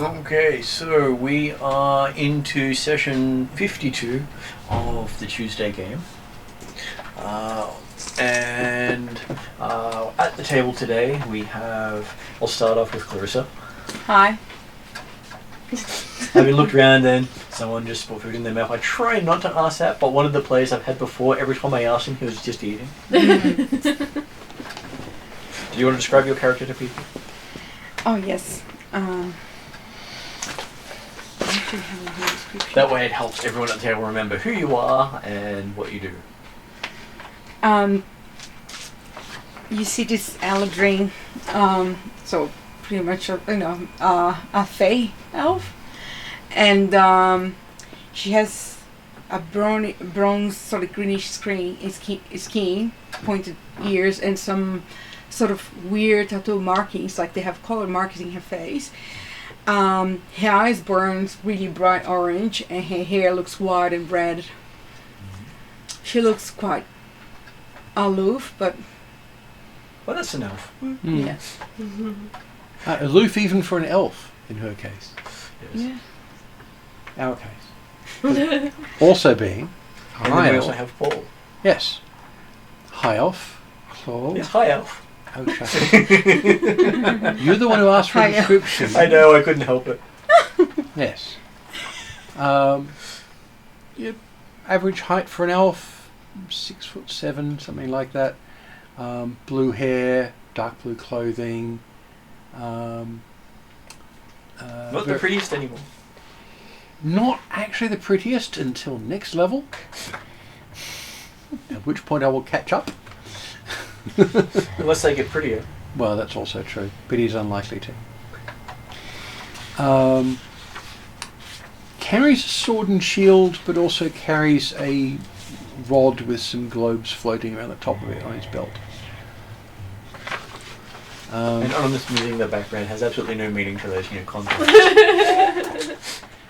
Okay, so we are into session 52 of the Tuesday game. And at the table today we have, I'll start off with Clarissa. Hi. Having looked around then, someone just put food in their mouth. I try not to ask that, but one of the players I've had before, every time I asked him, he was just eating. Do you want to describe your character to people? Oh, yes. I actually have a whole description. That way it helps everyone at the table remember who you are and what you do. You see this Atruaghin, so pretty much a fae elf, and she has a bronze sort of greenish skin, pointed ears, and some sort of weird tattoo markings, like they have color markings in her face. Her eyes burns really bright orange, and her hair looks white and red. She looks quite aloof, but Well, that's an elf. yes. Aloof even for an elf, in her case. Yes. Yeah. Our case. Also being And then high we elf. also have Paul. Yes. High elf. Claw. Yes, hi elf. Oh, shut up. You're the one who asked for a High elf. description. I know, I couldn't help it. Yes. Yep. Average height for an elf, 6'7", something like that. Blue hair, dark blue clothing. Not the prettiest anymore. Not actually the prettiest until next level. At which point I will catch up. Unless they get prettier. Well, that's also true, but he's unlikely to. Carries a sword and shield, but also carries a rod with some globes floating around the top of it on his belt. And Anonymous music in the background has absolutely no meaning to those, concepts.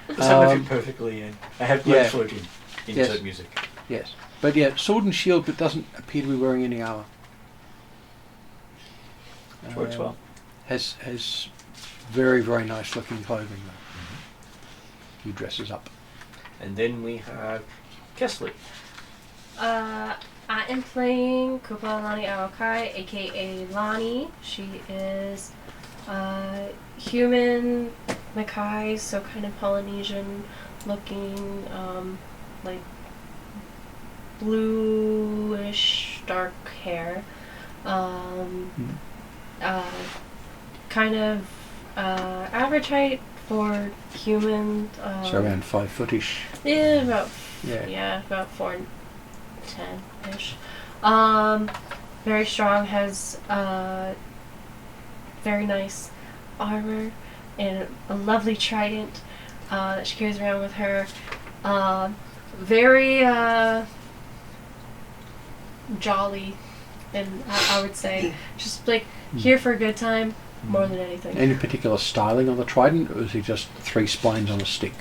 Just have it perfectly in. I have globes floating. Insert music. Yes, but yeah, sword and shield, but doesn't appear to be wearing any armor. Which works well. Has very, very nice looking clothing though. He dresses up. And then we have Kesley. I am playing Kupa Lani Aokai, aka Lani. She is human Makai, so kind of Polynesian looking, like bluish dark hair. Kind of average height for human. So around 5 footish. Yeah, about Yeah. about 4'10" ish. Very strong. Has very nice armor and a lovely trident that she carries around with her. Very jolly, and I would say just like here for a good time more than anything. Any particular styling on the trident, or is he just 3 spines on a stick?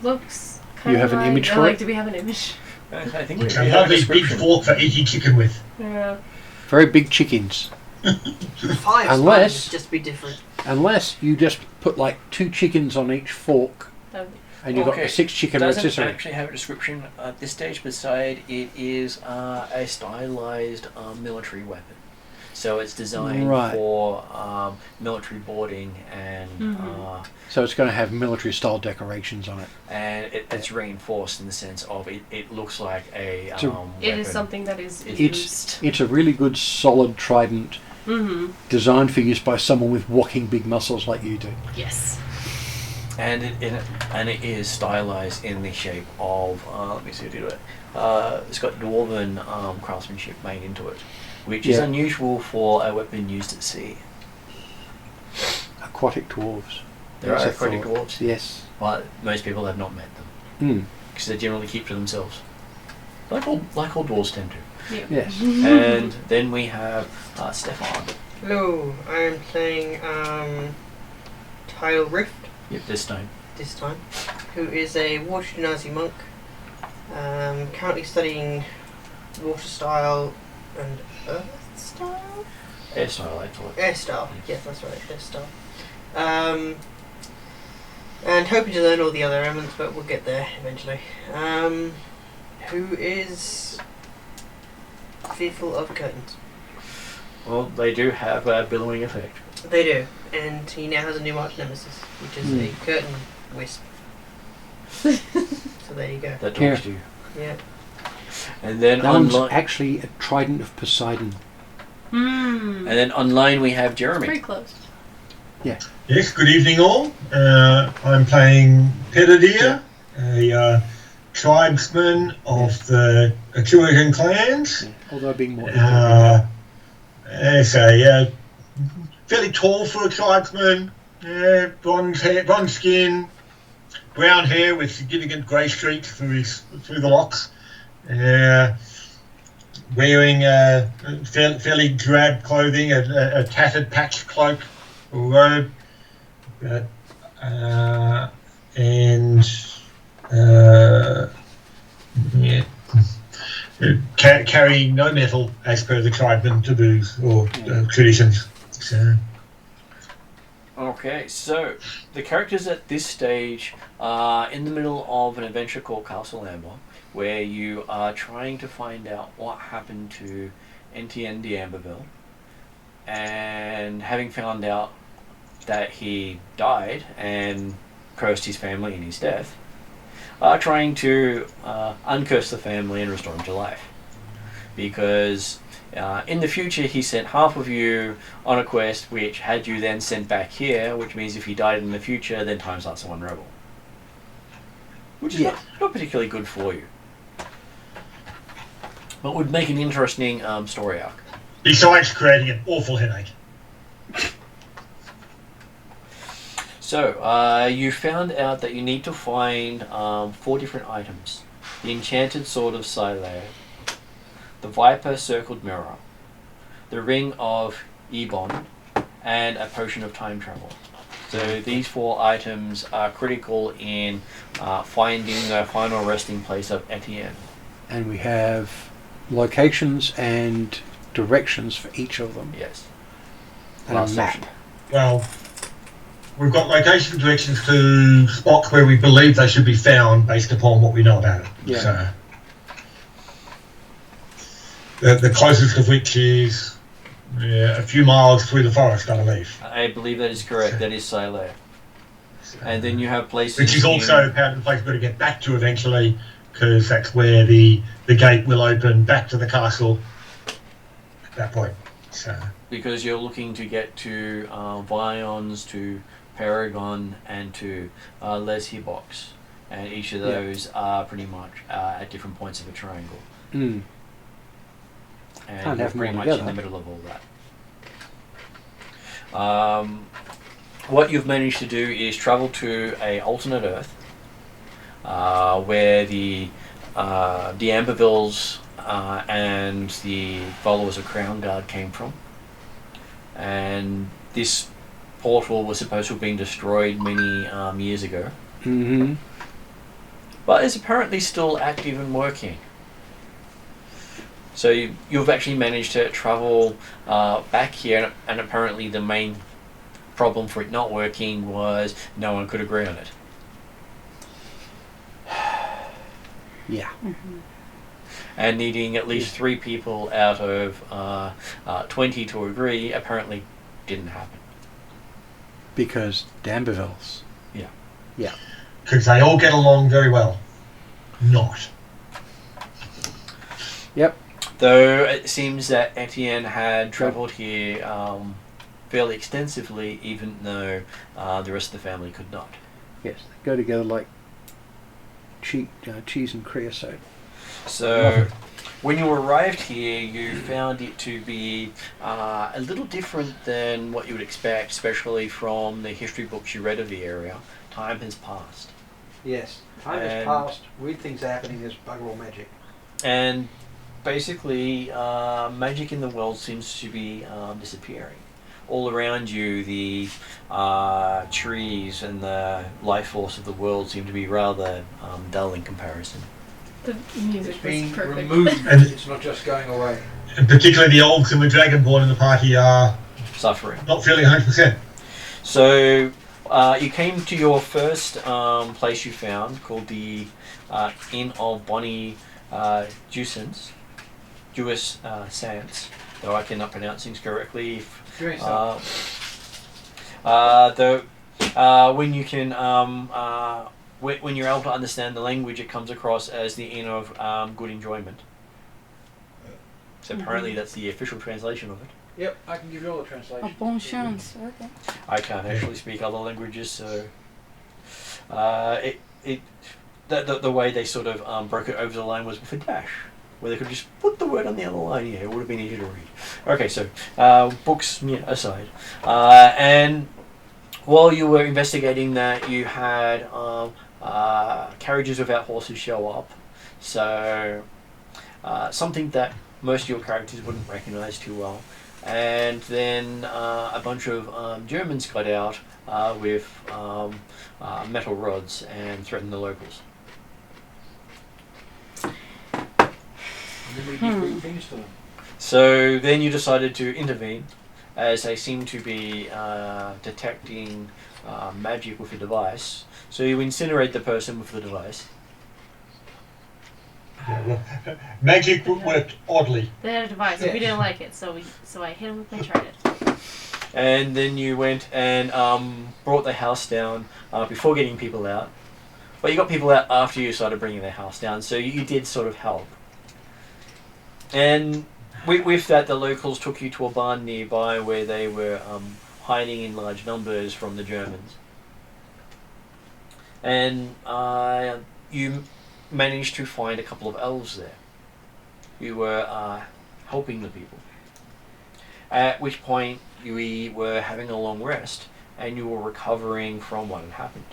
Looks kind You of have an like, image for it? do we have an image? I think Which we a have a lovely big description. fork for eating chicken with. Yeah. Very big chickens. 5 Unless- spines would just be different. Unless you just put like 2 chickens on each fork, That would be and you've got the 6 chicken Doesn't rotisserie. actually have a description at this stage, beside it is a stylized military weapon. So it's designed Right. for military boarding and So it's going to have military style decorations on it. it's reinforced in the sense of it looks like a So- weapon. It is something that is It's- used. It's a really good solid trident designed for use by someone with walking big muscles like you do. Yes. And it is stylized in the shape of let me see how to do it. It's got dwarven craftsmanship made into it, which is Yeah. unusual for a weapon used at sea. Aquatic dwarves. There are That's a aquatic thought. dwarves, Yes. but most people have not met them Mm. because they generally keep to themselves, like all dwarves tend to. Yeah. Yes. And then we have Stefan. Hello, I'm playing Tile Rift Yep, this time. this time, who is a water genasi monk, currently studying water style and earth style? Air style, I thought. Air style, yes, that's right, air style. And hoping to learn all the other elements, but we'll get there eventually. Who is fearful of curtains? Well, they do have a billowing effect. They do, and he now has a new arch nemesis, which is a curtain wisp. So there you go. That talks to you. Yeah. And then That one's online, actually a trident of Poseidon. and then online we have Jeremy. Pretty close. Yes, good evening all. I'm playing Pedadir, a tribesman of the Atruaghin clans. Yeah, although being more Fairly tall for a tribesman, bronze hair, bronze skin, brown hair with significant grey streaks through the locks. Wearing fairly drab clothing, a tattered patched cloak or robe, carrying no metal as per the tribeman taboos or traditions. So. Okay, so the characters at this stage are in the middle of an adventure called Castle Amber, where you are trying to find out what happened to Etienne d'Amberville, and having found out that he died and cursed his family in his death, are trying to uncurse the family and restore him to life. Because in the future he sent half of you on a quest which had you then sent back here, which means if he died in the future, then time starts to unravel. Which is not particularly good for you. But would make an interesting story arc. Besides creating an awful headache. So, you found out that you need to find 4 different items. The Enchanted Sword of Silea, the Viper Circled Mirror, the Ring of Ebon, and a Potion of Time Travel. So these 4 items are critical in finding the final resting place of Etienne. And we have locations and directions for each of them. Yes. And a Last map. section. Well, we've got location directions to spots where we believe they should be found based upon what we know about it. Yeah. So, the closest of which is a few miles through the forest, I believe. I believe that is correct. That is Silea. And then you have places... Which is also apparently the place we've got to get back to eventually, because that's where the gate will open back to the castle at that point. So. Because you're looking to get to Vions, to Paragon, and to Les Box. And each of those are pretty much at different points of a triangle. Mm. And Can't you're have them pretty all much together. in the middle of all that. What you've managed to do is travel to a alternate Earth, where the Ambervilles and the followers of Crown Guard came from. And this portal was supposed to have been destroyed many years ago. Mm-hmm. But is apparently still active and working. So you've actually managed to travel back here, and apparently the main problem for it not working was no one could agree on it. Yeah. Mm-hmm. And needing at least 3 people out of 20 to agree apparently didn't happen. Because d'Ambervilles. Yeah. Yeah. Because they all get along very well. Not. Yep. Though it seems that Etienne had travelled here fairly extensively, even though the rest of the family could not. Yes. They go together like cheese and creosote. So, when you arrived here, you found it to be a little different than what you would expect, especially from the history books you read of the area. Time has passed. Yes. Time has passed, Weird things are happening. There's bugger all magic. And basically, magic in the world seems to be disappearing. All around you, the trees and the life force of the world seem to be rather dull in comparison. The music was perfect. And It's not just going away. and particularly the orcs and the dragonborn in the party are Suffering. not feeling 100%. So you came to your first place you found called the Inn of Bonnie Juicens. Jewis Sands, though I cannot pronounce things correctly. Though when you can, when you're able to understand the language, it comes across as the Inn of Good Enjoyment. So apparently that's the official translation of it. Yep, I can give you all the translation. Oh, bon chance. Okay. I can't actually speak other languages, so the way they sort of broke it over the line was with a dash, where they could just put the word on the other line. Yeah, it would have been easy to read. Okay, so books aside, and while you were investigating that, you had carriages without horses show up. So something that most of your characters wouldn't recognise too well. And then a bunch of Germans got out with metal rods and threatened the locals. So then you decided to intervene, as they seem to be detecting magic with a device. So you incinerate the person with the device. Yeah, well, magic worked oddly. They had a device, and we didn't like it, so I hit them with my trident. And then you went and brought the house down before getting people out. But you got people out after you started bringing their house down, so you did sort of help. And with that, the locals took you to a barn nearby where they were hiding in large numbers from the Germans. And you managed to find a couple of elves there who were helping the people. At which point we were having a long rest and you were recovering from what had happened.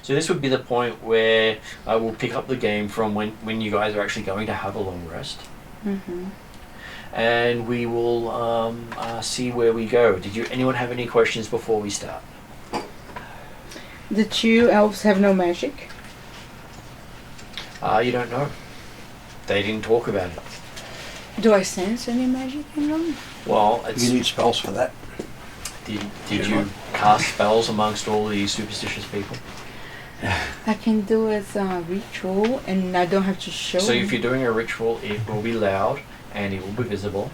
So this would be the point where we'll pick up the game from when you guys are actually going to have a long rest. Mm-hmm. And we will see where we go. Did anyone have any questions before we start? The two elves have no magic. You don't know. They didn't talk about it. Do I sense any magic in them? Well, You need spells for that. did you cast spells amongst all these superstitious people? I can do it as a ritual, and I don't have to show. So if you're doing a ritual, it will be loud and it will be visible.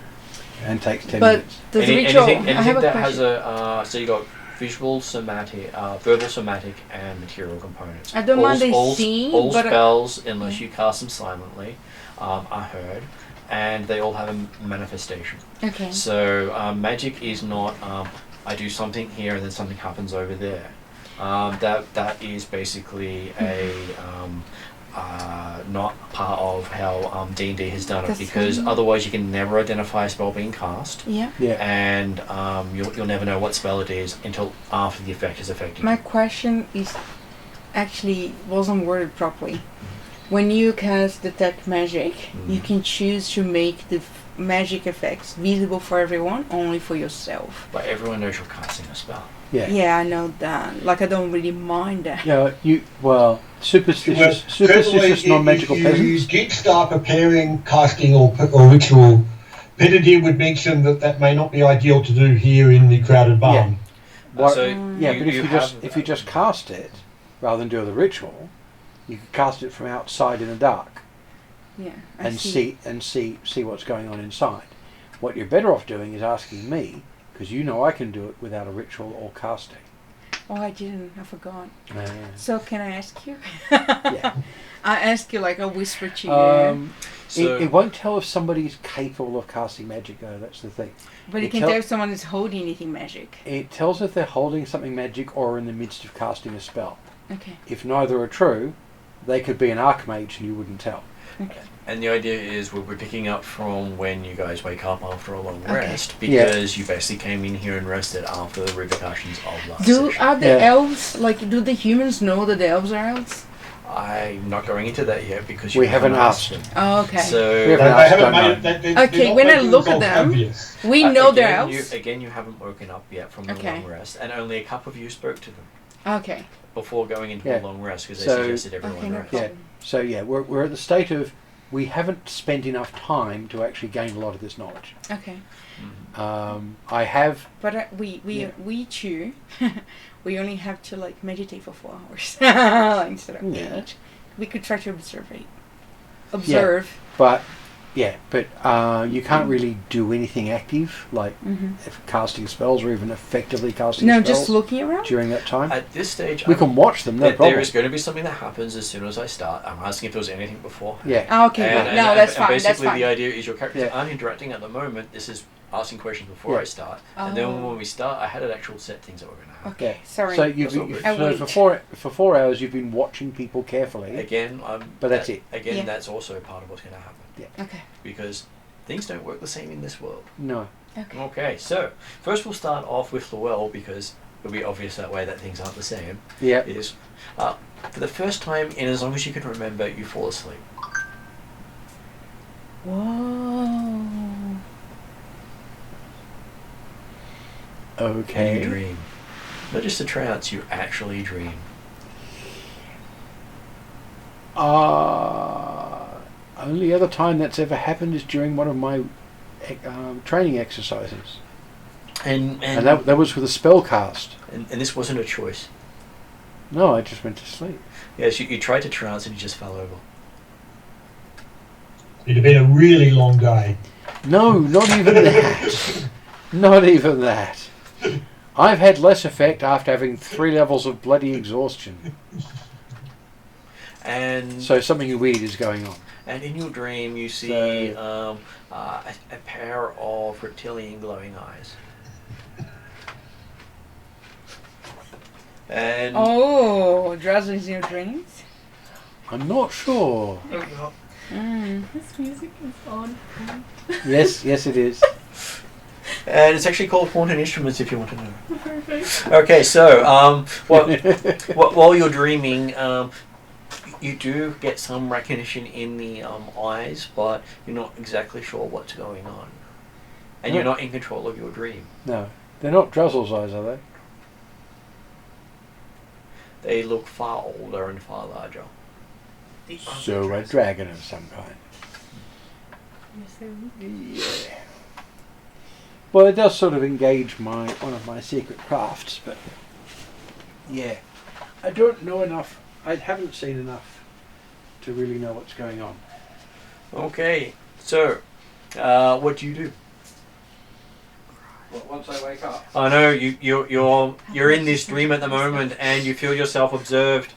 And takes 10 But minutes. the ritual, Anything I have a that question. has a so you got visual, somatic, verbal, somatic, and material components. I don't mind they see, all but spells, unless you cast them silently, are heard, and they all have a manifestation. Okay. So magic is not I do something here and then something happens over there. That is basically a not part of how D&D has done it, That's because fine. otherwise you can never identify a spell being cast, Yeah. Yeah. and you'll never know what spell it is until after the effect is affected. My question is actually wasn't worded properly. When you cast detect magic, you can choose to make the magic effects visible for everyone, only for yourself. But everyone knows you're casting a spell. Yeah. Yeah, I know that. Like, I don't really mind that. Yeah, superstitious non-magical if peasants. you did start preparing casting or ritual, Peter would mention that may not be ideal to do here in the crowded barn. What- So Yeah, but if you have- just cast it rather than do the ritual, you could cast it from outside in the dark Yeah, I and see what's going on inside. What you're better off doing is asking me, because you know I can do it without a ritual or casting. Oh, I didn't. I forgot. Yeah. So can I ask you? Yeah. I ask you like a whisper to you. So- It won't tell if somebody's capable of casting magic, though. That's the thing. But it it can tell- tell if someone is holding anything magic. It tells if they're holding something magic or in the midst of casting a spell. Okay. If neither are true, they could be an archmage and you wouldn't tell. Okay. And the idea is we're picking up from when you guys wake up after a long Okay. rest, because you basically came in here and rested after the repercussions of last session. Are the Yeah. elves, like, do the humans know that the elves are elves? I'm not going into that yet because We haven't asked them. Oh, okay. So We haven't They asked, haven't don't made know. it. They're Okay, not when I making look at themselves them- obvious. We know they're again, elves. you haven't woken up yet from the Okay. long rest, and only a couple of you spoke to them Okay. before going into Yeah. a long rest, because they So- suggested everyone Okay, no rest. Yeah. problem. So yeah, we're at the state of we haven't spent enough time to actually gain a lot of this knowledge. Okay. I have. But Yeah. we chew. We only have to like meditate for 4 hours instead of Yeah. 8. We could try to observe. But you can't really do anything active, like if casting spells or even effectively casting No, spells just looking around. during that time. At this stage, We can watch them, no there problem. is going to be something that happens as soon as I start. I'm asking if there was anything before. Yeah. Oh, okay, And, right. and- No, and- that's and fine. That's basically, fine. the idea is your characters Yeah. aren't interacting at the moment. This is asking questions before Yeah. I start, and then Oh. when we start, I had an actual set things that were going to happen. Okay, sorry. So That's all good. for 4 hours you've been watching people carefully. Again, But that's it. Again, Yeah. that's also part of what's going to happen Okay. because things don't work the same in this world. No. Okay. Okay, so first we'll start off with Llewell because it'll be obvious that way that things aren't the same. Yeah. Is for the first time in as long as you can remember, you fall asleep. Whoa. And Okay. you dream. Not just a trance, you actually dream. Only other time that's ever happened is during one of my training exercises, And that was with a spell cast. and this wasn't a choice. No, I just went to sleep. Yes, you tried to trance and you just fell over. It'd have been a really long day. No, not even that. Not even that. I've had less effect after having 3 levels of bloody exhaustion. And So something weird is going on. and in your dream you see a pair of reptilian glowing eyes. And Oh, drowsiness in your dreams? I'm not sure. This music is on. Yes, it is. and it's actually called Haunted Instruments if you want to know. Perfect. Okay, so while you're dreaming, you do get some recognition in the eyes, but you're not exactly sure what's going on, and No. you're not in control of your dream. No, they're not Druzzle's eyes, are they? They look far older and far larger. So a dragon of some kind. Yes, they would. Yeah. Well, it does sort of engage one of my secret crafts, but yeah, I don't know enough. I haven't seen enough to really know what's going on. Okay, so what do you do? Well, once I wake up. I know you're in this dream at the moment, and you feel yourself observed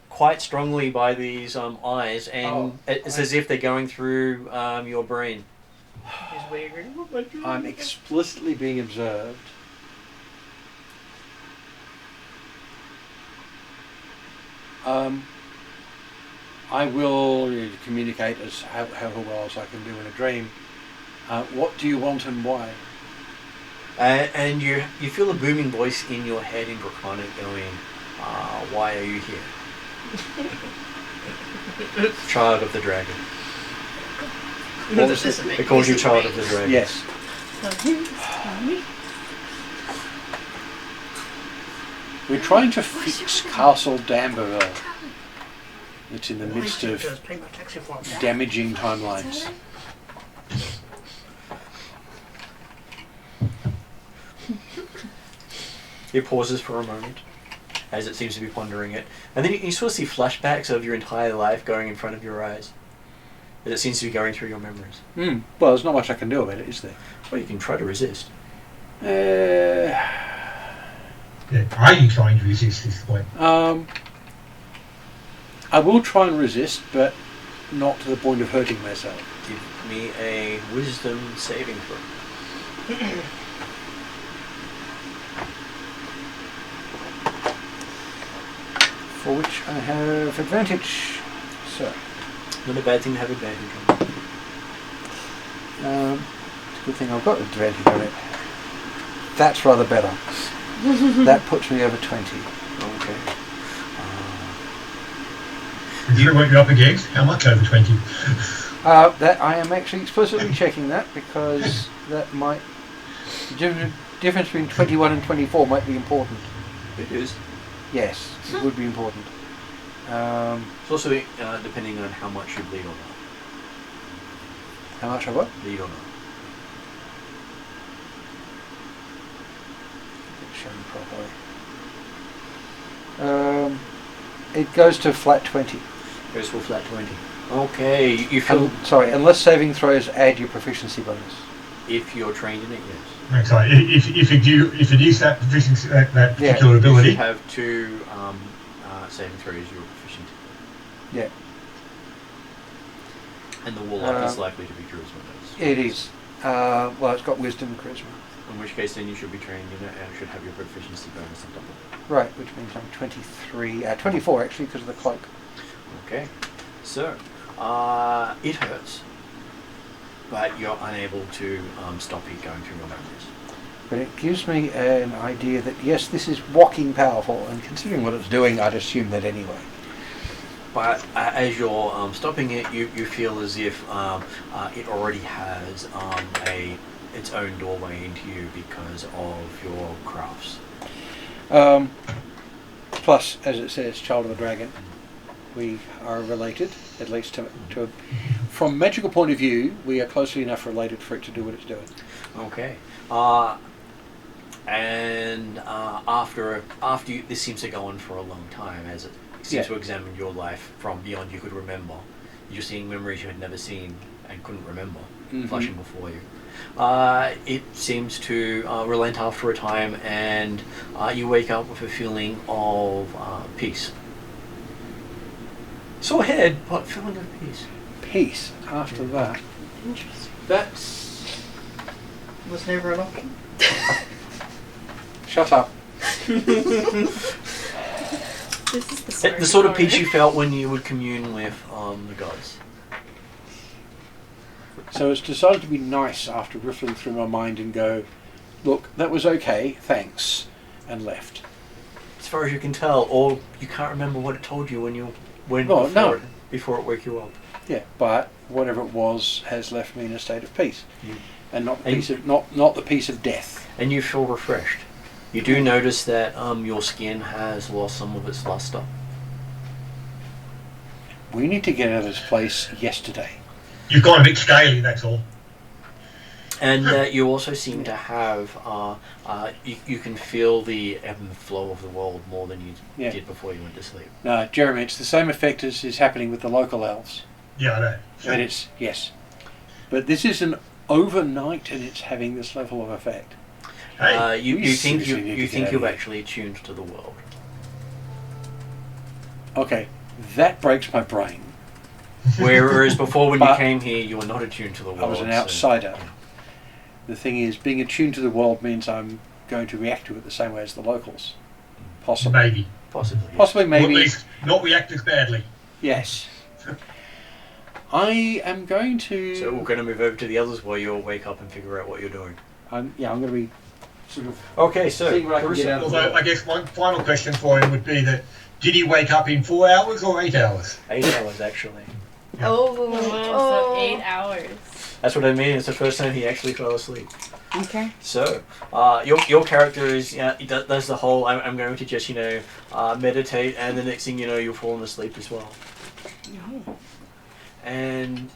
quite strongly by these eyes, and it's as if they're going through your brain. I'm explicitly being observed. I will communicate as how well as I can do in a dream. What do you want and why? And you feel a booming voice in your head in Draconic going, why are you here? Child of the Dragon. It calls you Child of the Dragon. Yes. We're trying to fix Castle Damberville. It's in the midst of damaging timelines. It pauses for a moment, as it seems to be pondering it. And then you sort of see flashbacks of your entire life going in front of your eyes. As it seems to be going through your memories. Well, there's not much I can do about it, is there? Well, you can try to resist. Yeah, are you trying to resist this point? I will try and resist, but not to the point of hurting myself. Give me a wisdom saving throw. For which I have advantage. So, Not a bad thing to have advantage on. it's a good thing I've got advantage on it. That's rather better. That puts me over 20. Okay. Consider what you're up against. How much over 20? That I am actually explicitly checking that because that might the difference between 21 and 24 might be important. It is. Yes, it would be important. It's also depending on how much you bleed or not. How much of what? that you don't know. Shown properly. It goes to flat 20. Goes for flat 20. Okay, you feel... Unless saving throws add your proficiency bonus. If you're trained in it, yes. Okay, if it is that proficiency, that particular You ability, should have 2 saving throws you're proficient in. Yeah. And the warlock is likely to be charisma based. It is. Well, it's got wisdom and charisma. In which case then you should be trained in it and should have your proficiency bonus on top of it. Right, which means I'm 24 actually because of the cloak. Okay. So, it hurts. But you're unable to stop it going through your memories. But it gives me an idea that, yes, this is whocking powerful, and considering what it's doing, I'd assume that anyway. But as you're stopping it, you feel as if it already has its own doorway into you because of your crafts. Plus, as it says, Child of the Dragon, we are related, at least to from a magical point of view, we are closely enough related for it to do what it's doing. Okay. After you, this seems to go on for a long time, as it seems to examine your life from beyond you could remember. You're seeing memories you had never seen and couldn't remember, flashing before you. It seems to relent after a time, and you wake up with a feeling of peace. Sore head, but feeling of peace. Peace after that. Interesting. That's... Was never an option. Shut up. This is the sort of peace you felt when you would commune with the gods. So it's decided to be nice after riffling through my mind and go, look, that was okay, thanks, and left. As far as you can tell, or you can't remember what it told you when you went before it woke you up. Yeah, but whatever it was has left me in a state of peace, and not the And- peace of not the peace of death. And you feel refreshed. You do notice that your skin has lost some of its luster. We need to get out of this place yesterday. you've gone a bit scaly, that's all. And you also seem to have, you can feel the ebb and flow of the world more than you did before you went to sleep. No, Jeremy, it's the same effect as is happening with the local elves. Yeah, I know. And it's, yes. But this is an overnight and it's having this level of effect. Hey, You we think seriously need to get out you've of here. actually tuned to the world. Okay, that breaks my brain. Whereas before when you But came here, you were not attuned to the world. I was an so- outsider. yeah. The thing is, being attuned to the world means I'm going to react to it the same way as the locals. Possibly. maybe. Possibly. Yes. Possibly, Or at maybe. least not react as badly. Yes. I am going to... So we're going to move over to the others while you all wake up and figure out what you're doing. I'm going to be sort of... Okay, so See what I can get out of Although I guess one final question for him would be that, did he wake up in 4 hours or 8 hours? 8 hours actually. Oh, so 8 hours. That's what I mean. It's the first time he actually fell asleep. Okay. So, your character is he does the whole. I'm going to just meditate, and the next thing you know, you're falling asleep as well. Oh. And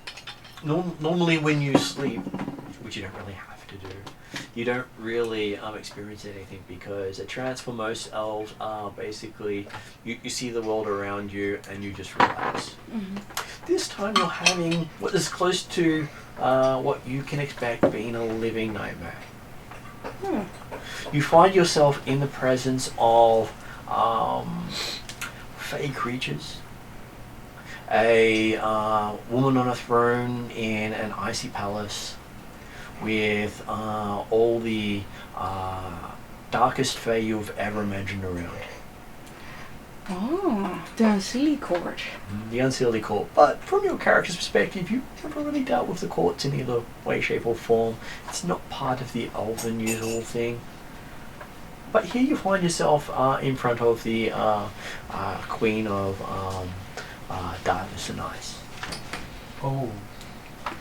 normally when you sleep, which you don't really have to do, you don't really experience anything because a trance for most elves are basically you see the world around you and you just relax. This time you're having what is close to what you can expect being a living nightmare. You find yourself in the presence of fey creatures. A woman on a throne in an icy palace with all the darkest fey you've ever imagined around. Oh, the Unsili Court. The Unseelie Court. But from your character's perspective, you've never really dealt with the courts in either way, shape or form. It's not part of the elven usual thing. But here you find yourself in front of the Queen of Darkness and Ice. Oh.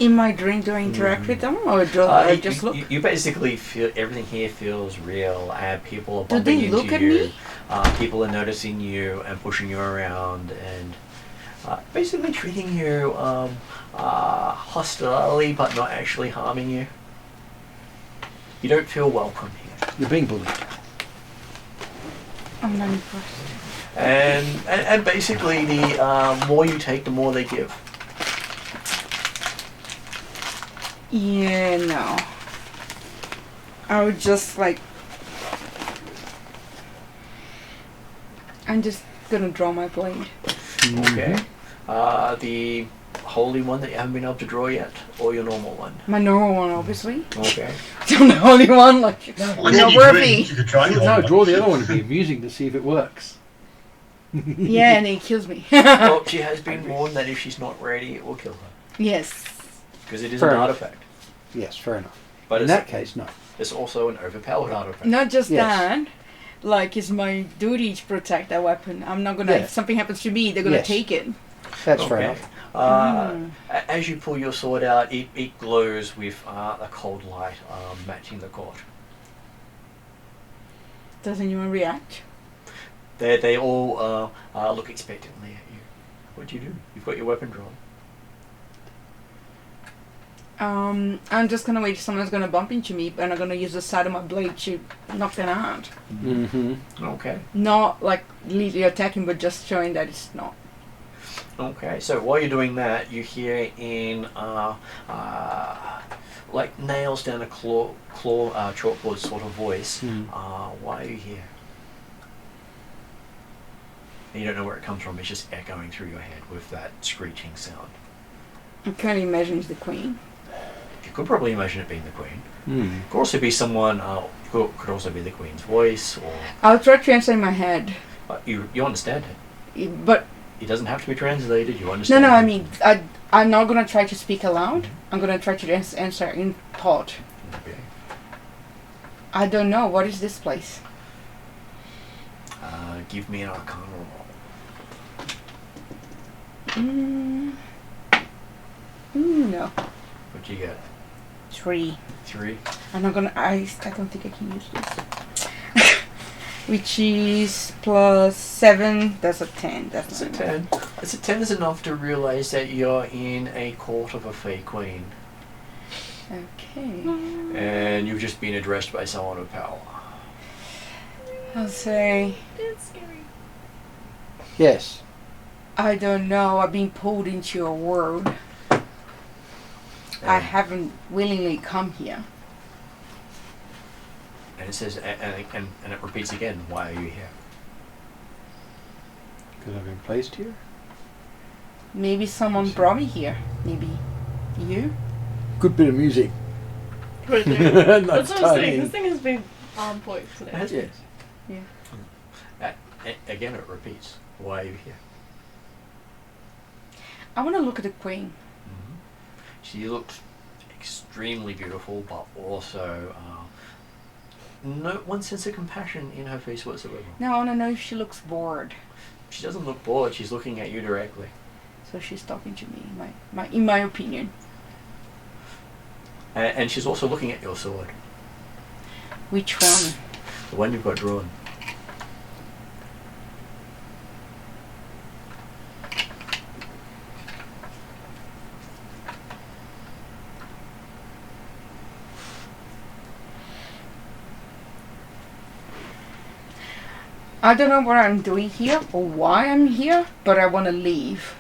In my dream, do I interact with them, or do I just look? You basically feel everything here feels real. People are Do bumping they into look at you. me? People are noticing you and pushing you around, and basically treating you hostilely, but not actually harming you. You don't feel welcome here. You're being bullied. I'm not impressed. And basically, the more you take, the more they give. Yeah, no. I would just like. I'm just gonna draw my blade. Okay. The holy one that you haven't been able to draw yet, or your normal one? My normal one, obviously. Okay. I'm the only one, like, Well, not you worthy. could try it No, on draw one. the other one. It'd be amusing to see if it works. Yeah, and it kills me. Well, she has been warned that if she's not ready, it will kill her. Yes. Because it is Fair an enough. artifact. Yes, fair enough. But In it's, that case, no. it's also an overpowered artifact. Not just Yes. that. Like, it's my duty to protect that weapon. I'm not gonna. Yeah. If something happens to me, they're gonna Yes. take it. That's fair Okay. enough. As you pull your sword out, it glows with a cold light matching the court. Does anyone react? They all look expectantly at you. What do you do? You've got your weapon drawn. I'm just gonna wait. Someone's gonna bump into me, and I'm gonna use the side of my blade to knock them out. Mm-hmm. Okay. Not like lethally attacking, but just showing that it's not. Okay. So while you're doing that, you hear in like nails down a chalkboard sort of voice. Why are you here? And you don't know where it comes from. It's just echoing through your head with that screeching sound. I can't imagine it's the queen. You could probably imagine it being the queen. Mm. Could also be someone. Could also be the queen's voice, or I'll try to answer in my head, you understand it. but It doesn't have to be translated. You no, understand. I it. mean, I'm not gonna try to speak aloud. I'm gonna try to answer in thought. Okay. I don't know. What is this place? Give me an arcana roll. No. What'd you get? 3. 3. I'm not gonna. I don't think I can use this. Which is plus 7. That's a 10. It's a That's 10. It's a 10 is enough to realize that you're in a court of a fey queen, okay. and you've just been addressed by someone of power. I'll say It's scary. Yes. I don't know. I've been pulled into your world. I And- haven't willingly come here. And it says, and it repeats again. Why are you here? Because I've been placed here. Maybe someone brought me here. Maybe you. Good bit of music. Right there. Not That's what I'm saying. tiny. This thing has been on point today. Yes. Yeah. Again, it repeats. Why are you here? I want to look at the queen. She looks extremely beautiful, but also no one sense of compassion in her face whatsoever. Now I want to know if she looks bored. She doesn't look bored. She's looking at you directly. So she's talking to me. In my opinion. And she's also looking at your sword, Which one? the one you've got drawn. I don't know what I'm doing here or why I'm here, but I want to leave.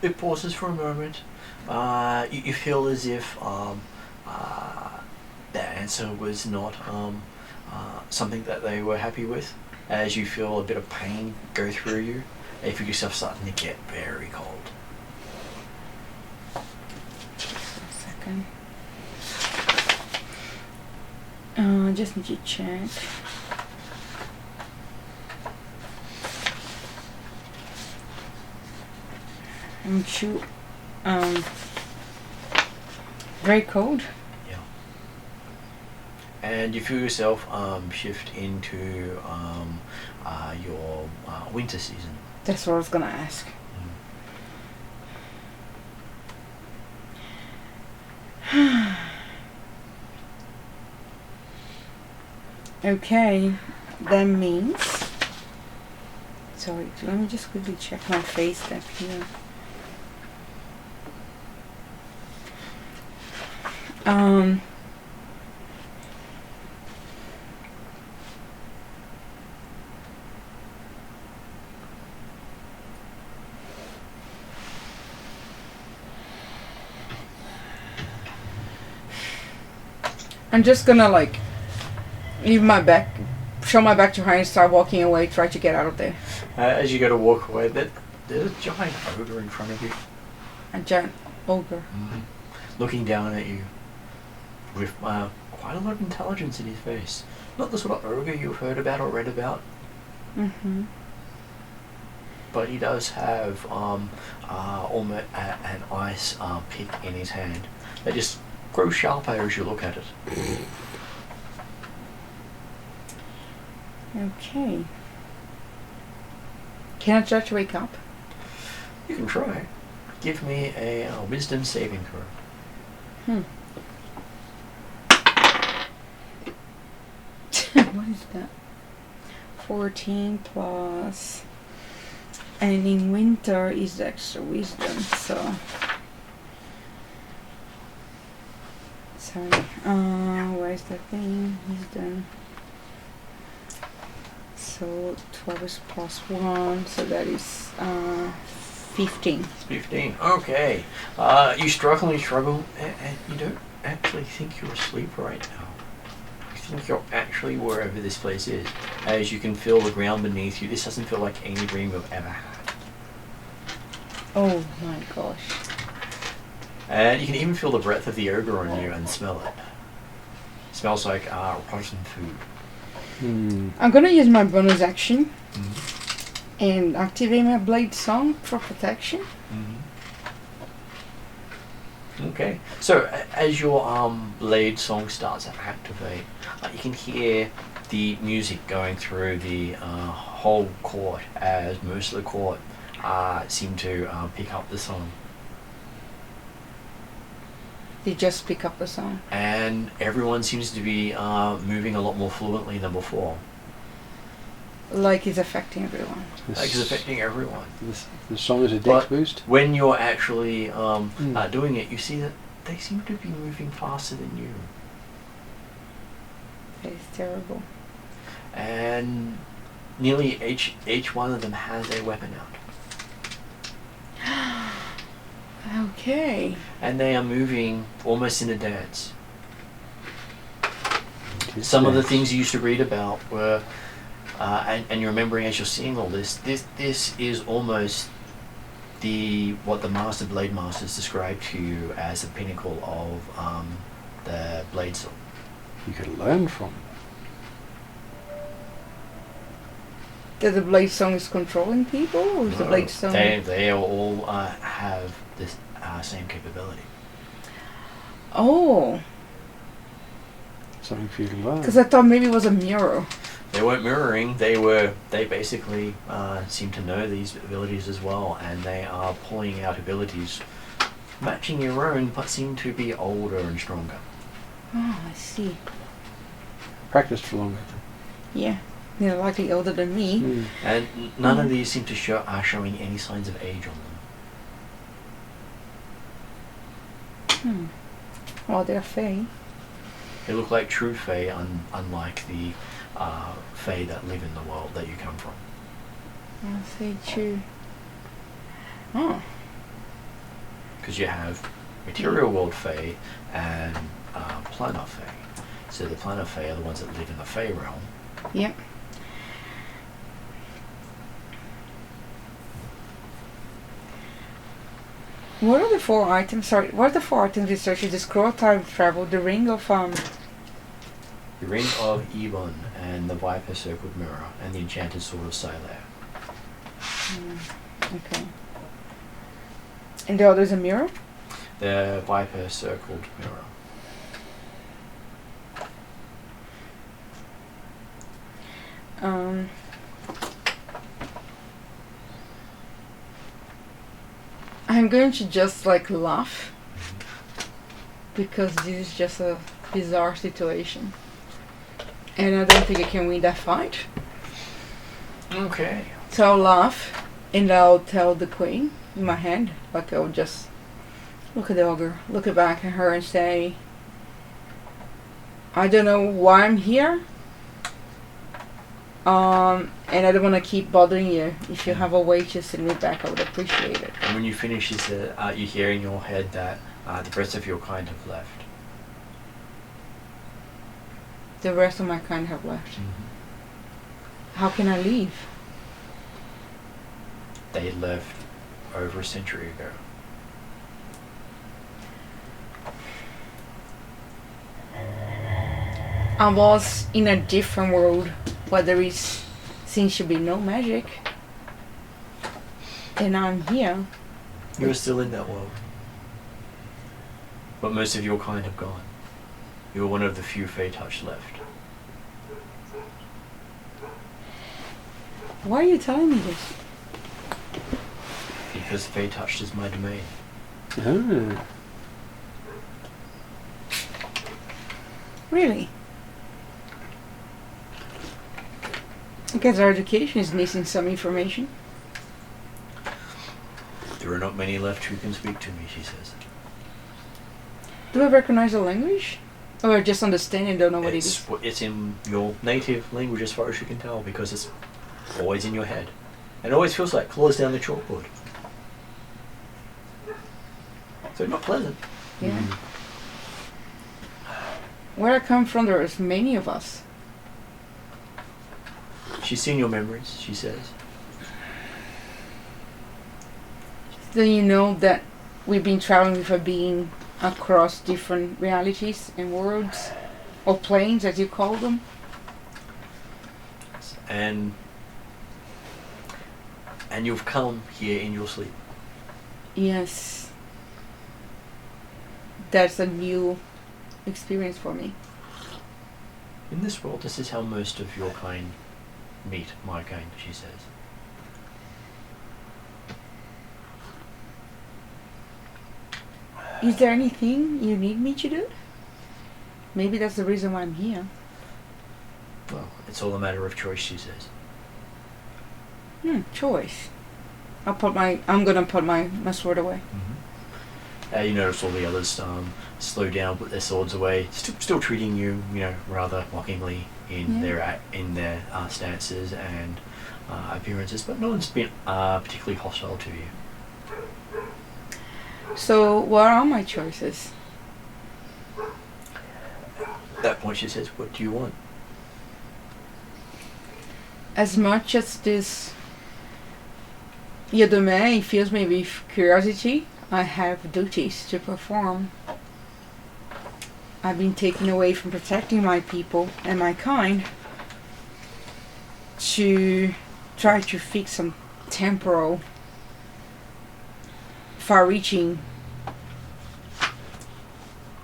It pauses for a moment. You feel as if that answer was not something that they were happy with. As you feel a bit of pain go through you, and you feel yourself starting to get very cold. A second. I just need to check. I'm too very cold. Yeah. And you feel yourself shift into your winter season. That's what I was gonna ask. Okay. that means. Sorry, let me just quickly check my face step here. I'm just gonna like leave my back, show my back to her and start walking away, try to get out of there. As you go to walk away, there's a giant ogre in front of you. A giant ogre. Looking down at you with quite a lot of intelligence in his face. Not the sort of ogre you've heard about or read about. Mm-hmm. But he does have almost an ice pick in his hand. They just grow sharper as you look at it. Okay. Can I try to wake up? You can try. Give me a wisdom saving throw. What is that? 14 plus... And in winter is the extra wisdom, so... Sorry. Where's the thing? Wisdom. So 12 is plus 1, so that is 15. 15. Okay. You struggle, and you don't actually think you're asleep right now. You think you're actually wherever this place is. As you can feel the ground beneath you, this doesn't feel like any dream you've ever had. Oh my gosh. And you can even feel the breath of the ogre on you and smell it. It smells like rotten food. I'm gonna use my bonus action and activate my blade song for protection. Okay, so as your blade song starts to activate, you can hear the music going through the whole court as most of the court seem to pick up the song. They just pick up the song. And everyone seems to be moving a lot more fluently than before. Like it's affecting everyone. Like it's affecting everyone. The song is a dex boost. When you're actually doing it, you see that they seem to be moving faster than you. It's terrible. And nearly each one of them has a weapon out. Okay. And they are moving almost in a dance. Some of the things you used to read about were, and you're remembering as you're seeing all this is almost what the Master Blade Masters described to you as the pinnacle of the Blade Song. You could learn from. That the blade song is controlling people, or is the blade song? They all have this same capability. Oh. Something for you to learn. Because I thought maybe it was a mirror. They weren't mirroring. They basically seem to know these abilities as well, and they are pulling out abilities matching your own, but seem to be older and stronger. Oh, I see. Practiced for longer. Yeah. They're likely older than me. And none of these seem to are showing any signs of age on them. Well, they're Fae. They look like true Fae, unlike the Fae that live in the world that you come from. I'll say true. Oh. Because you have material world Fae and planar Fae. So the planar Fae are the ones that live in the Fae realm. Yep. What are the 4 items? Sorry, what are the 4 items we searched? The scroll of time travel, the ring of The ring of Ebon and the viper circled mirror and the enchanted sword of Silair. Okay. And the other is a mirror? The viper circled mirror. I'm going to just like laugh because this is just a bizarre situation. And I don't think I can win that fight. Okay. So I'll laugh and I'll tell the queen in my hand, like I'll just look at the ogre, look back at her and say, I don't know why I'm here. And I don't want to keep bothering you. If you have a way to send me back, I would appreciate it. And when you finish, you hear in your head that the rest of your kind have left. The rest of my kind have left. Mm-hmm. How can I leave? They left over a century ago. I was in a different world where there seems to be no magic. And I'm here. You're still in that world. But most of your kind have gone. You're one of the few Fey Touch left. Why are you telling me this? Because Fey Touch is my domain. Ah. Really? Because our education is missing some information. There are not many left who can speak to me, she says. Do I recognize the language? Or just understand and don't know what it is? It's in your native language as far as you can tell, because it's always in your head. And it always feels like claws down the chalkboard. So not pleasant. Yeah. Where I come from, there is many of us. She's seen your memories, she says. Do you know that we've been traveling with a being across different realities and worlds? Or planes, as you call them? And you've come here in your sleep. Yes. That's a new experience for me. In this world, this is how most of your kind meet my kind, she says. Is there anything you need me to do? Maybe that's the reason why I'm here. Well, it's all a matter of choice, she says. Choice. I'm gonna put my sword away. Mm-hmm. You notice all the others slow down, put their swords away, still treating you, rather mockingly in their stances and appearances, but no one's been particularly hostile to you. So, what are my choices? At that point, she says, "What do you want?" As much as this your domain fills me with curiosity, I have duties to perform. I've been taken away from protecting my people and my kind to try to fix some temporal, far-reaching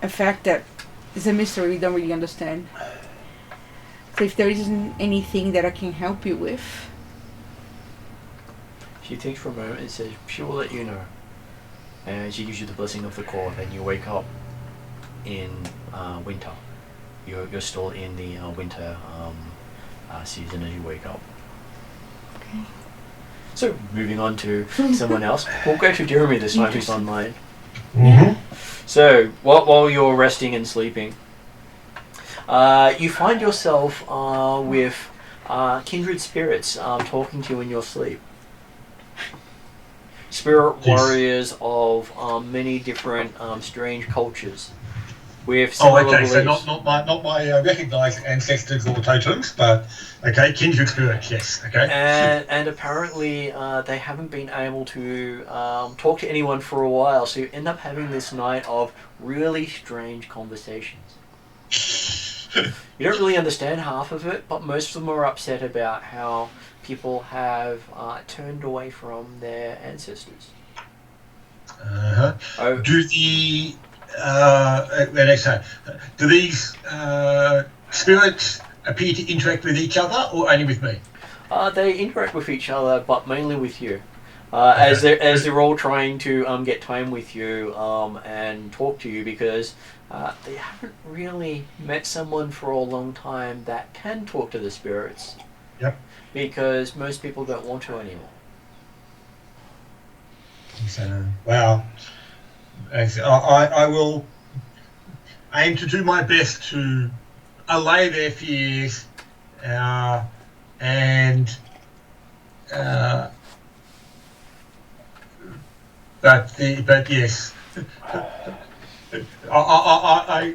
effect that is a mystery we don't really understand. So if there isn't anything that I can help you with... She thinks for a moment and says, she will let you know. And she gives you the blessing of the court, and you wake up in winter. You're still in the winter season as you wake up. Okay. So, moving on to someone else. We'll go to Jeremy this time, who's online. Mm-hmm. So, while you're resting and sleeping, you find yourself with kindred spirits talking to you in your sleep. Spirit warriors of many different strange cultures. With similar beliefs. So not my recognised ancestors or totems, but okay, kindred spirits, yes, okay. And apparently they haven't been able to talk to anyone for a while, so you end up having this night of really strange conversations. You don't really understand half of it, but most of them are upset about how people have turned away from their ancestors. Do these spirits appear to interact with each other or only with me? They interact with each other, but mainly with you. as they're all trying to get time with you and talk to you because they haven't really met someone for a long time that can talk to the spirits. Yep. Because most people don't want to anymore. So, well, I will aim to do my best to allay their fears and but yes, I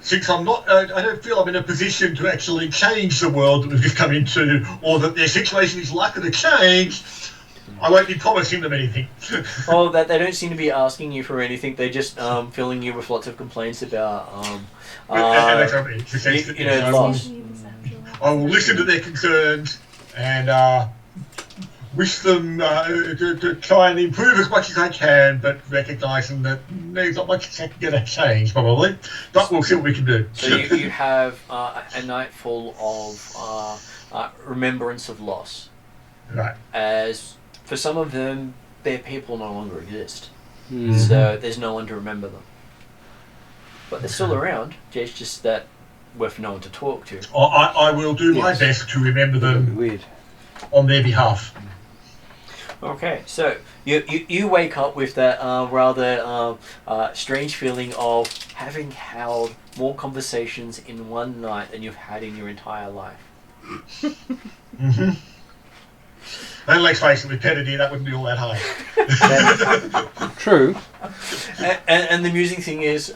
since I'm not, I don't feel I'm in a position to actually change the world that we've just come into, or that their situation is likely to change. I won't be promising them anything. Oh, that they don't seem to be asking you for anything. They're just filling you with lots of complaints about loss. I will listen to their concerns and wish them to try and improve as much as I can, but recognising that there's not much going to change probably. But we'll see what we can do. So you have a night full of remembrance of loss. Right. As for some of them, their people no longer exist. Mm-hmm. So there's no one to remember them. But they're still around. It's just that with no one to talk to. I will do my best to remember them Weird. on their behalf. Okay, so you wake up with that rather strange feeling of having held more conversations in one night than you've had in your entire life. Mm-hmm. And let's face it, with Petity, that wouldn't be all that high. True. And the amusing thing is,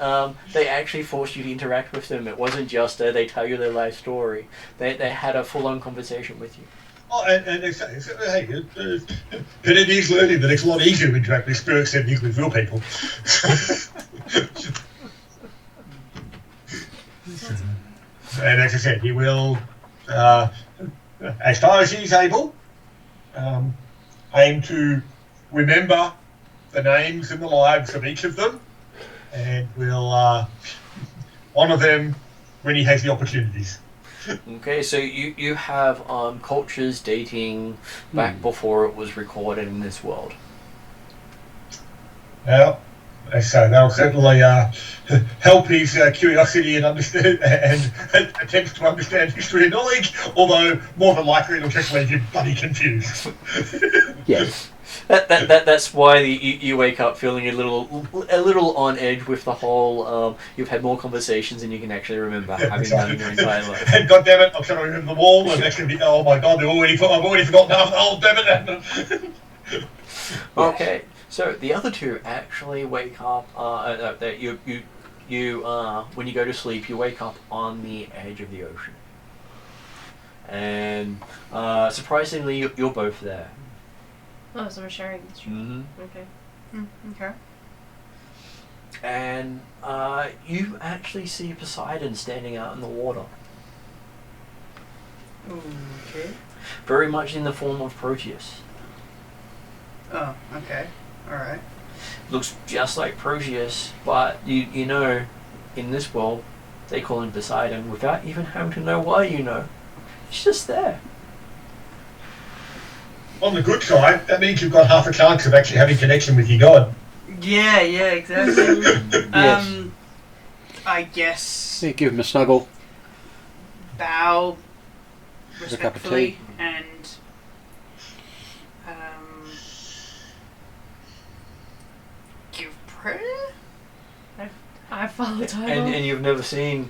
they actually forced you to interact with them. It wasn't just they tell you their life story. They had a full-on conversation with you. Oh, and they say, hey, Petity's learning that it's a lot easier to interact with spirits than with real people. And as I said, he will, as far as he's able, aim to remember the names and the lives of each of them, and will honour them when he has the opportunities. Okay, so you have cultures dating back before it was recorded in this world. Well, so that'll certainly help his curiosity and understand and attempts to understand history and knowledge. Although more than likely it'll just leave you bloody confused. Yes. That's why you wake up feeling a little on edge with the whole. You've had more conversations than you can actually remember having done in your entire life. And God damn it, I'm trying to remember them all, and that's going to be oh my God, I've already forgotten half the whole damn it. Okay. So the other two actually wake up. That you when you go to sleep, you wake up on the edge of the ocean, and surprisingly, you're both there. Oh, so we're sharing this room. Mm-hmm. Okay. Okay. And you actually see Poseidon standing out in the water, Okay. very much in the form of Proteus. Oh, okay. Alright. Looks just like Proteus, but you know, in this world, they call him Poseidon without even having to know why you know. He's just there. On the good side, that means you've got half a chance of actually having connection with your God. Yeah, exactly. Yes. I guess Yeah, give him a snuggle. bow a cup of respectfully tea. and give prayer? I follow the title. And you've never seen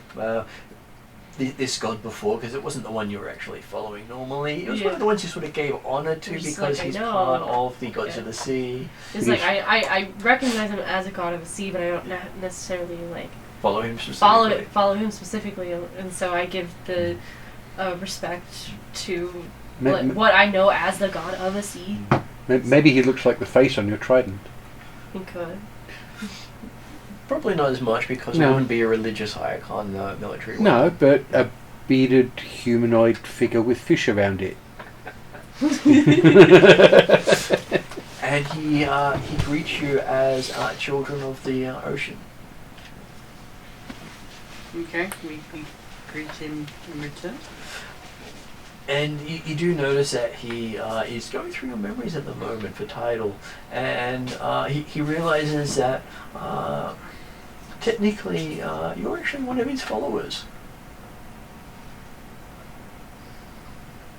this god before, because it wasn't the one you were actually following normally. It was one of the ones you sort of gave honour to Just because like, I he's know. part of the gods of the sea. It's like I recognize him as a god of the sea, but I don't necessarily like Follow him specifically. follow him specifically, and so I give the respect to what I know as the god of the sea. Maybe he looks like the face on your trident. He could. Probably not as much, because it wouldn't be a religious icon, military one. No, but a bearded humanoid figure with fish around it. And he greets you as children of the ocean. Okay, we greet him in return. And you do notice that he is going through your memories at the moment for Tidal, and he realizes that technically you're actually one of his followers.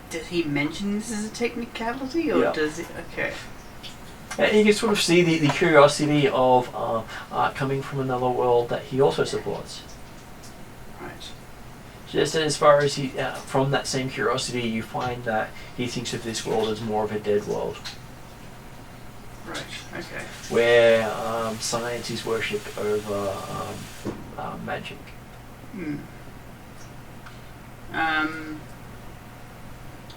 Does he mention this as a technicality, or Yeah. does it? Okay. And you can sort of see the curiosity of coming from another world that he also supports. Right. Just as far as he, from that same curiosity, you find that he thinks of this world as more of a dead world, Right. Okay. where science is worshipped over magic.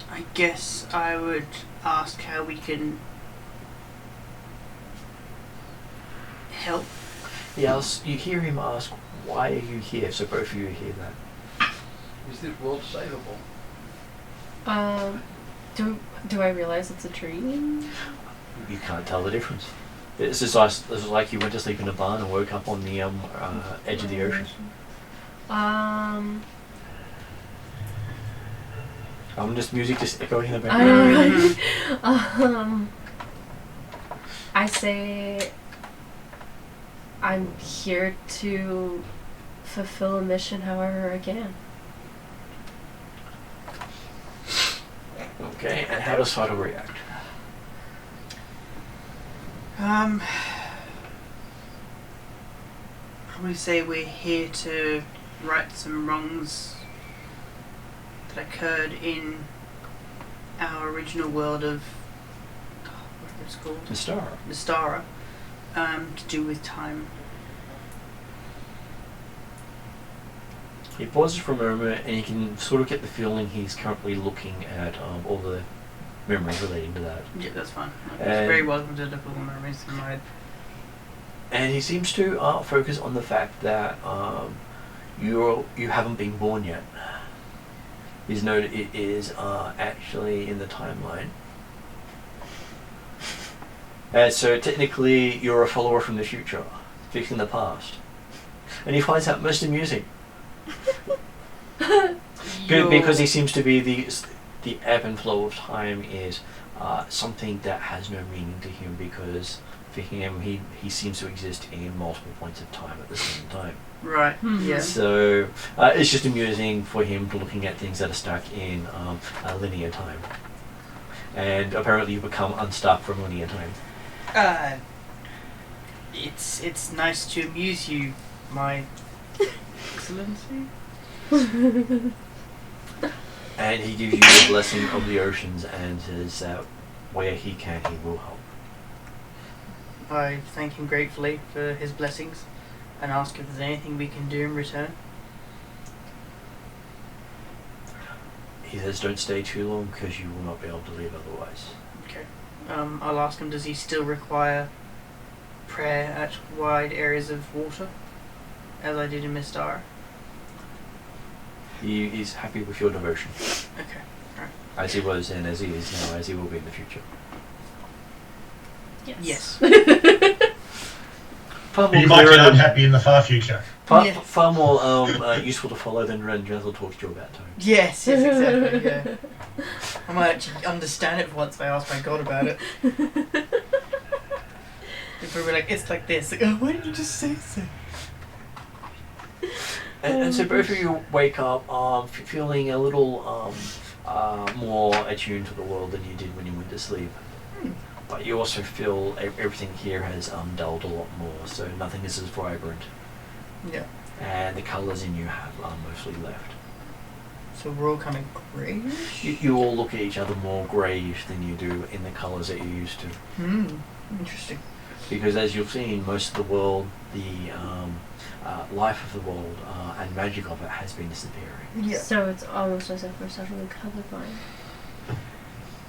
I guess I would ask how we can help. Yes, you hear him ask, "Why are you here?" So both of you hear that. Is this world savable? Do I realize it's a tree? You can't tell the difference. It's just like you went to sleep in a barn and woke up on the edge of the ocean. Just music just echoing in the I know, background. right? I say I'm here to fulfill a mission however I can. Okay, and how does Fido react? Probably say we're here to right some wrongs that occurred in our original world of whatever it's called, Mystara. Mystara, to do with time. He pauses for a moment, and you can sort of get the feeling he's currently looking at all the memories relating to that. Yeah, that's fine. It's And- very welcome to look at all the memories in my head. And he seems to focus on the fact that you haven't been born yet. He's noted it is actually in the timeline. And so technically you're a follower from the future, fixing the past. And he finds that most amusing. Good, because he seems to be the ebb and flow of time is something that has no meaning to him, because for him he seems to exist in multiple points of time at the same time. Right. Mhm. Yeah. So it's just amusing for him looking at things that are stuck in linear time. And apparently you become unstuck from linear time. It's nice to amuse you, my excellency. And he gives you the blessing of the oceans and says that where he can, he will help. I thank him gratefully for his blessings and ask if there's anything we can do in return. He says don't stay too long because you will not be able to leave otherwise. Okay. I'll ask him, does he still require prayer at wide areas of water, as I did in Mystara? He is happy with your devotion, Okay. Right. as he was and as he is now, as he will be in the future. Yes. Far more You might clear be than- unhappy in the far future. Yes. far more useful to follow than Ren Gentle talks to you about time. Yes, exactly, yeah. I might actually understand it once if I ask my god about it. If we were like, it's like this. Like, oh, why didn't you just say so? And so both of you wake up feeling a little more attuned to the world than you did when you went to sleep. But you also feel everything here has dulled a lot more, so nothing is as vibrant. Yeah. And the colours in you have mostly left. So we're all kind of greyish? You all look at each other more greyish than you do in the colours that you're used to. Interesting. Because as you've seen, most of the world, the life of the world and magic of it has been disappearing. Yeah. So it's almost as if we're suddenly colorblind.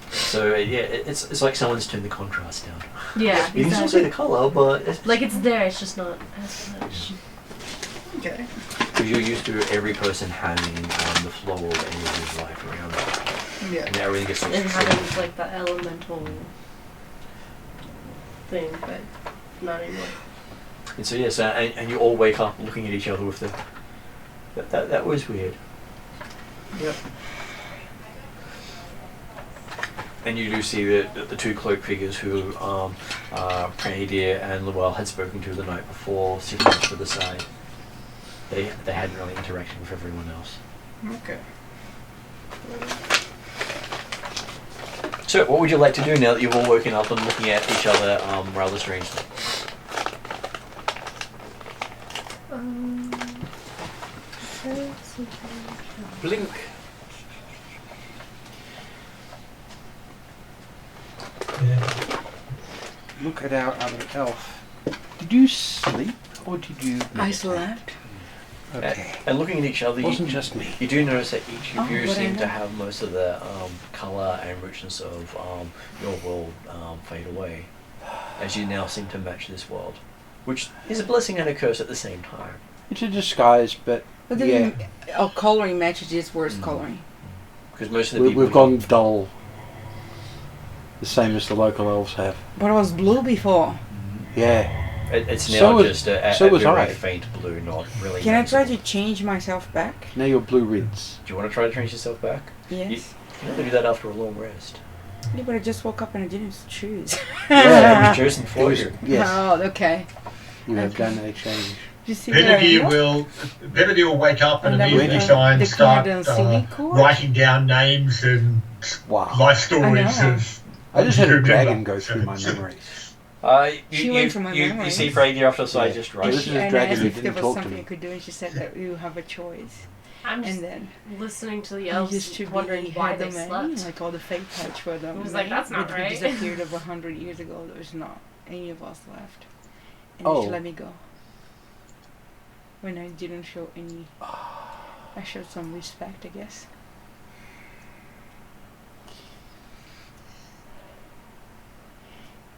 So yeah, it's like someone's turned the contrast down. Yeah, You can still see the colour, but it's like it's there, it's just not as much. Okay. because you're used to every person having the flow of everybody's life around them. Yeah. And everything gets so And having like the elemental thing, but not anymore. And so yes, and you all wake up looking at each other with the that was weird. Yep. And you do see the two cloaked figures who Praedir and Llewell had spoken to the night before, sitting off to the side. They hadn't really interacted with everyone else. Okay. So, what would you like to do now that you've all woken up and looking at each other rather strangely? Blink. Yeah. Look at our other elf. Did you sleep or did you? I slept. Okay. And looking at each other, It wasn't just me. you do notice that each of you what I seem know. to have most of the colour and richness of your world fade away, as you now seem to match this world, which is a blessing and a curse at the same time. It's a disguise, but But yeah, then our coloring matches his worst coloring. Because most of the people we've gone dull. The same as the local elves have. But it was blue before. Yeah. It's So now was- just a so was very I. faint blue, not really. Can I try noticeable. to change myself back? Now you're blue rinse. Do you want to try to change yourself back? Yes. You can only do that after a long rest. Yeah, but I just woke up and I didn't choose. Yeah, it was chosen It for was- you. yes, Oh, okay. you have okay. done a change. You see what I Benedict know? will wake up and And then immediately we, try and the start card and CD cord? writing down names and Wow. life stories know. of. I just had a remember. dragon go through my memories. She went through my you memories. see Praedir off to the side Yeah. just Yeah, right. this is a And dragon I asked who if there didn't was talk to something me. you could do, and she said that you have a choice. I'm just And then listening to the I elves, used to wondering be why had they them slept. like all the fake patch for them. I was like, that's not Who right. disappeared over 100 years ago. There's not any of us left. And Oh. she let me go. When I didn't show any. I showed some respect, I guess.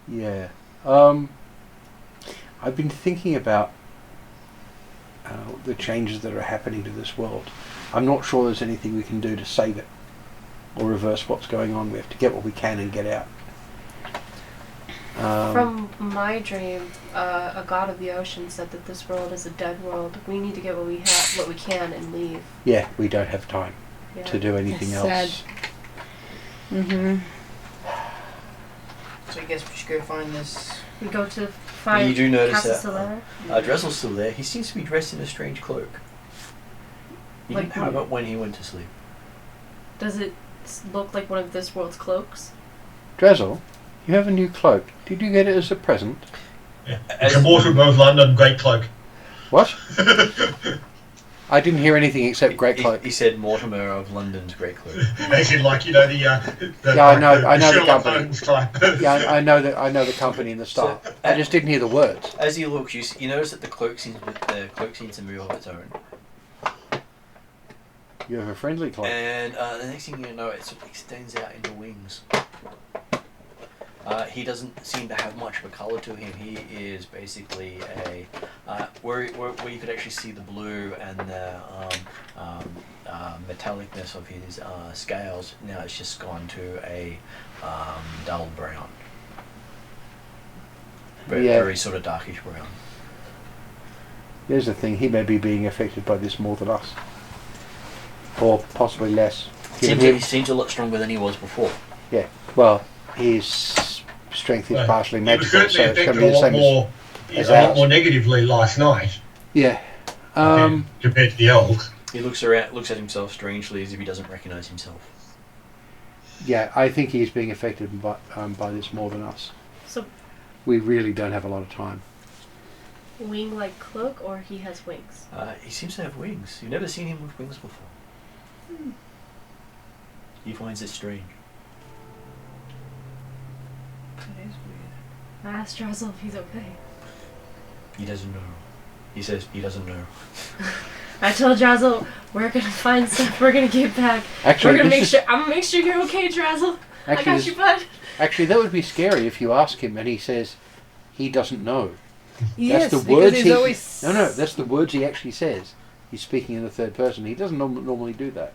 Yeah. I've been thinking about the changes that are happening to this world. I'm not sure there's anything we can do to save it or reverse what's going on. We have to get what we can and get out. From my dream, a god of the ocean said that this world is a dead world. We need to get what we have, what we can, and leave. Yeah, we don't have time Yeah. to do anything That's else. Mm-hmm. So I guess we should go find this. We go to find You do notice Casa that Solera. Dressel's still there. He seems to be dressed in a strange cloak. He Like didn't have what? it when he went to sleep. Does it look like one of this world's cloaks? Drazzle, you have a new cloak. Did you get it as a present? Yeah. It's a Mortal of London great cloak. What? I didn't hear anything except great cloak. He said Mortimer of London's Great Cloak. As in, like, you know, the Yeah, I know the Sherlock company. Holmes type. Yeah, I know the company and the style. So, I just didn't hear the words. As he looks, you notice that the cloak seems to move of its own. You have a friendly cloak. And the next thing you know, it sort of extends out into wings. He doesn't seem to have much of a colour to him. He is basically a where you could actually see the blue and the metallicness of his scales. Now it's just gone to a dull brown, Yeah. very sort of darkish brown. Here's the thing, he may be being affected by this more than us. Or possibly less. He seems a lot stronger than he was before. Yeah, well, his strength is Well, partially He was magical, certainly so it's going to affected be a the lot same more, as a lot ours. more negatively last night Yeah. compared to the elves. He looks at himself strangely as if he doesn't recognise himself. Yeah, I think he's being affected by this more than us. So, We really don't have a lot of time. wing-like cloak, or he has wings? He seems to have wings. You've never seen him with wings before. He finds it strange. That is weird. I asked Drazzle if he's okay. He doesn't know. He says he doesn't know. I told Drazzle, we're gonna find stuff, we're gonna get back. Actually, We're gonna this make is- sure, I'm gonna make sure you're okay, Drazzle. I Actually, got this- you, bud. Actually, that would be scary if you ask him and he says he doesn't know. Yes, that's the because words he's he. always. No, that's the words he actually says. He's speaking in the third person. He doesn't normally do that.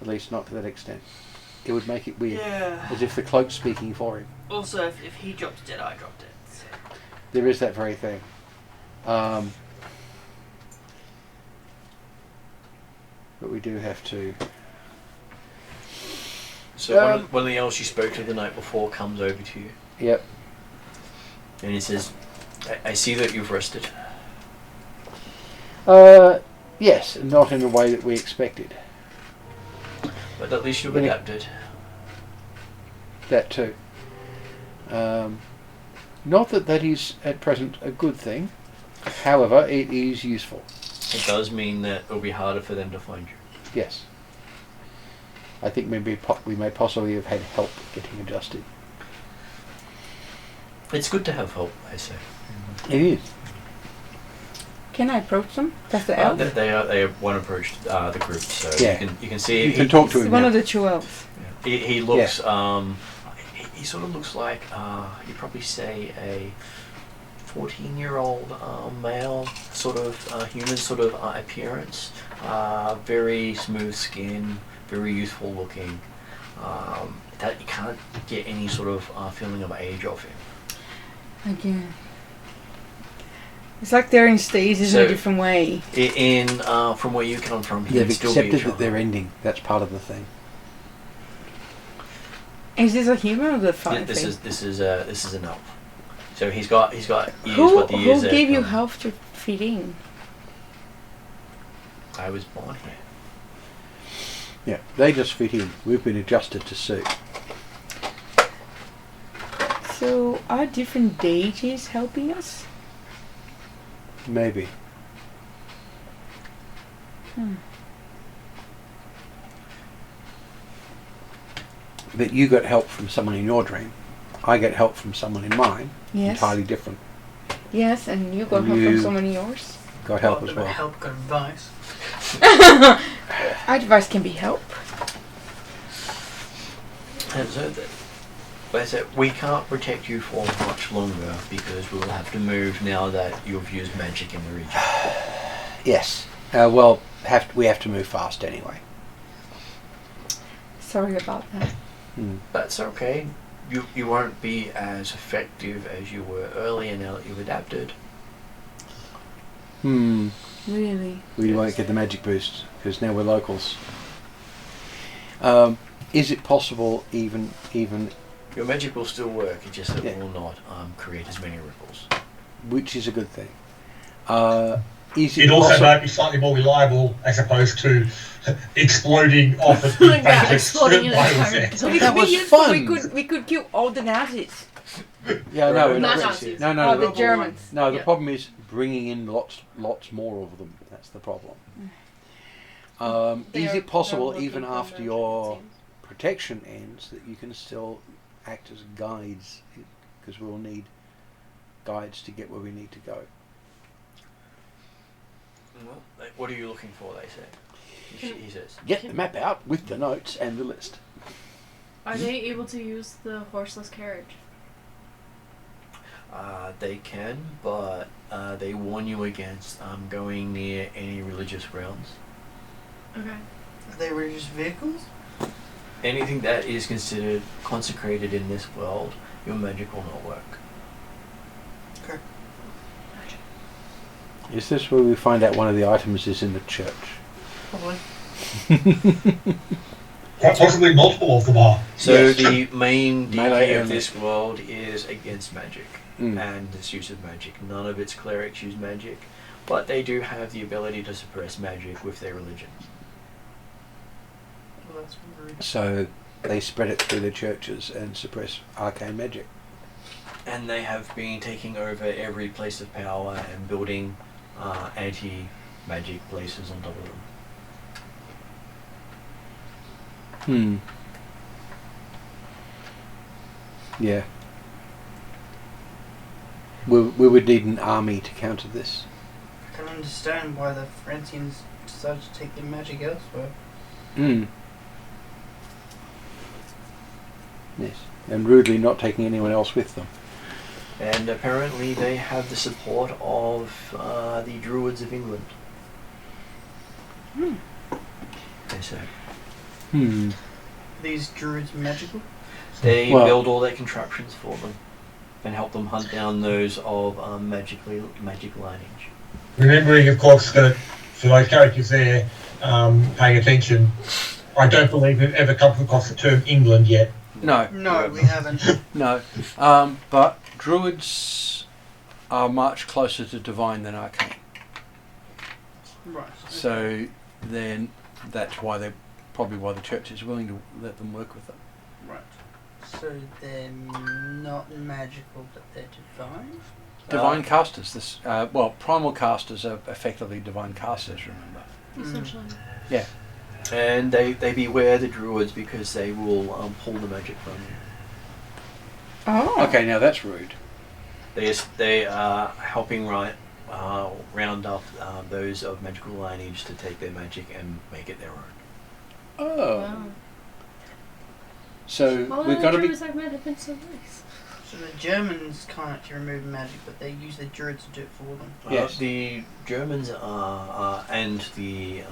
At least not to that extent. It would make it weird, Yeah. as if the cloak's speaking for him. Also, if he dropped it, I dropped it. So. There is that very thing. But we do have to. So one of the elves you spoke to the night before comes over to you. Yep. And he says, I see that you've rested. Yes, not in the way that we expected. But at least you've adapted. That too. Not that is at present a good thing. However, it is useful. It does mean that it'll be harder for them to find you. Yes. I think maybe we may possibly have had help getting adjusted. It's good to have help, I say. It is. Can I approach them? That's the elf? They won't approach the group, so Yeah. you can see. You can talk to It's him. one now. of the two elves. He looks. He sort of looks like you'd probably say a 14-year-old male, sort of human sort of appearance. Very smooth skin, very youthful looking. That you can't get any sort of feeling of age of him. Again. It's like they're in stages in a different way. From where you come from, he They've would still be a accepted that child. they're ending. That's part of the thing. Is this a human or the fire This thing? is an elf. So he's got ears, Who got the ears. gave you health to feed in? I was born here. Yeah, they just fit in. We've been adjusted to suit. So are different deities helping us? Maybe. But you got help from someone in your dream. I get help from someone in mine. Yes. Entirely different. Yes, and you got And help you- from someone in yours. Got help Got as well. Help, got advice. Advice can be help. And so but I said, we can't protect you for much longer because we'll have to move now that you've used magic in the region. Yes. Well, we have to move fast anyway. Sorry about that. That's okay. You won't be as effective as you were earlier now that you've adapted. Really? We won't get the magic boost because now we're locals. Is it possible even Your magic will still work, it's just that Yeah. it will not create as many ripples. which is a good thing. Is it It also possible? might be slightly more reliable as opposed to exploding off at Yeah, exploding in a tire. That was fun. We could kill all the Nazis. Yeah, no, Not not Nazis. No, Oh, no, the Germans. no. The Yeah. problem is bringing in lots more of them. That's the problem. Is it possible, even after your protection ends, that you can still act as guides? Because we'll need guides to get where we need to go. Well, what are you looking for, they say. He says. Get the map out with the notes and the list. Are they able to use the horseless carriage? They can, but they warn you against going near any religious grounds. Okay. Are they religious vehicles? Anything that is considered consecrated in this world, your magic will not work. Okay. Is this where we find out one of the items is in the church? Probably. Quite possibly multiple of them are. So Yes. the main Melee deity of and- this world is against magic Mm. and its use of magic. None of its clerics use magic, but they do have the ability to suppress magic with their religion. Well, that's rude. So they spread it through the churches and suppress arcane magic. And they have been taking over every place of power and building anti-magic places on top of them. Yeah. We would need an army to counter this. I can understand why the Francians decided to take their magic elsewhere. Yes. And rudely not taking anyone else with them. And apparently they have the support of the Druids of England. They say. These druids magical? They Well- build all their contraptions for them and help them hunt down those of magic lineage. Remembering, of course, that for those characters there, paying attention, I don't believe we've ever come across the term England yet. No. No, we haven't. No. But druids are much closer to divine than arcane. Right. So then that's why probably why the church is willing to let them work with them. Right. So they're not magical, but they're divine? Divine casters. Primal casters are effectively divine casters, remember. Essentially. Yeah. And they beware the druids because they will pull the magic from you. Oh. Okay, now that's rude. They are helping round up those of magical lineage to take their magic and make it their own. Oh. Wow. So Well, we've got to be. I've met have been so nice. So the Germans can't actually remove magic, but they use the druids to do it for them. Yes. The Germans are and they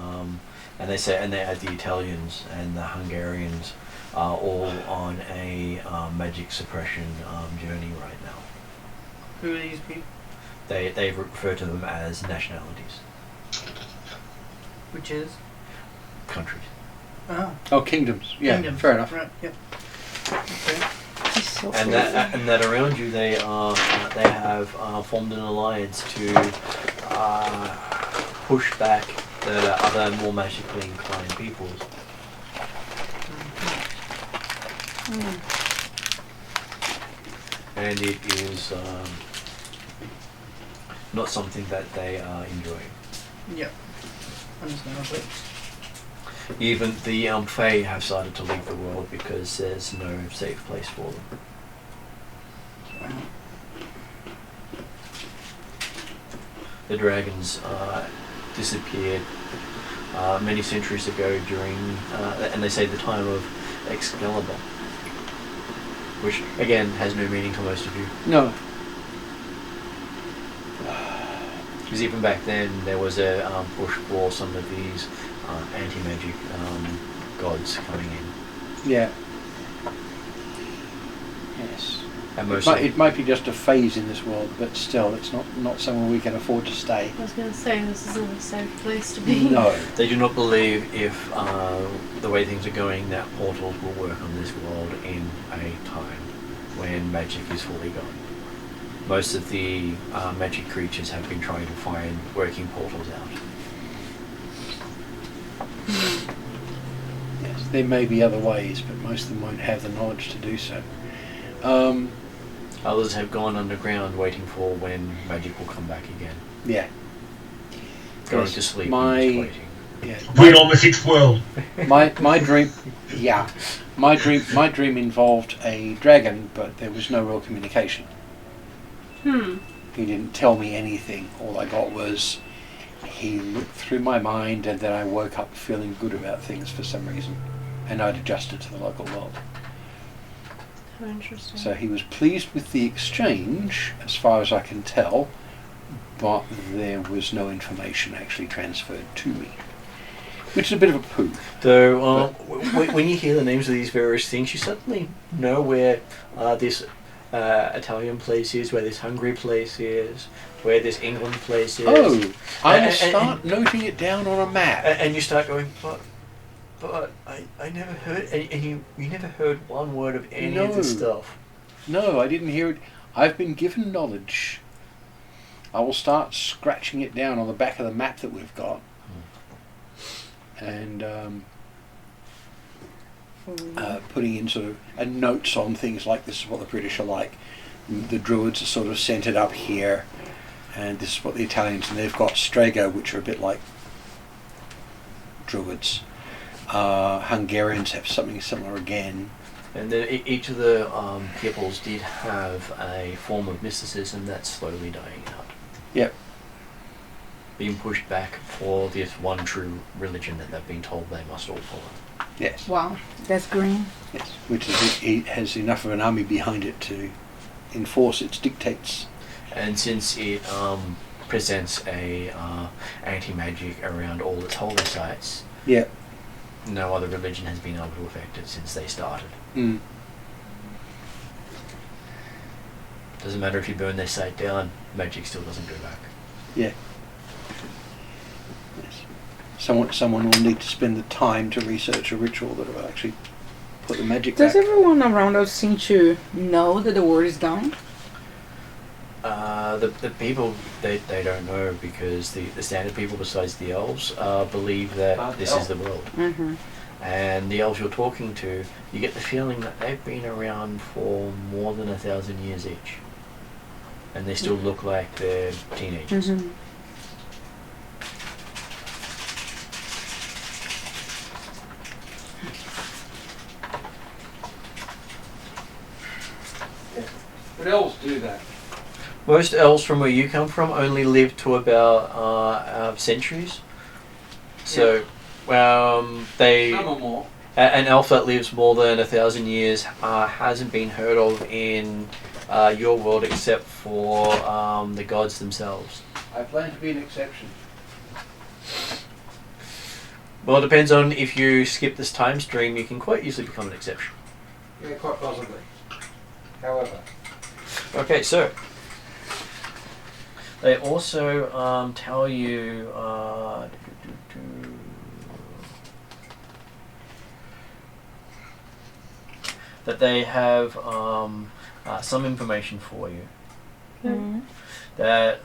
add the Italians and the Hungarians are all on a magic suppression journey right now. Who are these people? They refer to them as nationalities, Which is? countries. Oh, Kingdoms. Yeah, kingdoms. fair enough. Right, yep. Okay. He's so And cool. that around you they have formed an alliance to push back the other more magically inclined peoples. And it is not something that they are enjoying. Yep. Understandably. Even the Fae have started to leave the world because there's no safe place for them. Wow. The dragons disappeared many centuries ago during, and they say the time of Excalibur, which again has no meaning to most of you. No. Because even back then there was a push for some of these anti-magic gods coming in. Yeah. Yes. And It might be just a phase in this world, but still, it's not somewhere we can afford to stay. I was going to say, this isn't a safe place to be. No. They do not believe if the way things are going that portals will work on this world in a time when magic is fully gone. Most of the magic creatures have been trying to find working portals out. Yes, there may be other ways, but most of them won't have the knowledge to do so. Others have gone underground waiting for when magic will come back again. Yeah. Going Yes, to sleep my- and just waiting. Yeah. Bring on the sixth world. My dream. Yeah. My dream involved a dragon, but there was no real communication. He didn't tell me anything. All I got was he looked through my mind, and then I woke up feeling good about things for some reason, and I'd adjusted to the local world. How interesting. So he was pleased with the exchange, as far as I can tell, but there was no information actually transferred to me, which is a bit of a poo. So when you hear the names of these various things, you suddenly know where this Italian place is, where this Hungary place is, where this England place is. Oh, I will And- start noting it down on a map. And you start going, but I never heard, and you never heard one word of any of this No. stuff. No, I didn't hear it. I've been given knowledge. I will start scratching it down on the back of the map that we've got. And putting in sort of notes on things like this is what the British are like. The Druids are sort of centred up here, and this is what the Italians, and they've got Strego, which are a bit like Druids. Hungarians have something similar again. And then each of the peoples did have a form of mysticism that's slowly dying out. Yep. Being pushed back for this one true religion that they've been told they must all follow. Yes. Wow, that's green. Yes. Which is, it has enough of an army behind it to enforce its dictates. And since it presents a anti-magic around all its holy sites, Yeah. no other religion has been able to affect it since they started. Mm. Doesn't matter if you burn their site down, magic still doesn't go back. Yeah. Yes. someone will need to spend the time to research a ritual that will actually put the magic Does back. everyone around us seem to know that the war is done? The people, they don't know, because the standard people besides the elves believe that this is the world. Mm-hmm. And the elves you're talking to, you get the feeling that they've been around for more than 1,000 years each. And they still look like they're teenagers. Mm-hmm. But elves do that. Most elves from where you come from only live to about centuries. So, they... Some or more. An elf that lives more than 1,000 years hasn't been heard of in your world, except for the gods themselves. I plan to be an exception. Well, it depends on if you skip this time stream. You can quite easily become an exception. Yeah, quite possibly. However. Okay, so they also tell you that they have some information for you. Mm-hmm. That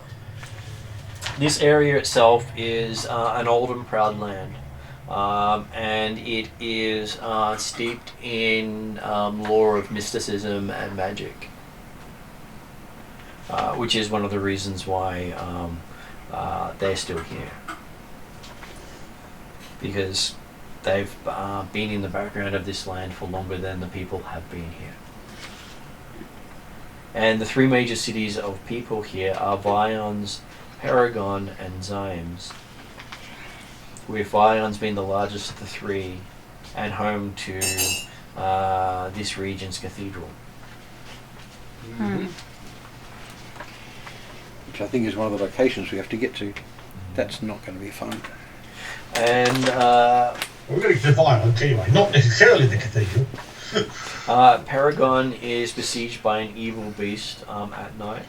this area itself is an old and proud land, and it is steeped in lore of mysticism and magic, which is one of the reasons why they're still here, because they've been in the background of this land for longer than the people have been here. And the three major cities of people here are Vions, Paragon, and Zymes, with Vions being the largest of the three and home to this region's cathedral. Hmm. Which I think is one of the locations we have to get to. That's not going to be fun. And We're going to Violence anyway, not necessarily the cathedral. Paragon is besieged by an evil beast at night,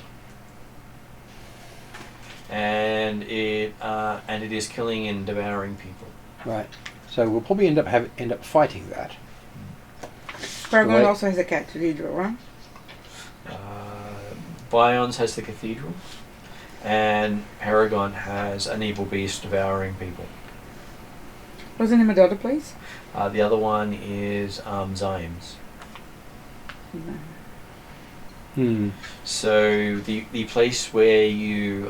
and it is killing and devouring people. Right. So we'll probably end up fighting that. Paragon Wait. also has a cathedral, right? Vions has the cathedral, and Paragon has an evil beast devouring people. What's the name of the other place? The other one is Zymes. Hmm. So the place where you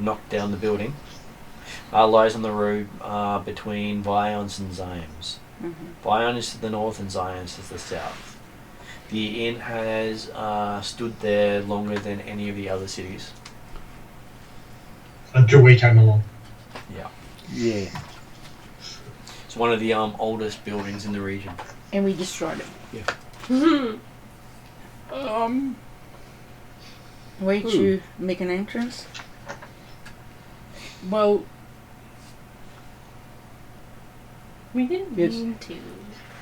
knocked down the building lies on the road between Vions and Zymes. Mm-hmm. Vion is to the north and Zymes is the south. The inn has stood there longer than any of the other cities. Until we came along. Yeah. Yeah. It's one of the oldest buildings in the region. And we destroyed it. Way to make an entrance. Well, We didn't Yes. mean to.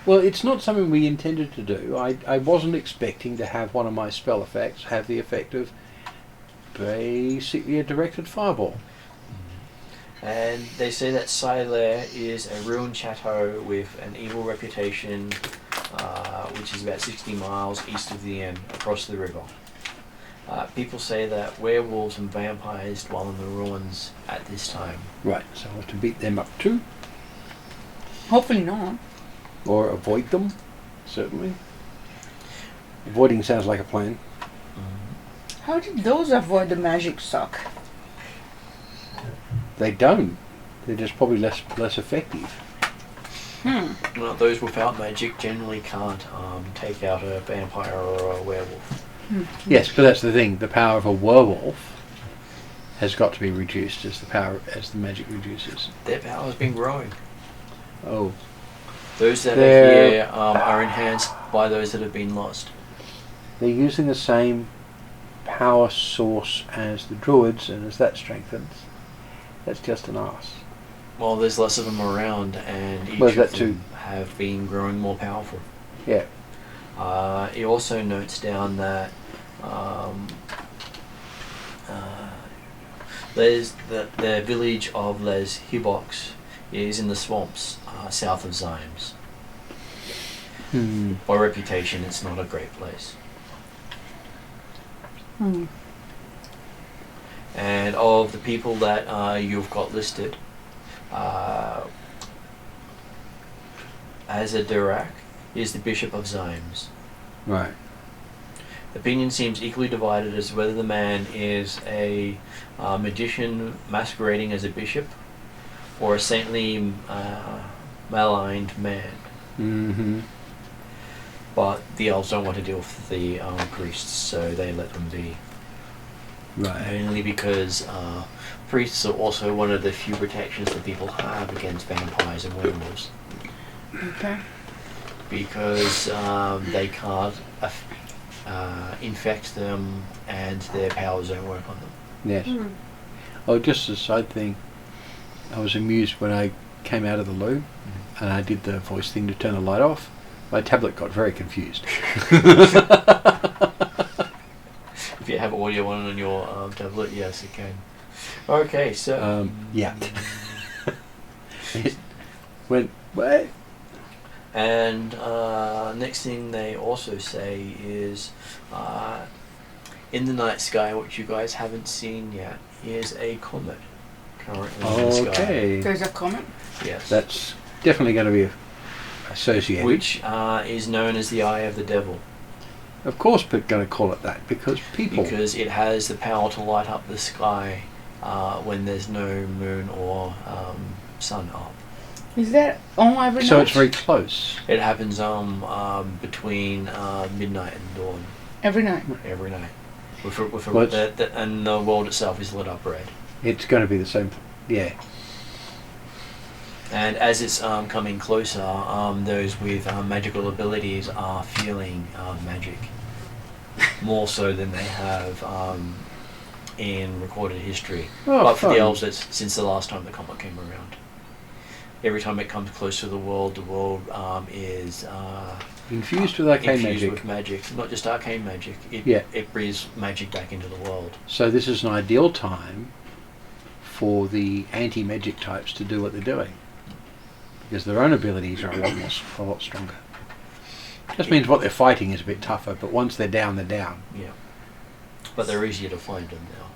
well, it's not something we intended to do. I wasn't expecting to have one of my spell effects have the effect of basically a directed fireball. And they say that Silair is a ruined chateau with an evil reputation, which is about 60 miles east of the inn, across the river. People say that werewolves and vampires dwell in the ruins at this time. Right. So we'll have to beat them up too, Hopefully not. or avoid them. Certainly. Avoiding sounds like a plan. How did those avoid the magic suck? They don't. They're just probably less effective. Well, those without magic generally can't take out a vampire or a werewolf. Yes, but that's the thing. The power of a werewolf has got to be reduced as the magic reduces. Their power has been growing. Oh, Those that They're- are here are enhanced by those that have been lost. they're using the same power source as the druids, and as that strengthens, that's just an arse. Well, there's less of them around, and each Well, of that them too. have been growing more powerful. Yeah. He also notes down that there's the village of Les Hibox is in the swamps south of Zymes. Hmm. By reputation, it's not a great place. And of the people that you've got listed, as a Dirac is the Bishop of Zymes. Right. Opinion seems equally divided as to whether the man is a magician masquerading as a bishop or a saintly, maligned man. Mm-hmm. But the elves don't want to deal with the priests, so they let them be. Right. Mainly because priests are also one of the few protections that people have against vampires and werewolves. Okay. Because they can't infect them and their powers don't work on them. Yes. Oh, just a side thing. I was amused when I came out of the loo and I did the voice thing to turn the light off. My tablet got very confused. If you have audio on your tablet, yes, it can. Okay, so... yeah. It went, what? And next thing they also say is, in the night sky, which you guys haven't seen yet, is a comet currently in the sky. Okay. There's a comet. Yes. That's definitely going to be associated. Which is known as the Eye of the Devil. Of course, we're going to call it that because people. Because it has the power to light up the sky when there's no moon or sun up. Is that on every night? So it's very close. It happens between midnight and dawn. Every night. Every night. Well, and the world itself is lit up red. It's going to be the same. Yeah. And as it's coming closer, those with magical abilities are feeling magic. More so than they have in recorded history. Oh, but for fun. the elves, it's since the last time the comet came around. Every time it comes close to the world is Infused with arcane infused magic. with magic. Not just arcane magic. Yeah. It breathes magic back into the world. So this is an ideal time for the anti-magic types to do what they're doing. Because their own abilities are a lot stronger. Just means what they're fighting is a bit tougher, but once they're down, they're down. Yeah. But they're easier to find them now.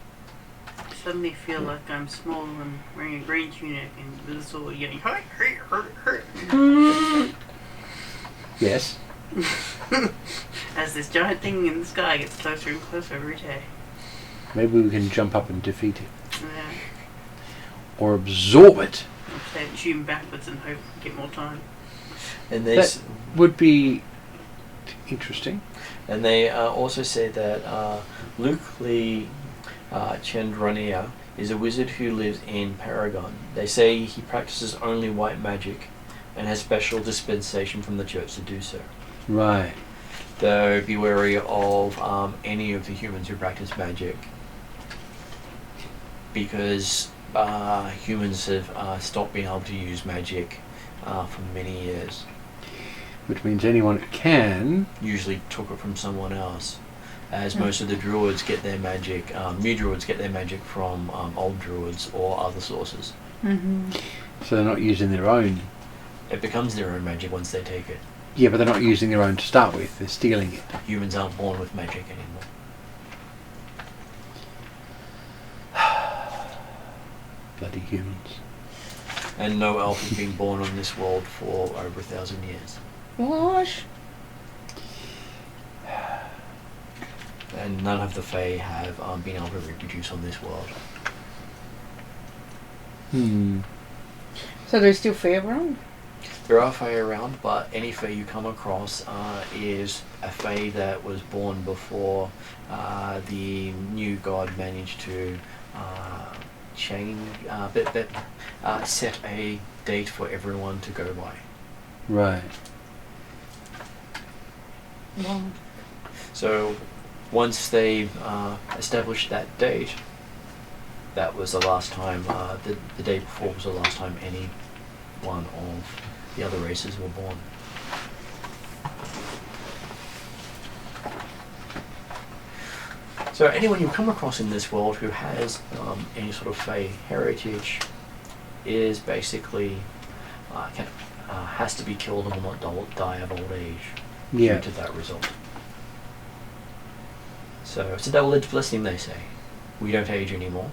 I suddenly feel like I'm small and wearing a green tunic and with a sword yelling, hurt, hurt, hurt, hurt. Yes. As this giant thing in the sky gets closer and closer every day. Maybe we can jump up and defeat it. Yeah. Or absorb it. I'll play the tune backwards and hope we get more time. And they That would be interesting. And they also say that Luke Lee Chandrania is a wizard who lives in Paragon. They say he practices only white magic and has special dispensation from the church to do so. Right. Though be wary of any of the humans who practice magic, because humans have stopped being able to use magic for many years. Which means anyone who can. Usually took it from someone else, as most of the druids get their magic, new druids get their magic from old druids or other sources. Mm-hmm. So they're not using their own. It becomes their own magic once they take it. Yeah, but they're not using their own to start with. They're stealing it. Humans aren't born with magic anymore. Bloody humans. And no elf has been born on this world for over 1,000 years. What? And none of the Fae have been able to reproduce on this world. So there's still Fae around? There are Fae around, but any Fae you come across is a Fae that was born before the new god managed to set a date for everyone to go by. Right. Wow. So once they established that date, that was the last time, the day before was the last time any one of the other races were born. So anyone you come across in this world who has any sort of Fae heritage, is basically has to be killed and will not die of old age due to that result. So it's a double-edged blessing, they say. We don't age anymore.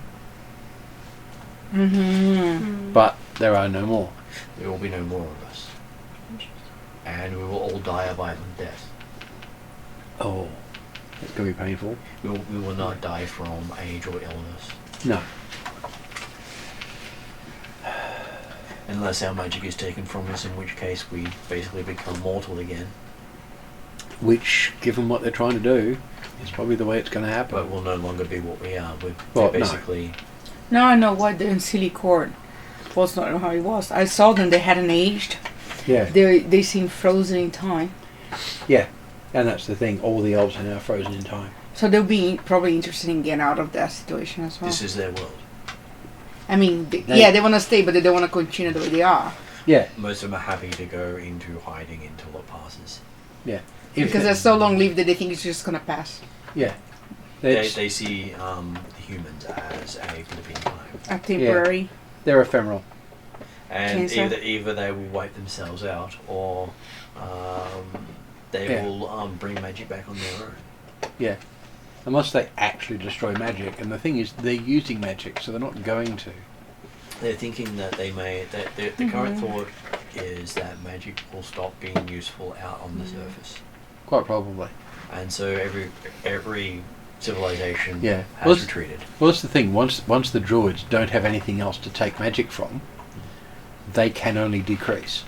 Mm-hmm. But there are no more. There will be no more of us. And we will all die a violent death. Oh, it's going to be painful. We will not die from age or illness. No. Unless our magic is taken from us, in which case we basically become mortal again. Which, given what they're trying to do, is probably the way it's going to happen. But we'll no longer be what we are. Well, We're basically... Now I know why the Ancilicord was not how it was. I saw them, they hadn't aged. Yeah. They seemed frozen in time. Yeah. And that's the thing, all the elves are now frozen in time. So they'll be probably interested in getting out of that situation as well. This is their world. I mean, they want to stay, but they don't want to continue the way they are. Yeah. Most of them are happy to go into hiding until it passes. Yeah. Because they're so long-lived that they think it's just going to pass. Yeah. They see the humans as a blip in time. A temporary. Yeah. They're ephemeral. And Cancer. either they will wipe themselves out, or they will bring magic back on their own. Yeah. Unless they actually destroy magic. And the thing is, they're using magic, so they're not going to. They're thinking that they may... The current thought is that magic will stop being useful out on the surface. Quite probably. And so every civilization has Well, retreated. Well, that's the thing. Once the druids don't have anything else to take magic from, they can only decrease.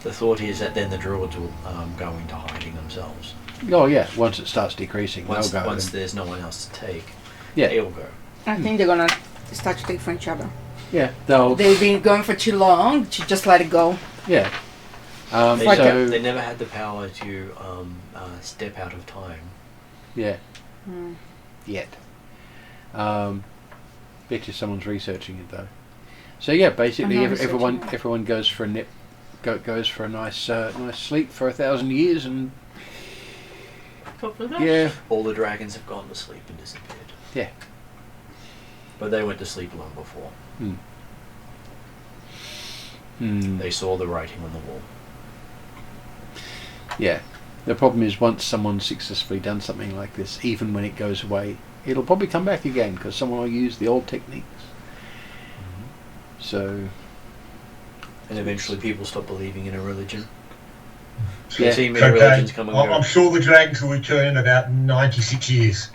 The thought is that then the druids will go into hiding themselves. Oh yeah, once it starts decreasing, Once they'll go. there's no one else to take, Yeah. they'll go. I think they're going to start to take from each other. Yeah, they'll. They've been going for too long to just let it go. Yeah. They never had the power to step out of time. Yeah. Mm. Yet. Bet you someone's researching it though. So yeah, basically I'm not researching everyone goes for a nip, goes for a nice sleep for 1,000 years, and yeah, All the dragons have gone to sleep and disappeared. Yeah. But they went to sleep long before. They saw the writing on the wall. Yeah. The problem is once someone's successfully done something like this, even when it goes away, it'll probably come back again because someone will use the old techniques. So. And eventually people stop believing in a religion. Yeah. You see many religions come and go. I'm sure the dragons will return in about 96 years.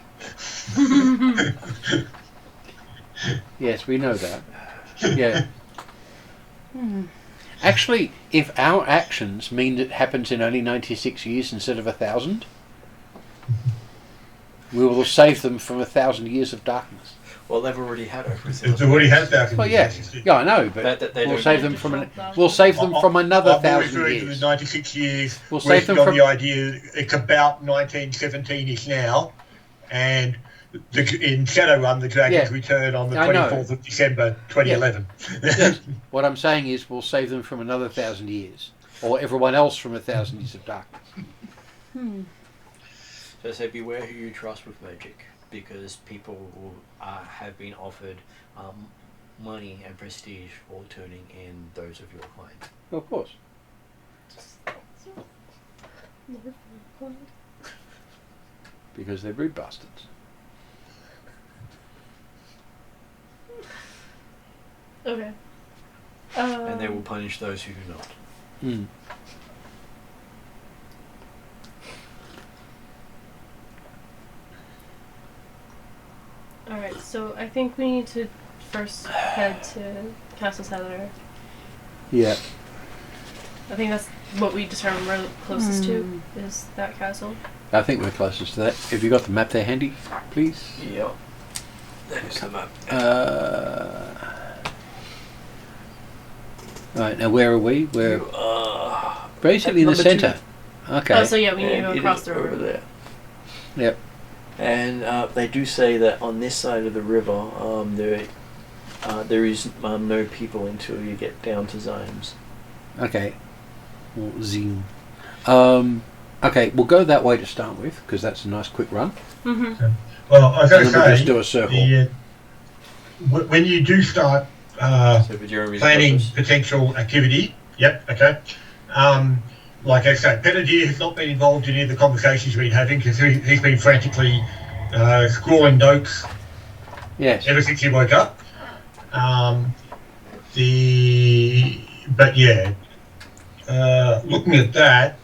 Yes, we know that. Yeah. Actually, if our actions mean it happens in only 96 years instead of 1,000, we will save them from 1,000 years of darkness. Well, they've already had over They've already had that. Well, yeah, I know, but They we'll don't save need them to from stop we'll save them from another I'm 1,000 referring to years. the 96 years. We'll We're save them on from the idea it's about 1917-ish now, and in Shadowrun the dragons return on the 24th of December 2011. Yes. What I'm saying is we'll save them from another 1,000 years, or everyone else from 1,000 years of darkness. So I say beware who you trust with magic, because people will, have been offered money and prestige for turning in those of your kind. Of course. Because they're rude bastards. Okay. And they will punish those who do not. Alright, so I think we need to first head to Castle Cellar. Yeah. I think that's what we determined we're closest to, is that castle. I think we're closest to that. Have you got the map there handy, please? Yep. That is the map. Right, now where are we? We're You are basically in the number centre. Okay. Oh, so yeah, we need to go and it across is the over river. there. Yep. And they do say that on this side of the river, there is no people until you get down to Zymes. Okay. Or Zine. Okay, we'll go that way to start with, because that's a nice quick run. Mm-hmm. Well, I've got to And then we'll say, just do a circle. when you do start for Jeremy's planning purpose. potential activity. Yep, okay. Like I said, Penadier has not been involved in any of the conversations we've been having because he's been frantically scrawling notes Yes. ever since he woke up. But yeah, looking at that,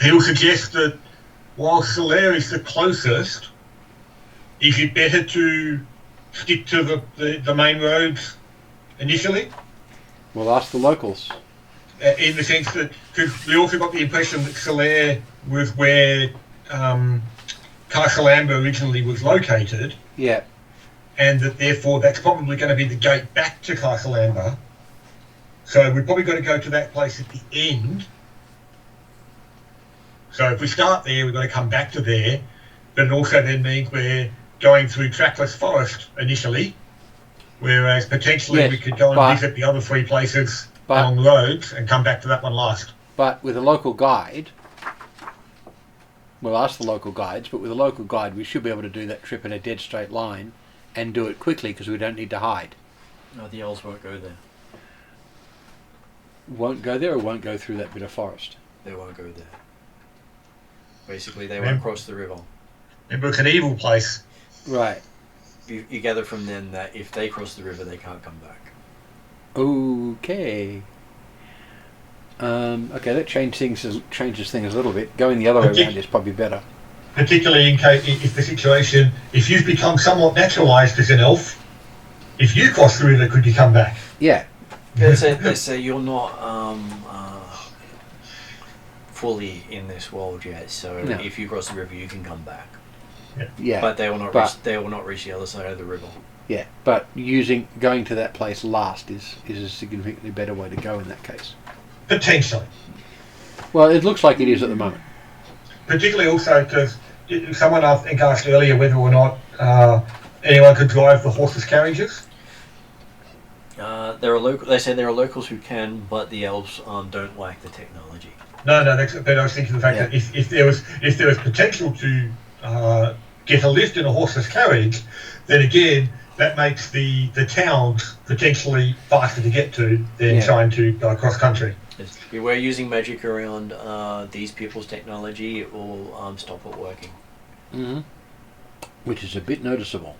he'll suggest that while Solaire is the closest, is it better to stick to the main roads initially? We'll ask the locals. In the sense that, because we also got the impression that Solaire was where Castle Amber originally was located, Yeah. and that therefore that's probably going to be the gate back to Castle Amber. So we've probably got to go to that place at the end. So if we start there, we've got to come back to there, but it also then means we're going through trackless forest initially, whereas potentially Yes, we could go and but- visit the other three places but- along the roads and come back to that one last. But with a local guide, we'll ask the local guides, but with a local guide we should be able to do that trip in a dead straight line and do it quickly because we don't need to hide. No, the elves won't go there. Won't go there or won't go through that bit of forest. They won't go there. Basically, they Yeah. won't cross the river. Remember, it's an evil place. Right. You gather from them that if they cross the river, they can't come back. Okay. Okay, that changes things a little bit. Going the other way around is probably better. Particularly in case if the situation, if you've become somewhat naturalised as an elf, if you cross the river, could you come back? Yeah. They say you're not fully in this world yet. So No. if you cross the river, you can come back. Yeah. But they will not. But- They will not reach the other side of the river. Yeah. But going to that place last is a significantly better way to go in that case. Potentially. Well, it looks like it is at the moment. Particularly also because someone I think asked earlier whether or not anyone could drive the horses' carriages. They say there are locals who can, but the elves don't like the technology. No, but I was thinking the fact Yeah. that if there was potential to get a lift in a horse's carriage, then again that makes the towns potentially faster to get to than Yeah. trying to go across country. If we're using magic around these people's technology, it will stop it working. Mm-hmm. Which is a bit noticeable.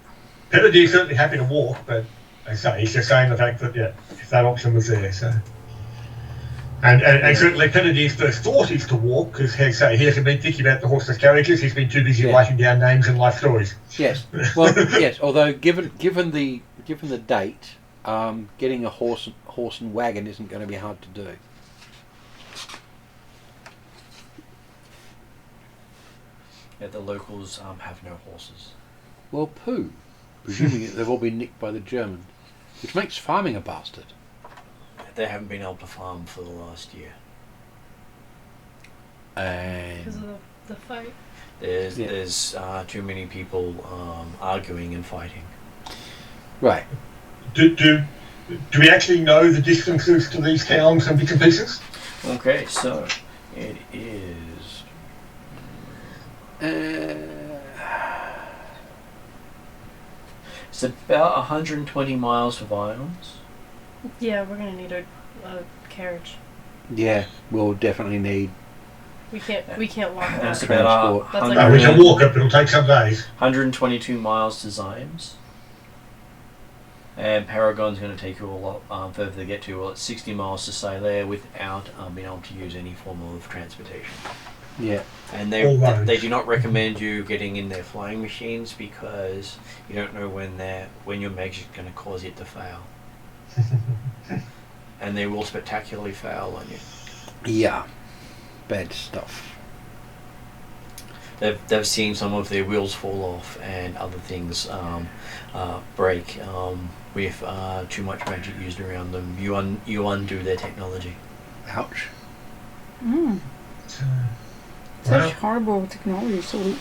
Penadier's certainly happy to walk, but as I say, he's just saying the fact that if that option was there, so. And certainly Penadier's first thought is to walk, because he hasn't been thinking about the horses' carriages. He's been too busy Yeah. writing down names and life stories. Yes. Well, yes. Although given the date, getting a horse and wagon isn't going to be hard to do. Yeah, the locals have no horses. Well, pooh. Presuming that they've all been nicked by the Germans, which makes farming a bastard. They haven't been able to farm for the last year. Because And of the fight. There's too many people arguing and fighting. right. Do we actually know the distances to these towns and bits and pieces? Okay, so it is. It's about 120 miles for Violence. Yeah, we're gonna need a carriage. Yeah, we'll definitely need. We can't walk And it's that. about Transport. That's like- 100 We can walk it, but it'll take some days. 122 miles to Zymes. And Paragon's going to take you a lot further to get to. Well, it's 60 miles to Sailor without being able to use any form of transportation. Yeah. And All roads. they do not recommend you getting in their flying machines because you don't know when your magic's going to cause it to fail. And they will spectacularly fail on you. Yeah. Bad stuff. They've seen some of their wheels fall off and other things break with too much magic used around them. You undo their technology. Ouch. Mm. Well, Such horrible technology, so weak.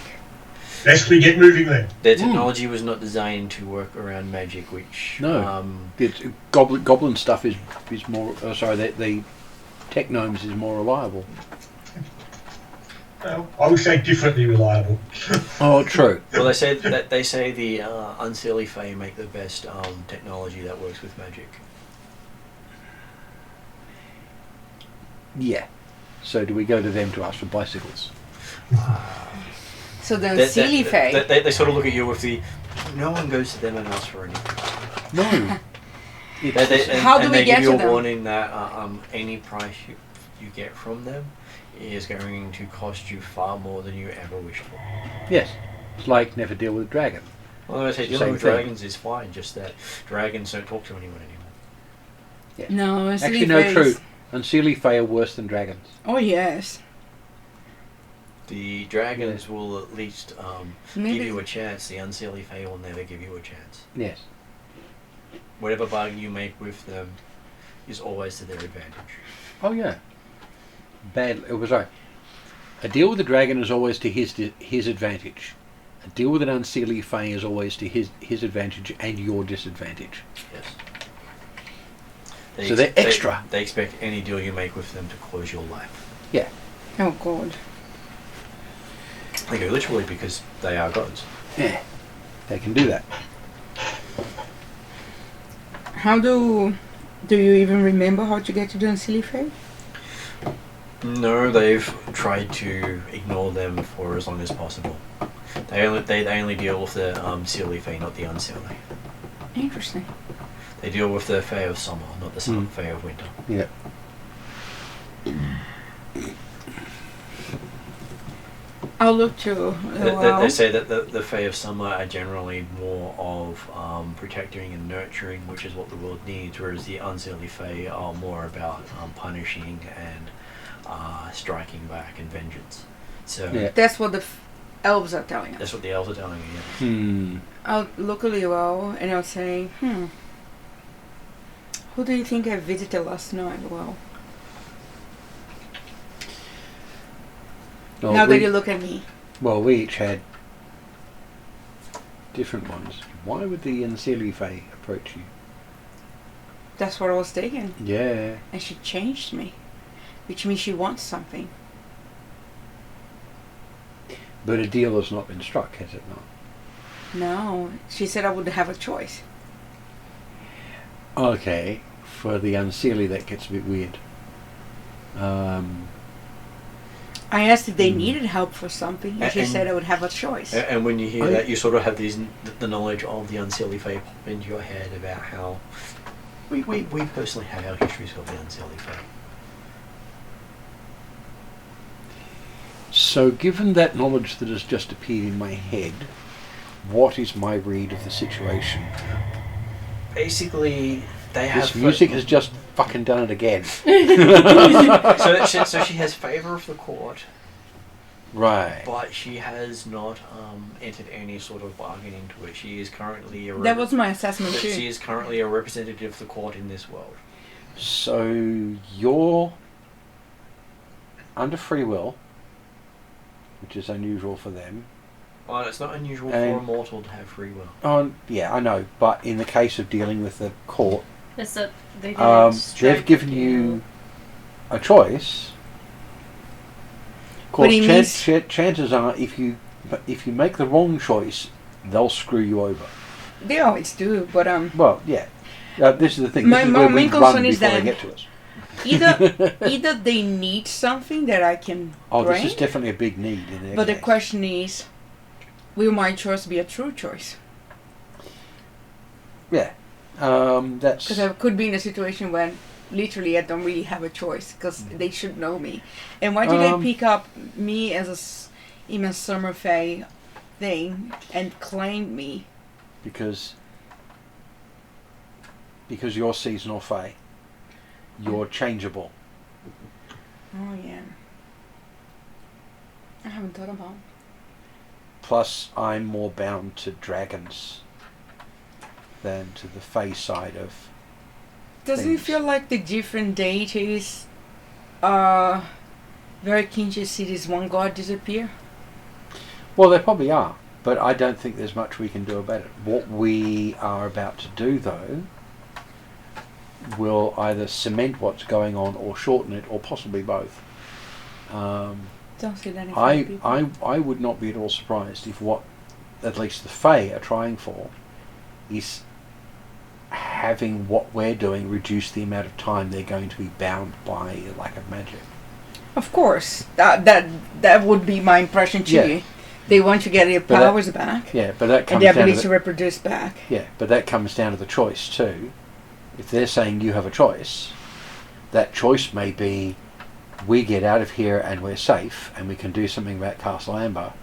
best we get moving then. Their technology was not designed to work around magic, which No. It's, goblin stuff is more. The tech gnomes is more reliable. I would say differently reliable. Oh, true. Well, they say the Unseelie Fae make the best technology that works with magic. Yeah. So do we go to them to ask for bicycles? So the Silly Fae. They sort of look at you with the, no one goes to them and asks for anything. No. How do we they get give you to a them? warning that any price you get from them is going to cost you far more than you ever wished for. Yes. It's like never deal with a dragon. Well, I say It's the dealing same with thing. dragons is fine, just that dragons don't talk to anyone anymore. Yeah. No, Silly Actually, no, Faes. true. Unseelie Fae are worse than dragons. Oh yes. The dragons will at least Maybe- give you a chance. The Unseelie Fae will never give you a chance. Yes. Whatever bargain you make with them is always to their advantage. Oh yeah. It was right. A deal with a dragon is always to his advantage. A deal with an Unseelie Fae is always to his advantage and your disadvantage. Yes. So they're extra. They expect any deal you make with them to close your life. Yeah. Oh god. Like literally, because they are gods. Yeah. They can do that. How do you even remember how to get to the Silly Fae? No, they've tried to ignore them for as long as possible. They only deal with the Seelie Fae, not the Unseelie. Interesting. They deal with the Fae of summer, not the Fae of winter. Yeah. I'll look to. They say that the Fae of summer are generally more of protecting and nurturing, which is what the world needs, whereas the Unseelie Fae are more about punishing and striking back and vengeance. So Yeah. That's what the elves are telling us. that's what the elves are telling you. Yeah. I'll look at Luau and I'll say, who do you think I visited last night, Luau? Well, Now that you look at me. Well, we each had different ones. Why would the Unseelie Fae approach you? That's what I was thinking. Yeah. And she changed me. Which means she wants something. But a deal has not been struck, has it not? No. She said I would have a choice. Okay. For the Unseelie, that gets a bit weird. I asked if they needed help for something, and she And- said I would have a choice. And when you hear Oh, that, you sort of have the knowledge of the Unseelie Fae pop into your head about how we personally have our histories of the Unseelie Fae. So, given that knowledge that has just appeared in my head, what is my read of the situation? Basically, they have This music has just fucking done it again. so she has favour of the court, Right. but she has not entered any sort of bargain into it. She is currently That was my assessment she too. is currently a representative of the court in this world. So, you're under free will, which is unusual for them. Well, it's not unusual for And- a mortal to have free will. Oh, yeah, I know. But in the case of dealing with the court, It's that they didn't strike they've given you a choice. Of course, But he means- chances are, if you make the wrong choice, they'll screw you over. They always do, but Well, yeah. This is the thing. My- This is my where we main run concern is before they that- get to us. either they need something that I can Oh, bring, this is definitely a big need in their but the case. question is, will my choice be a true choice? Yeah. That's... Because I could be in a situation when literally I don't really have a choice because they should know me. And why did they pick up me as in a Summer Fae thing and claim me? Because you're seasonal Fae. You're changeable. Oh yeah. I haven't thought about it. Plus, I'm more bound to dragons than to the Fae side of... Doesn't it things. feel like the different deities are very keen to see this one god disappear? Well, they probably are, but I don't think there's much we can do about it. What we are about to do, though, will either cement what's going on or shorten it, or possibly both. Don't see that in front of people. I would not be at all surprised if what at least the Fae are trying for is having what we're doing reduce the amount of time they're going to be bound by a lack of magic. Of course, that would be my impression too. Yeah. They want to get their powers back. Yeah, but that comes and the down ability to reproduce back. Yeah, but that comes down to the choice too. If they're saying you have a choice, that choice may be we get out of here and we're safe and we can do something about Castle Amber,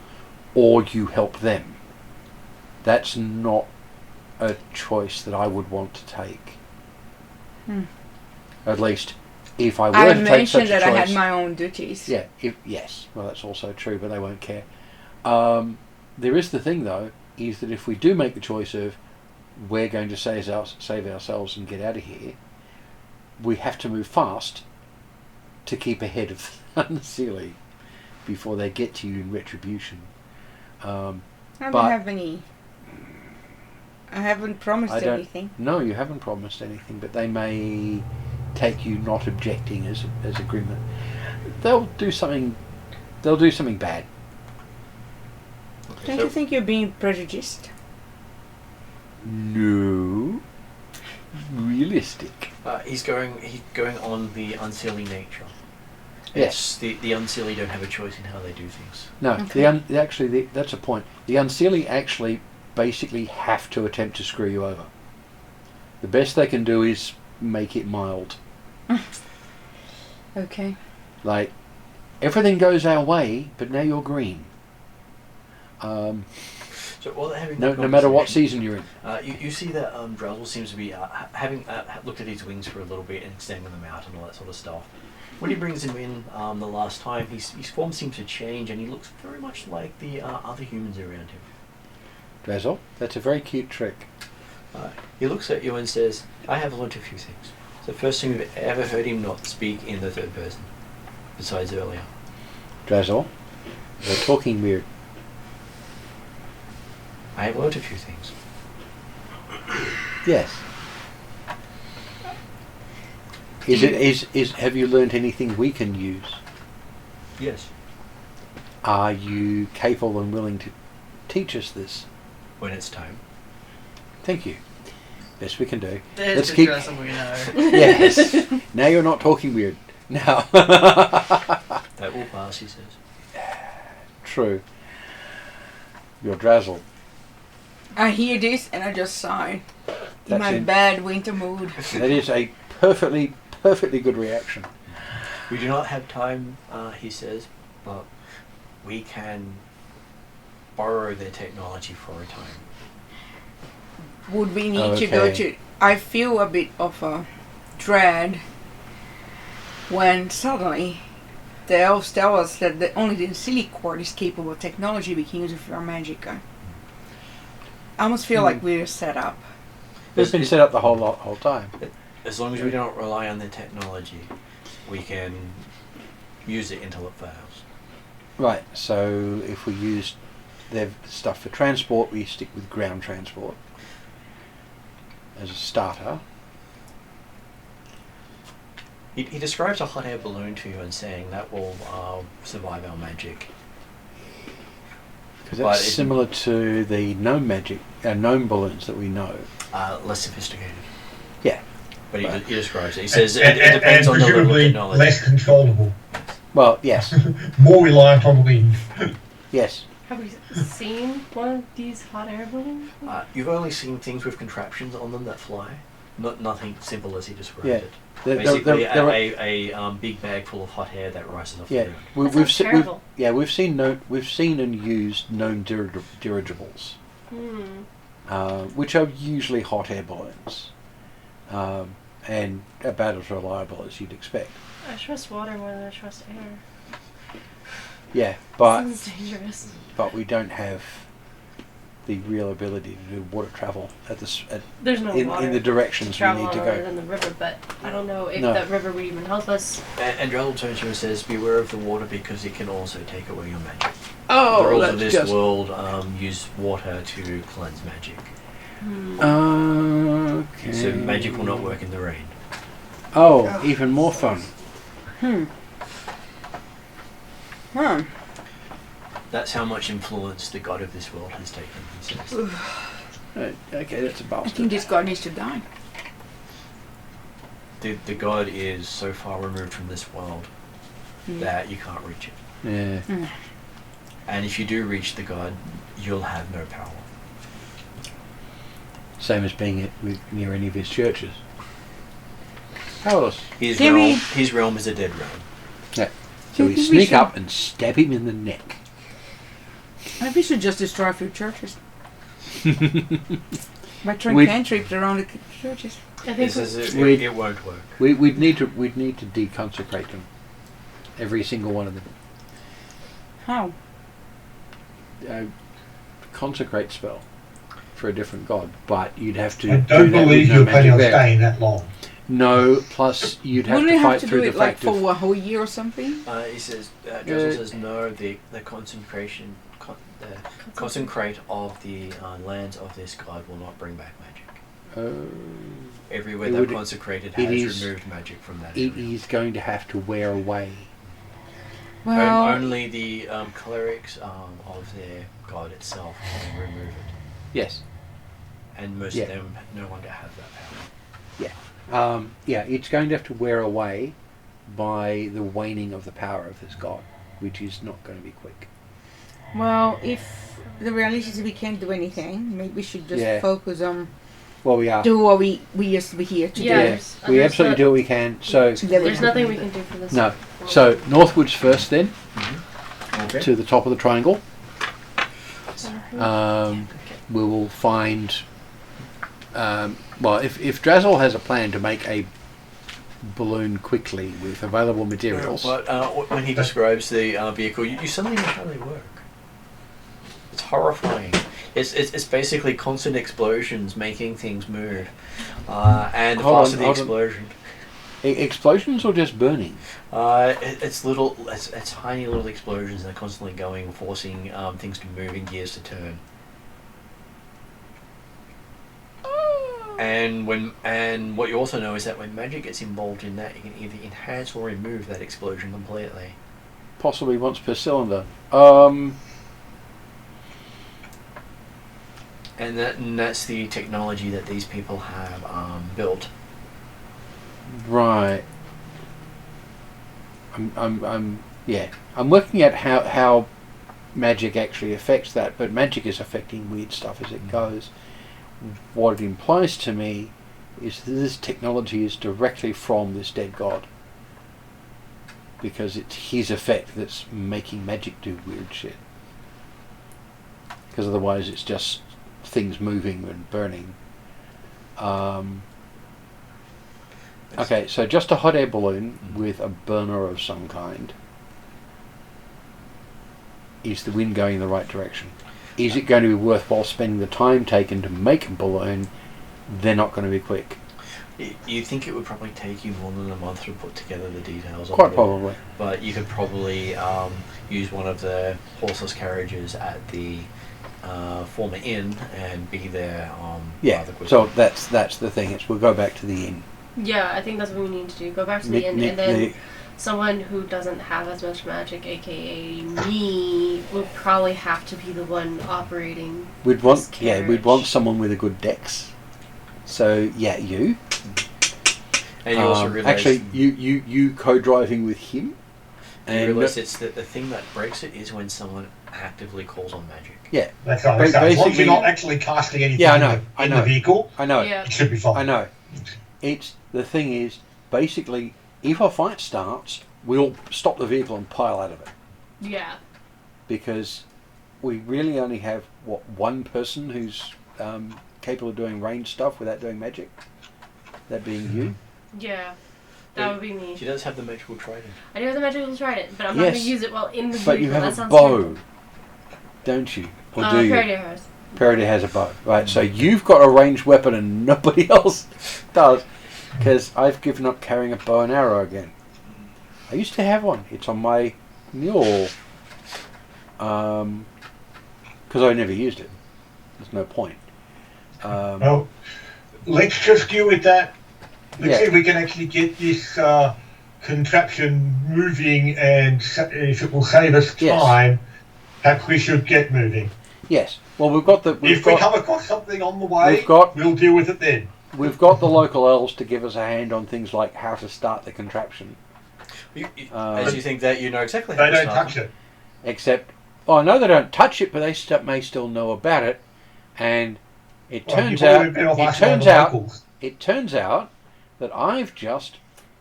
or you help them. That's not a choice that I would want to take. At least, if I were to take such a choice... I mentioned that I had my own duties. Yeah, yes. Well, that's also true, but they won't care. There is the thing, though, is that if we do make the choice of we're going to save ourselves and get out of here, we have to move fast to keep ahead of Unseelie before they get to you in retribution. I don't have any... I haven't promised anything. No, you haven't promised anything, but they may take you not objecting as agreement. They'll do something bad. Don't you think you're being prejudiced? No. Realistic. He's going on the Unseelie nature. Yes. The Unseelie don't have a choice in how they do things. No, okay. That's a point. The Unseelie actually basically have to attempt to screw you over. The best they can do is make it mild. Okay. Like, everything goes our way, but now you're green. So while they're having no matter what season you're in. You see that Drazzle seems to be having looked at his wings for a little bit and extending them out and all that sort of stuff. When he brings him in the last time, his form seems to change and he looks very much like the other humans around him. Drazzle, that's a very cute trick. He looks at you and says, I have learnt a few things. It's the first time you've ever heard him not speak in the third person, besides earlier. Drazzle, you're talking weird. I have learnt a few things. Yes. Have you learnt anything we can use? Yes. Are you capable and willing to teach us this? When it's time. Thank you. Best we can do. Let's keep... Drazzle we know. Yes. Now you're not talking weird. Now. That will pass, he says. True. You're Drazzle. I hear this and I just sigh. In my bad winter mood. That is a perfectly good reaction. We do not have time, he says, but we can borrow their technology for a time. Would we need to go to... I feel a bit of a dread when suddenly the elves tell us that only the Unseelie Court is capable of technology we can use for our magic. I almost feel like we're set up. It's been set up the whole time. As long as we don't rely on their technology, we can use it until it fails. Right, so if we use their stuff for transport, we stick with ground transport as a starter. He describes a hot air balloon to you and saying that will survive our magic. Because that's similar to the gnome magic, gnome balloons that we know. Less sophisticated. Yeah. But he describes it. He says it depends on the level of technology. Less controllable. Well, yes. More reliant on wind. Yes. Have we seen one of these hot air balloons? You've only seen things with contraptions on them that fly. Nothing simple as he described it. Basically, a big bag full of hot air that rises off the ground. We've seen and used known dirigibles, which are usually hot air balloons, and about as reliable as you'd expect. I trust water more than I trust air. Yeah, but Sounds dangerous. But we don't have the real ability to do water travel There's no water in the directions we need to go. Other than the river, but I don't know if that river would even help us. And Drell turns to you and says, "Beware of the water because it can also take away your magic." Oh, the rules of this world use water to cleanse magic. Okay. So magic will not work in the rain. Oh, even more fun. Huh. That's how much influence the god of this world has taken, he says. Okay, that's a I bastard. think this god needs to die. The god is so far removed from this world that you can't reach it. Yeah. And if you do reach the god, you'll have no power. Same as being near any of his churches. Powerless. His realm is a dead realm. Yeah. So we sneak up and stab him in the neck. Maybe we should just destroy a few churches. By throwing cantrips around the churches. I think it won't work. We'd need to deconsecrate them. Every single one of them. How? Consecrate spell for a different god, but you'd have to. I don't believe you're planning on staying that long. No, plus you'd have Wouldn't to we fight have to through do the it like fact for of. a whole year or something? He says, Drizzle says no. The concentration, the consecrate of the lands of this god will not bring back magic. Everywhere they've consecrated has removed magic from that area. It is going to have to wear away. Well, only the clerics of their god itself can remove it. Yes. And most of them no longer have that power. Yeah. It's going to have to wear away by the waning of the power of this god, which is not going to be quick. well, if the reality is we can't do anything, maybe we should just focus on Well, we are. do what we used to be here to Yeah, do. we absolutely do what we can. So There's nothing we can do for this. no. So northwards first, then Okay. to the top of the triangle. We will find. Well, if Drazzle has a plan to make a balloon quickly with available materials, But when he describes the vehicle, you suddenly know how they work. It's horrifying. It's basically constant explosions making things move, and the faster the explosion. Explosions or just burning? It's tiny little explosions that are constantly going, forcing things to move and gears to turn. And what you also know is that when magic gets involved in that, you can either enhance or remove that explosion completely. Possibly once per cylinder. And that's the technology that these people have built. Right. I'm working at how magic actually affects that, but magic is affecting weird stuff as it goes. What it implies to me is that this technology is directly from this dead god, because it's his effect that's making magic do weird shit. Because otherwise it's just things moving and burning. Okay, so just a hot air balloon with a burner of some kind. Is the wind going in the right direction? Is it going to be worthwhile spending the time taken to make a balloon? They're not going to be quick. You think it would probably take you more than a month to put together the details of Quite it. probably. But you could probably use one of the horseless carriages at the former inn and be there rather quickly. So that's the thing. We'll go back to the inn. Yeah, I think that's what we need to do. Go back to the inn, and then someone who doesn't have as much magic, aka me, will probably have to be the one operating. We'd want someone with a good dex. So you. And you also realize actually you co-driving with him. And you realize it's the thing that breaks it is when someone actively calls on magic. Yeah, that's right. As long as you're not actually casting anything in the vehicle, I know. Yeah. It should be fine. I know. The thing is, basically, if a fight starts, we'll stop the vehicle and pile out of it. Yeah. Because we really only have, one person who's capable of doing range stuff without doing magic? That being you? Yeah. That would be me. She does have the magical trident. I do have the magical trident, but I'm not going to use it while in the vehicle. But you have that a sounds bow, terrible. don't you? Or do you? Paradia has. Paradia has a bow. Right, so you've got a ranged weapon and nobody else does. Because I've given up carrying a bow and arrow again. I used to have one. It's on my mule. Because I never used it. There's no point. Well, let's just deal with that. Let's see if we can actually get this contraption moving, and if it will save us time, perhaps we should get moving. Yes. Well, we've got the. If we come across something on the way, we'll deal with it then. We've got the local elves to give us a hand on things like how to start the contraption. As you think that you know exactly how they to don't start touch them. it. Except, I know they don't touch it, but they may still know about it. And it turns out that I've just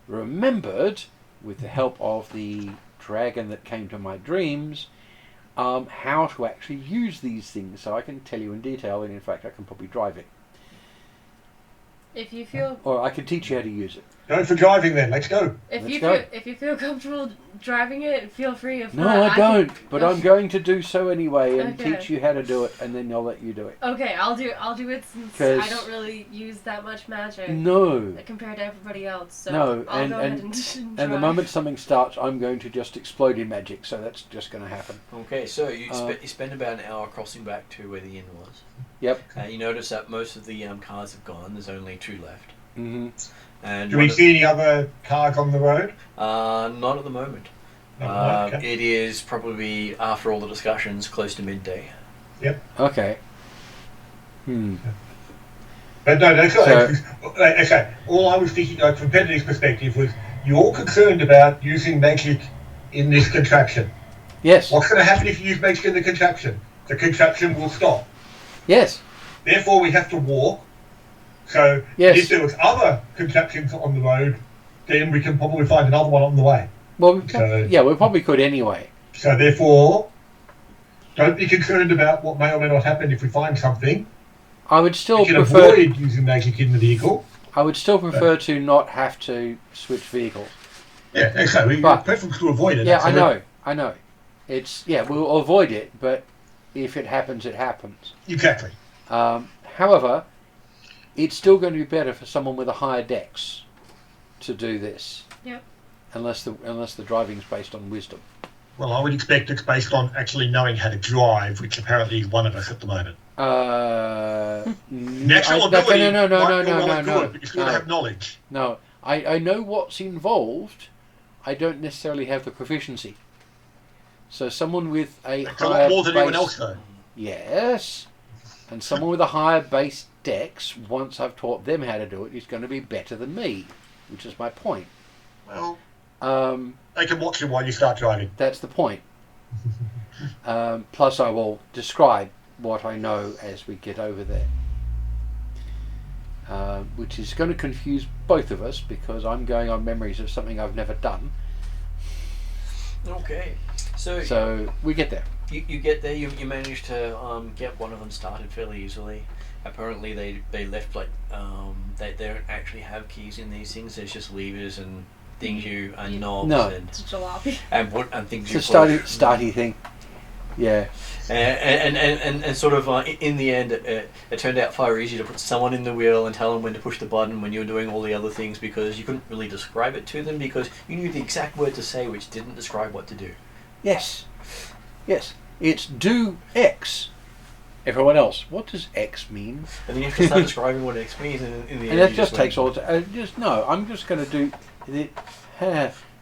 remembered, with the help of the dragon that came to my dreams, how to actually use these things. So I can tell you in detail, and in fact, I can probably drive it. If you feel, or I can teach you how to use it. Go for driving then. Let's go. If you feel comfortable driving it, feel free. If no, not, I don't. But I'm going to do so anyway and teach you how to do it, and then I'll let you do it. Okay, I'll do it since I don't really use that much magic. No. Compared to everybody else. So no, I'll go ahead and and the moment something starts, I'm going to just explode in magic. So that's just going to happen. Okay, so you spend about an hour crossing back to where the inn was. Yep. You notice that most of the cars have gone. There's only 2 left. Mm-hmm. And do we see any other cars on the road? Not at the moment. Okay. It is probably, after all the discussions, close to midday. Yep. Okay. But no, that's okay. All I was thinking, from Penny's perspective, was you're all concerned about using magic in this contraption. Yes. What's going to happen if you use magic in the contraption? The contraption will stop. Yes. Therefore, we have to walk. So, if there was other contraptions on the road, then we can probably find another one on the way. Well, we probably could anyway. So, therefore, don't be concerned about what may or may not happen if we find something. I would still we can prefer avoid using magic in the vehicle. I would still prefer to not have to switch vehicles. Yeah, okay. We prefer to avoid it. Yeah, absolutely. I know. It's we'll avoid it, but if it happens, it happens. Exactly. However, it's still going to be better for someone with a higher dex to do this. Yep. Unless the driving's based on wisdom. Well, I would expect it's based on actually knowing how to drive, which apparently is one of us at the moment. Natural ability. No. But you still have knowledge. No, I know what's involved. I don't necessarily have the proficiency. So someone with a That's higher a lot more than base, anyone else, though. Yes, and someone with a higher base dex, once I've taught them how to do it, is going to be better than me, which is my point. Well, they can watch you while you start driving. That's the point. Plus, I will describe what I know as we get over there, which is going to confuse both of us because I'm going on memories of something I've never done. Okay, so we get there. You get there. You manage to get one of them started fairly easily. Apparently, they left they don't actually have keys in these things. There's just levers and things and knobs and jalopy and things. It's a starty thing. Yeah. And sort of in the end, it turned out far easier to put someone in the wheel and tell them when to push the button when you were doing all the other things, because you couldn't really describe it to them because you knew the exact word to say which didn't describe what to do. Yes. It's do X. Everyone else, what does X mean? And then you have to start describing what X means, and in the end, that just takes all. I'm just going to do it.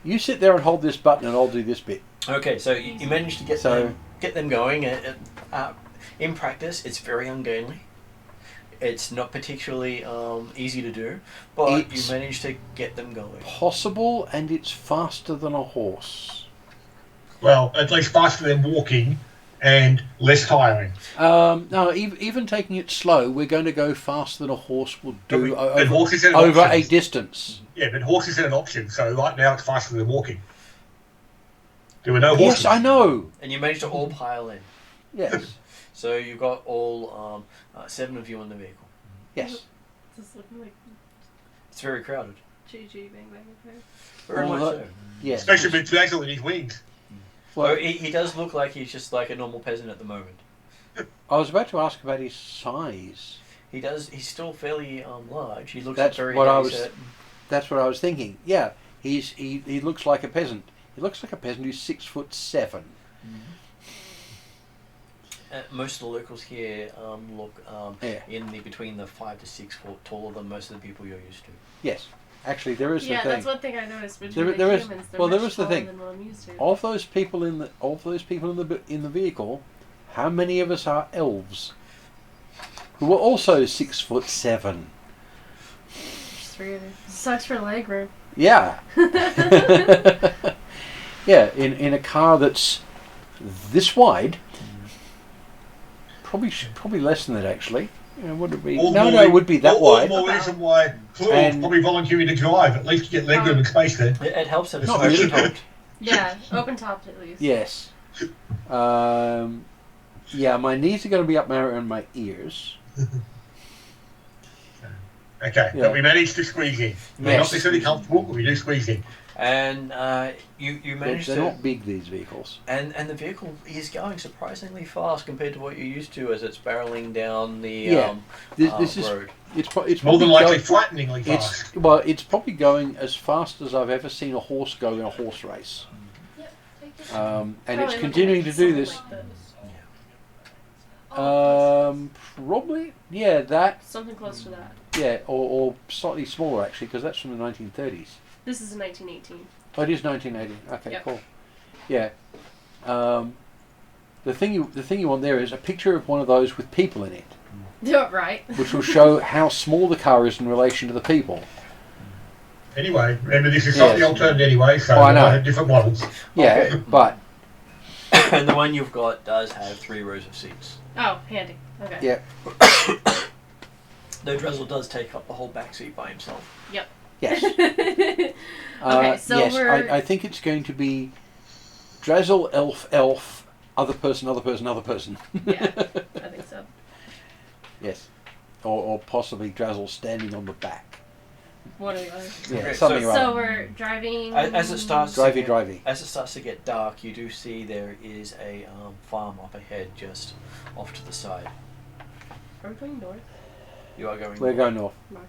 You sit there and hold this button, and I'll do this bit. Okay, so you managed to get them going. In practice, it's very ungainly. It's not particularly easy to do, but you managed to get them going. Possible, and it's faster than a horse. Well, at least faster than walking, and less tiring. No, even taking it slow, we're going to go faster than a horse will do over a distance. Yeah, but horse isn't an option, so right now it's faster than walking. There were no horses. Yes, I know. And you managed to all pile in. Yes. So you've got all 7 of you in the vehicle. Yes. It's looking like it's very crowded. GG bang bang bang. Very much so. Yes. Especially with Dragon and his wings. Well, he does look like he's just like a normal peasant at the moment. I was about to ask about his size. He's still fairly large. He looks That's very what heavy set. That's what I was thinking. Yeah, he looks like a peasant. He looks like a peasant who's 6'7". Mm-hmm. Most of the locals here look in between the 5 to 6 foot taller than most of the people you're used to. Yes. Actually, there is the Yeah, thing. that's one thing I noticed between There the is- humans. They're well, there much is the taller thing. than what I'm used to. Of those people in the vehicle, how many of us are elves? Who are also 6'7". Just 3 of them. Sucks for leg room. Yeah. Yeah, in a car that's this wide, probably less than that actually. Would it be? It would be that wide. All the more reason why Claude's And- probably volunteering to drive. At least you get legroom and space there. It helps that it's Not open really. topped. Yeah, open topped at least. Yes. Yeah, my knees are going to be up around my ears. Okay, Yeah. but we managed to squeeze in. We're Yes. not necessarily comfortable, but we do squeeze in. And you They're manage to. not big, these vehicles. And the vehicle is going surprisingly fast compared to what you're used to as it's barreling down the Yeah. This is road. it's More probably than likely going, frighteningly fast. it's probably going as fast as I've ever seen a horse go in a horse race. And Probably it's looking continuing at to do something this. like Probably, yeah, that, something close to that. yeah, or slightly smaller actually, because that's from the 1930s. This is 1918. Oh, it is 1980. Okay, Yep. cool. Yeah. The thing you want there is a picture of one of those with people in it, Yeah, right. which will show how small the car is in relation to the people. Anyway, remember this is Yes. slightly alternate anyway, so Oh, I know. I have different models. Yeah, Okay. but And the one you've got does have 3 rows of seats. Oh, handy. Okay. yeah, Though Drizzle does take up the whole back seat by himself. yes. Okay, so yes, we're- I think it's going to be Drazzle, elf, other person. Yeah, I think so. Yes, or possibly Drazzle standing on the back. One or the other. Yeah, Okay, something so- like So we're driving. As it starts, Drivey. As it starts to get dark, you do see there is a farm up ahead, just off to the side. Are we going north? You are going. We're going north. North.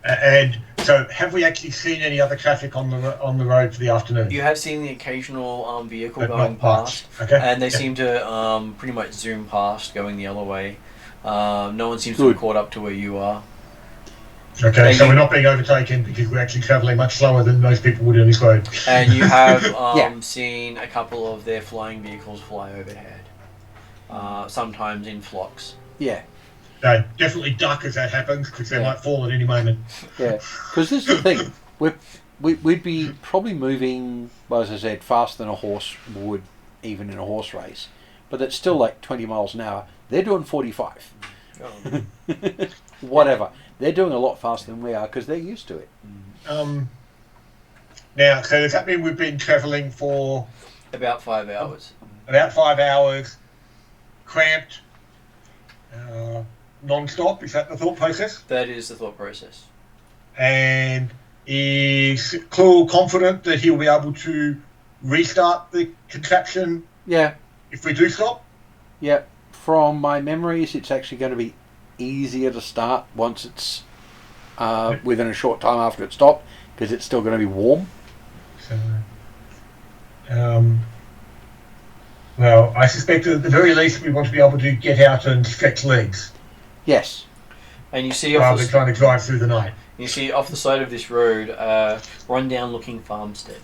And so, have we actually seen any other traffic on the road for the afternoon? You have seen the occasional vehicle But going not past, much. Okay. and they Yeah. seem to pretty much zoom past, going the other way. No one seems to Good. have caught up to where you are. Okay, And so you- we're not being overtaken because we're actually travelling much slower than most people would on this road. And you have Yeah. seen a couple of their flying vehicles fly overhead, sometimes in flocks. Yeah, No, definitely duck as that happens because they Yeah. might fall at any moment. yeah. Because this is the thing. We'd be probably moving, well, as I said, faster than a horse would, even in a horse race. But it's still like 20 miles an hour. They're doing 45. Whatever. They're doing a lot faster than we are because they're used to it. Now, so does that mean we've been travelling for About 5 hours. about 5 hours, cramped, non-stop? Is that the thought process? That is the thought process. And is Claude confident that he'll be able to restart the contraption Yeah, if we do stop? yeah. From my memories, it's actually going to be easier to start once it's within a short time after it's stopped because it's still going to be warm. So, well, I suspect that at the very least we want to be able to get out and stretch legs Yes. And you see off rather the, than trying to drive through the night. you see off the side of this road, run-down-looking farmstead.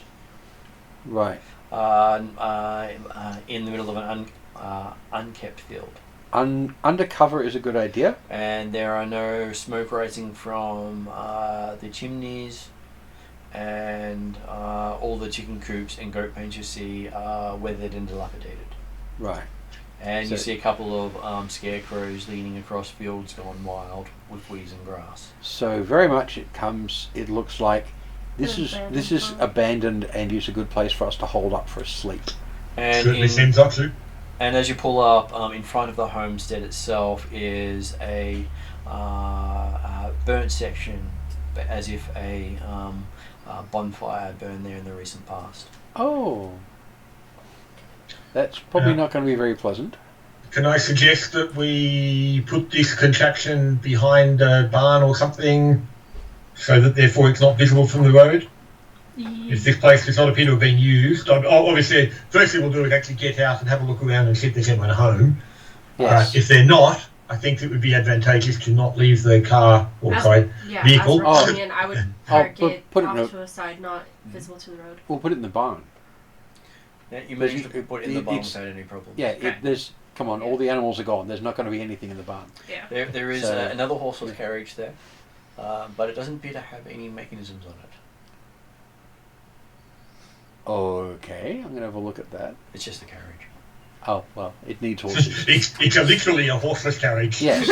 Right. In the middle of an unkept field. Undercover is a good idea. And there are no smoke rising from the chimneys, and all the chicken coops and goat pens you see are weathered and dilapidated. Right. And you So- see a couple of scarecrows leaning across fields gone wild with weeds and grass. So very much it looks like this is Abandoned. abandoned and is a good place for us to hold up for a sleep. And Certainly seems up to. And as you pull up, in front of the homestead itself is a burnt section, as if a bonfire burned there in the recent past. Oh. That's probably Yeah. not going to be very pleasant. Can I suggest that we put this contraption behind a barn or something so that therefore it's not visible from the road? If this place does not appear to have been used, obviously, first thing we'll do is actually get out and have a look around and see if there's anyone home. Yes. If they're not, I think it would be advantageous to not leave the car or vehicle. As an opinion, I would park it put it off in to a side, not visible to the road. We'll put it in the barn. Yeah, you managed to put it in the barn without any problem. Yeah, Okay. there's. Come on, all the animals are gone. There's not going to be anything in the barn. Yeah. There is So- another horseless carriage there, but it doesn't appear to have any mechanisms on it. Okay, I'm going to have a look at that. It's just a carriage. Oh, well, it needs horses. It's literally a horseless carriage. Yes.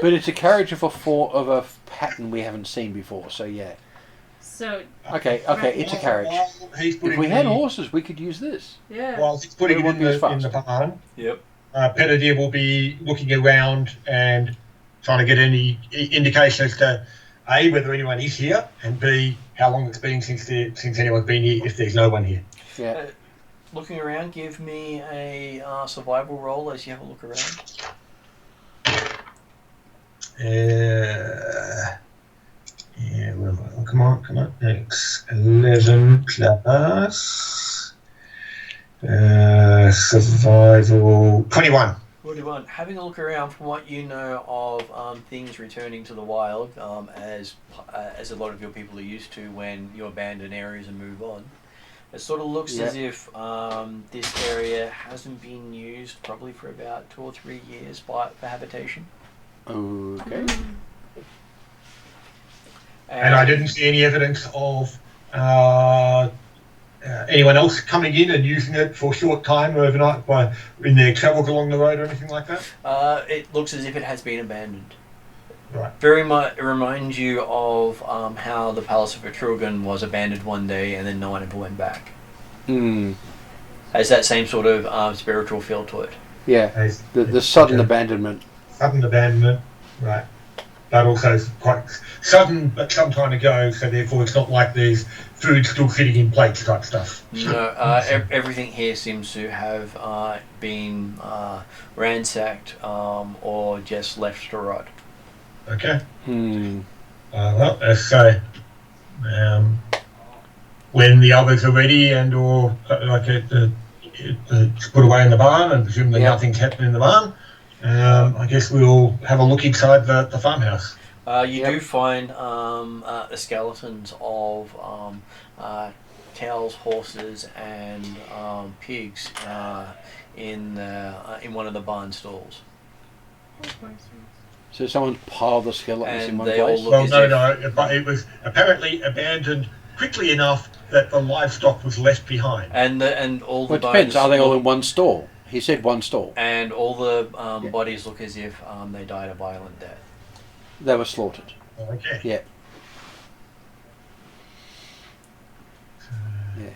But it's a carriage of a pattern we haven't seen before, so yeah. So, Okay, it's a carriage. If we had horses, we could use this. yeah. While he's putting But it it won't in be as the fast. barn, Yep. Penadir will be looking around and trying to get any indication as to A, whether anyone is here, and B, how long it's been since anyone's been here, if there's no one here. Yeah. Looking around, give me a survival roll as you have a look around. Yeah, well, come on. It's 11 plus survival 21. 41. Having a look around, from what you know of things returning to the wild, as a lot of your people are used to when you abandon areas and move on, it sort of looks as if this area hasn't been used probably for about 2 or 3 years for habitation. Okay. And I didn't see any evidence of anyone else coming in and using it for a short time overnight in their travels along the road or anything like that? It looks as if it has been abandoned. Right. Very much reminds you of how the Palace of Atruaghin was abandoned one day and then no one ever went back. Has that same sort of spiritual feel to it. Yeah. The sudden abandonment. Sudden abandonment, right. But also quite sudden but some time ago, so therefore it's not like there's food still sitting in plates type stuff. No, everything here seems to have been ransacked or just left to rot. Okay. Well, let's say when the others are ready and or it's put away in the barn, and presumably nothing's happening in the barn, I guess we'll have a look inside the farmhouse. You do find the skeletons of cows, horses, and pigs in one of the barn stalls. So someone's piled the skeletons in And one they all place? look- Well, no, but it was apparently abandoned quickly enough that the livestock was left behind. And all the Well, it depends. bones Are they all look- in one stall? He said one stall. And all the bodies look as if they died a violent death. They were slaughtered. Okay. Yeah. Yeah.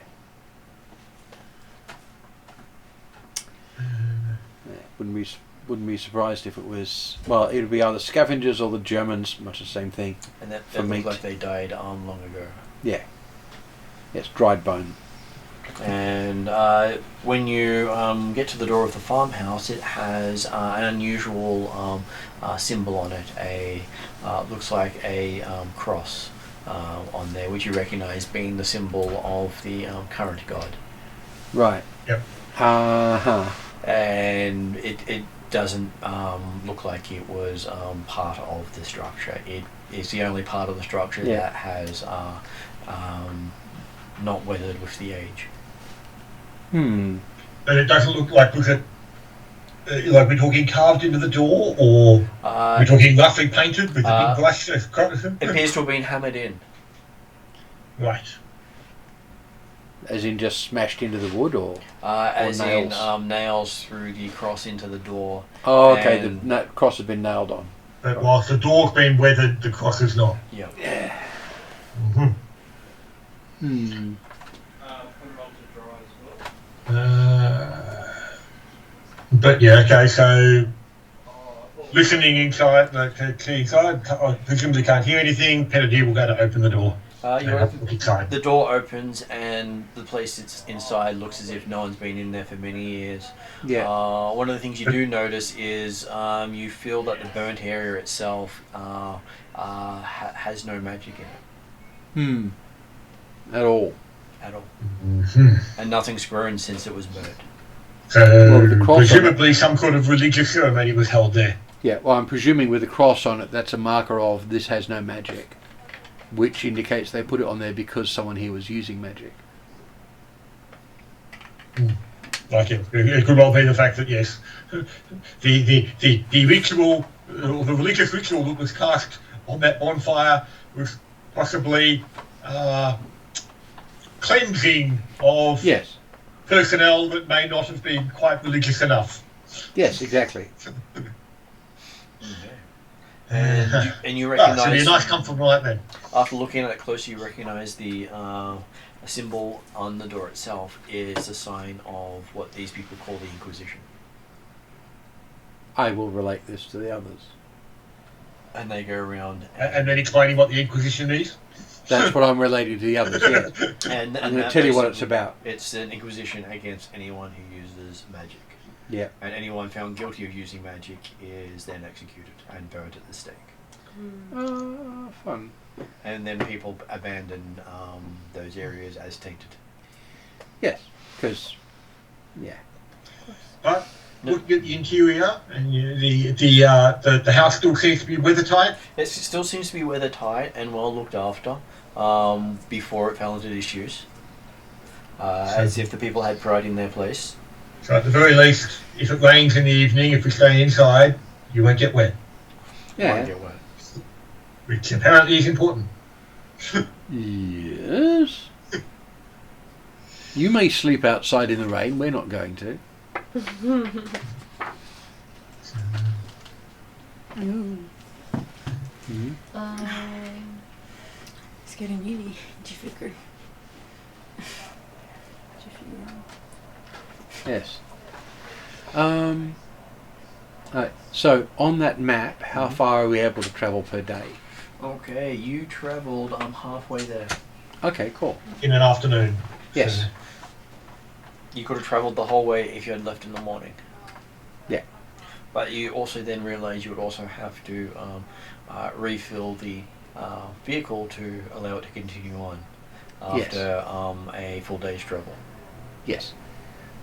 Wouldn't be surprised if it was. Well, it would be either scavengers or the Germans. Much the same thing. And that For looked meat. like they died long ago. Yeah. Yes, dried bone. And when you get to the door of the farmhouse, it has an unusual symbol on it. Looks like a cross on there, which you recognise being the symbol of the current god. Right. Yep. And it doesn't look like it was part of the structure. It is the only part of the structure that has not weathered with the age. But it doesn't look like like we're talking carved into the door, or we're talking roughly painted with a big brush. It appears to have been hammered in. Right. As in just smashed into the wood, or As nails? in nails through the cross into the door. Oh, okay. And- The cross has been nailed on. But whilst the door's been weathered, the cross is not. Yeah. But yeah, okay. So listening inside, I presumably can't hear anything. Penadir will go to open the door. Look inside. The door opens and the place that's inside looks as if no one's been in there for many years. Yeah. One of the things you do notice is you feel that the burnt area itself has no magic in it. At all. At all. Mm-hmm. And nothing's grown since it was burnt. So Well, with the cross on presumably some sort of religious ceremony was held there. Yeah, well, I'm presuming with the cross on it, that's a marker of this has no magic, which indicates they put it on there because someone here was using magic. Like it could well be the fact that yes, the ritual or the religious ritual that was cast on that bonfire was possibly cleansing of Yes, personnel that may not have been quite religious enough. yes, exactly. And you It's a recognise, nice comfortable night then. after looking at it closely, you recognise the symbol on the door itself is a sign of what these people call the Inquisition. I will relate this to the others. And they go around And then explaining what the Inquisition is. That's what I'm relating to the others, yes. and I'm going to tell you what it's basically- about. It's an inquisition against anyone who uses magic. Yeah. And anyone found guilty of using magic is then executed and burned at the stake. Fun. And then people abandon those areas as tainted. Yes, because, yeah. But looking at the interior and the house still seems to be weather tight. It still seems to be weather tight and well looked after before it fell into disuse. As if the people had pride in their place. So at the very least, if it rains in the evening, if we stay inside, you won't get wet, Won't Yeah. get wet. which apparently is important. Yes. You may sleep outside in the rain. We're not going to. It's getting really difficult. Yes. Right. So on that map, how far are we able to travel per day? Okay, you travelled halfway there. Okay, cool. In an afternoon. Yes. You could have travelled the whole way if you had left in the morning. Yeah. But you also then realise you would also have to refill the vehicle to allow it to continue on after a full day's travel. Yes.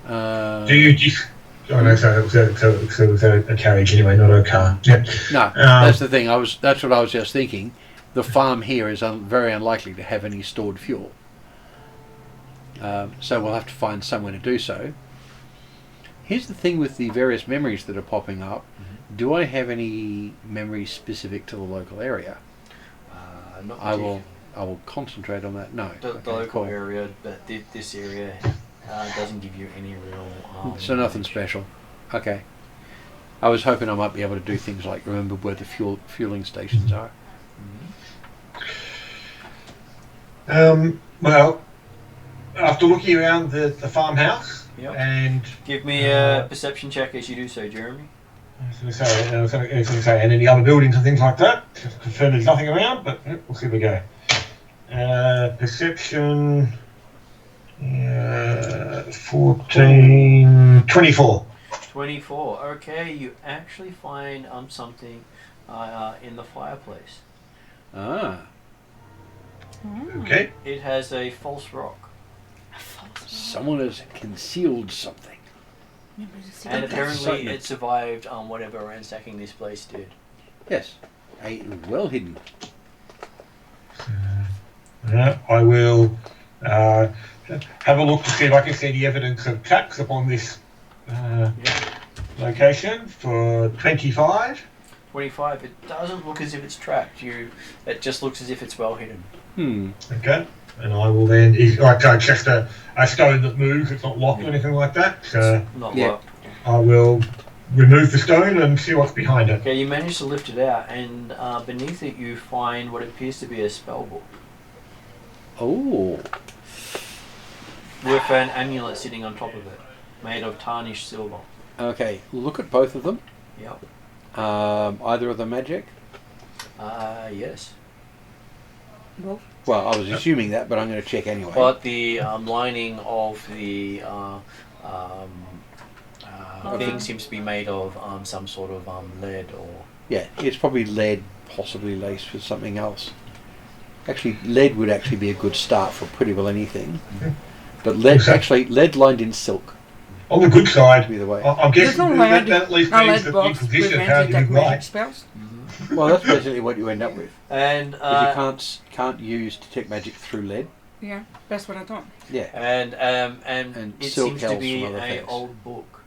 Do you just? Oh no, so it was a carriage anyway, not a car. Yep. No, that's the thing. That's what I was just thinking. The farm here is very unlikely to have any stored fuel, so we'll have to find somewhere to do so. Here's the thing with the various memories that are popping up. Do I have any memories specific to the local area? Not I will concentrate on that. No. the Okay, local cool. area, but this area doesn't give you any real. So nothing special. Okay. I was hoping I might be able to do things like remember where the fueling stations are. Well, after looking around the farmhouse Yep. and Give me a perception check as you do so, Jeremy. I was going to say, and any other buildings and things like that. Just to confirm there's nothing around, but we'll see we go. Perception. 14, 24. 24. Okay, you actually find something in the fireplace. Ah. Okay. It has a false rock, Someone has concealed something. and apparently Excitement. it survived whatever ransacking this place did. Yes. Well hidden. I will have a look to see if I can see any evidence of tracks upon this location for 25. 25. It doesn't look as if it's trapped. It just looks as if it's well hidden. Okay. And I will then, just a stone that moves, it's not locked or anything like that. So Not Yeah. locked. I will remove the stone and see what's behind it. Okay, you manage to lift it out, and beneath it you find what appears to be a spell book Oh. with an amulet sitting on top of it, made of tarnished silver. Okay. Look at both of them. Yep. Either of them magic? Yes. Well, I was assuming that, but I'm going to check anyway. But the lining of the thing seems to be made of some sort of lead or... Yeah, it's probably lead, possibly laced with something else. Actually, lead would actually be a good start for pretty well anything. But lead, Okay. actually, lead lined in silk. On the good side, Either way. I'm guessing There's no that at least means that the box Inquisition prevents had to detect be magic right. spells. Well, that's basically what you end up with. And Because you can't use detect magic through lead. Yeah, that's what I thought. Yeah. and it silk seems to hells be from other an things. old book,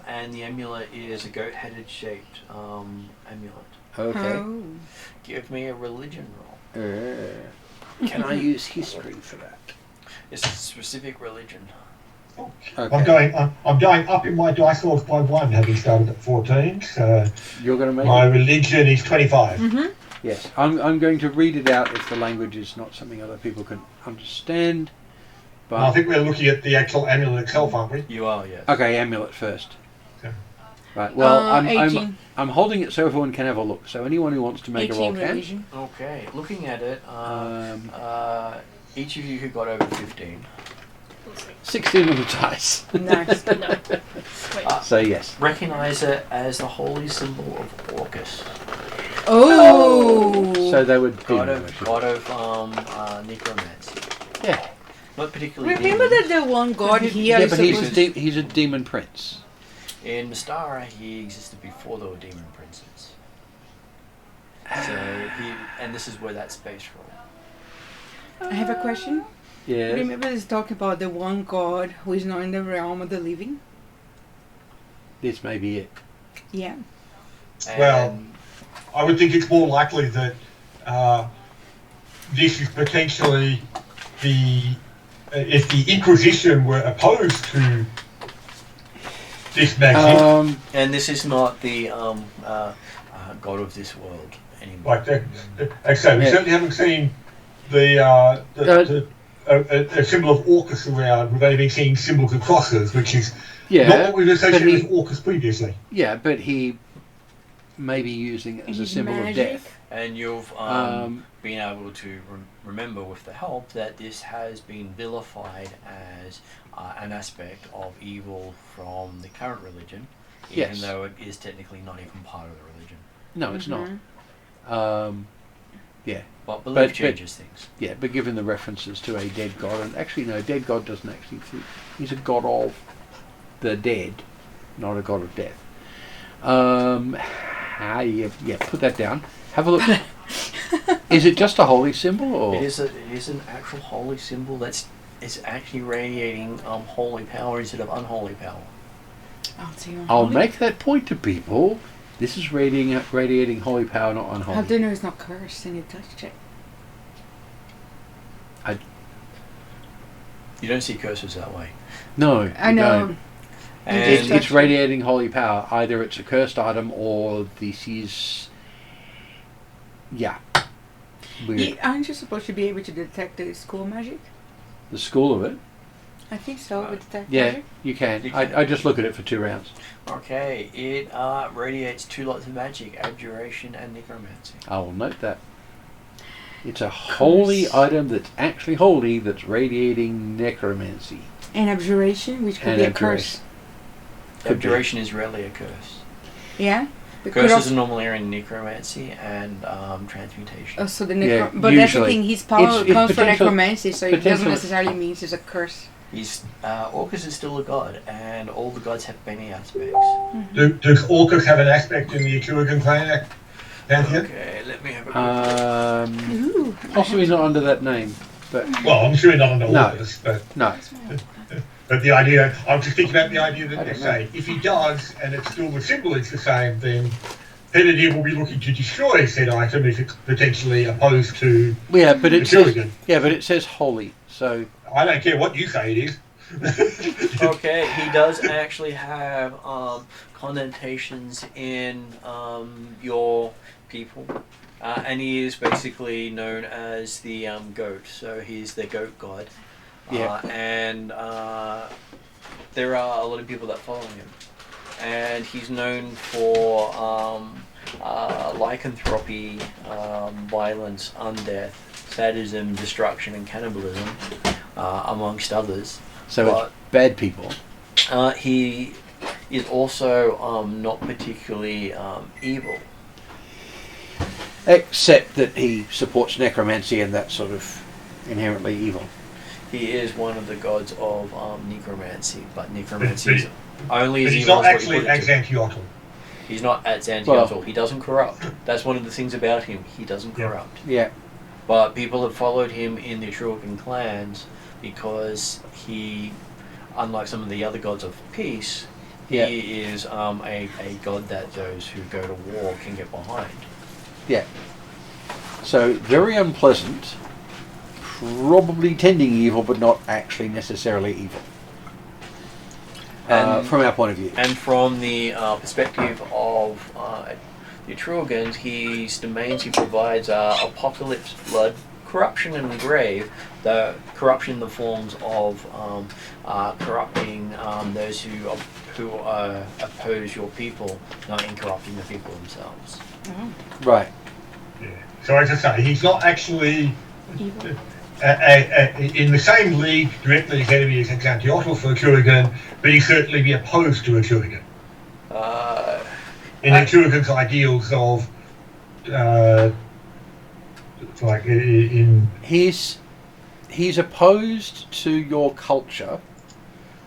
and the amulet is a goat-headed shaped amulet. Okay. Oh. Give me a religion roll. Can I use history for that? It's a specific religion. Okay. I'm going up in my dice rolls by 1, having started at 14. So You're going to make my it? religion is 25. Mm-hmm. Yes. I'm going to read it out if the language is not something other people can understand. But I think we're looking at the actual amulet itself, aren't we? You are, yes. okay, amulet first. Okay. Right. Well, 18. I'm holding it so everyone can have a look. So anyone who wants to make a 18 roll can. religion. Okay, looking at it, each of you who got over 15. 16 on the dice. Nice. No. Wait. So yes. Recognize it as the holy symbol of Orcus, Oh. So they would god of necromancy. Yeah. Not particularly. Remember demons. that the one god here Yeah, is but supposed to... he's a demon prince. In Mystara, he existed before there were demon princes. So and this is where that's based from. I have a question. Yeah. Remember this talk about the one god who is not in the realm of the living? This may be it. Yeah. And Well, I would think it's more likely that this is potentially if the Inquisition were opposed to this magic, and this is not the god of this world anymore. like that. Like I say, we Yeah. certainly haven't seen a symbol of Orcus around. We've only been seeing symbols of crosses, which is not what we've associated with Orcus previously. Yeah, but he may be using it as a His symbol of magic. death. And you've been able to remember with the help that this has been vilified as an aspect of evil from the current religion, even Yes. though it is technically not even part of the religion. No, it's Mhm. not. Yeah, But belief But- changes things. yeah, but given the references to a dead god, and actually no, dead god doesn't actually fit. He's a god of the dead, not a god of death. Yeah, put that down. Have a look. Is it just a holy symbol, or It is an actual holy symbol it's actually radiating holy power instead of unholy power. I'll make that point to people. This is radiating holy power, not unholy. How do you know it's not cursed and you touched it? You don't see curses that way. No, I you know. don't. And It's radiating holy power. Either it's a cursed item or this is. Yeah. Weird. Yeah, aren't you supposed to be able to detect the school magic? The school of it. I think so, with detect Yeah, magic. you can. You can. I just look at it for 2 rounds. okay, it radiates 2 lots of magic: abjuration and necromancy. I will note that. It's a holy item that's actually holy that's radiating necromancy. And abjuration, which could And be a abjuration. curse. Could be. Abjuration is rarely a curse. Yeah? It could Curses also- are normally in necromancy and transmutation. Oh, so the Yeah, but that's the usually. thing, his power It's comes from potential- necromancy, so it doesn't potential- necessarily mean it's a curse. He's Orcus is still a god, and all the gods have many aspects. Does Orcus have an aspect in the Atruaghin pantheon? Okay, let me have a quick Ooh. Possibly not under that name, but Well, I'm sure not under No. Orcus, but no. the idea, I'm just thinking about the idea I that they don't say, if he does, and it's still the symbol is the same, then Penadine will be looking to destroy said item if it's potentially opposed to Yeah, but it Atruaghin. says holy. So I don't care what you say it is. Okay, he does actually have connotations in your people, and he is basically known as the goat. So he's the goat god. Yeah. And there are a lot of people that follow him, and he's known for lycanthropy, violence, undeath, sadism, destruction, and cannibalism, amongst others. so But- it's bad people. He is also not particularly evil. Except that he supports necromancy and that's sort of inherently evil. He is one of the gods of necromancy, but necromancy is But only as he's evil not as what you actually put it to. Axantiotl. He's not at Xantiotl. Well- He doesn't corrupt. That's one of the things about him. He doesn't Yeah. corrupt. Yeah. But people have followed him in the Atruaghin clans because he, unlike some of the other gods of peace, Yeah. he is a god that those who go to war can get behind. Yeah. So very unpleasant. Probably tending evil, but not actually necessarily evil. And- From our point of view. And from the perspective of the Atruaghins, his domains he provides are apocalypse, blood, corruption, and grave. The corruption in the forms of corrupting those who oppose your people, not in corrupting the people themselves. Right. Yeah. So as I say, he's not actually Evil. in the same league directly as enemy as Axantiotl for Atruaghin, but he'd certainly be opposed to Atruaghin. In Atruaghin's ideals of, like in He's opposed to your culture.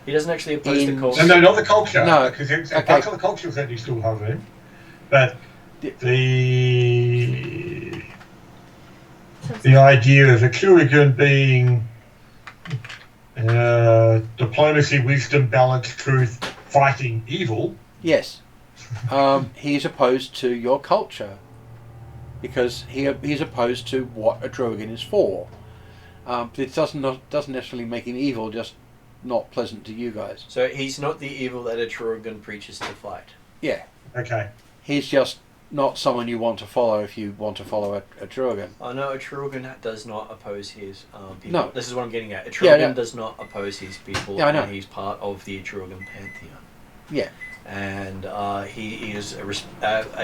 He doesn't actually oppose the In- culture. no, not the culture. No, Because it's okay. parts of the culture that he still have in, but the idea of Atruaghin being diplomacy, wisdom, balance, truth, fighting evil. Yes. He's opposed to your culture because he's opposed to what Atruaghin is for. But it doesn't necessarily make him evil, just not pleasant to you guys. So he's not the evil that Atruaghin preaches to fight. Yeah. Okay. He's just not someone you want to follow if you want to follow Atruaghin. Oh no, Atruaghin does not oppose his people. No. This is what I'm getting at. Yeah, Atruaghin yeah. does not oppose his people, Yeah, I know. and he's part of the Atruaghin pantheon. Yeah. And he is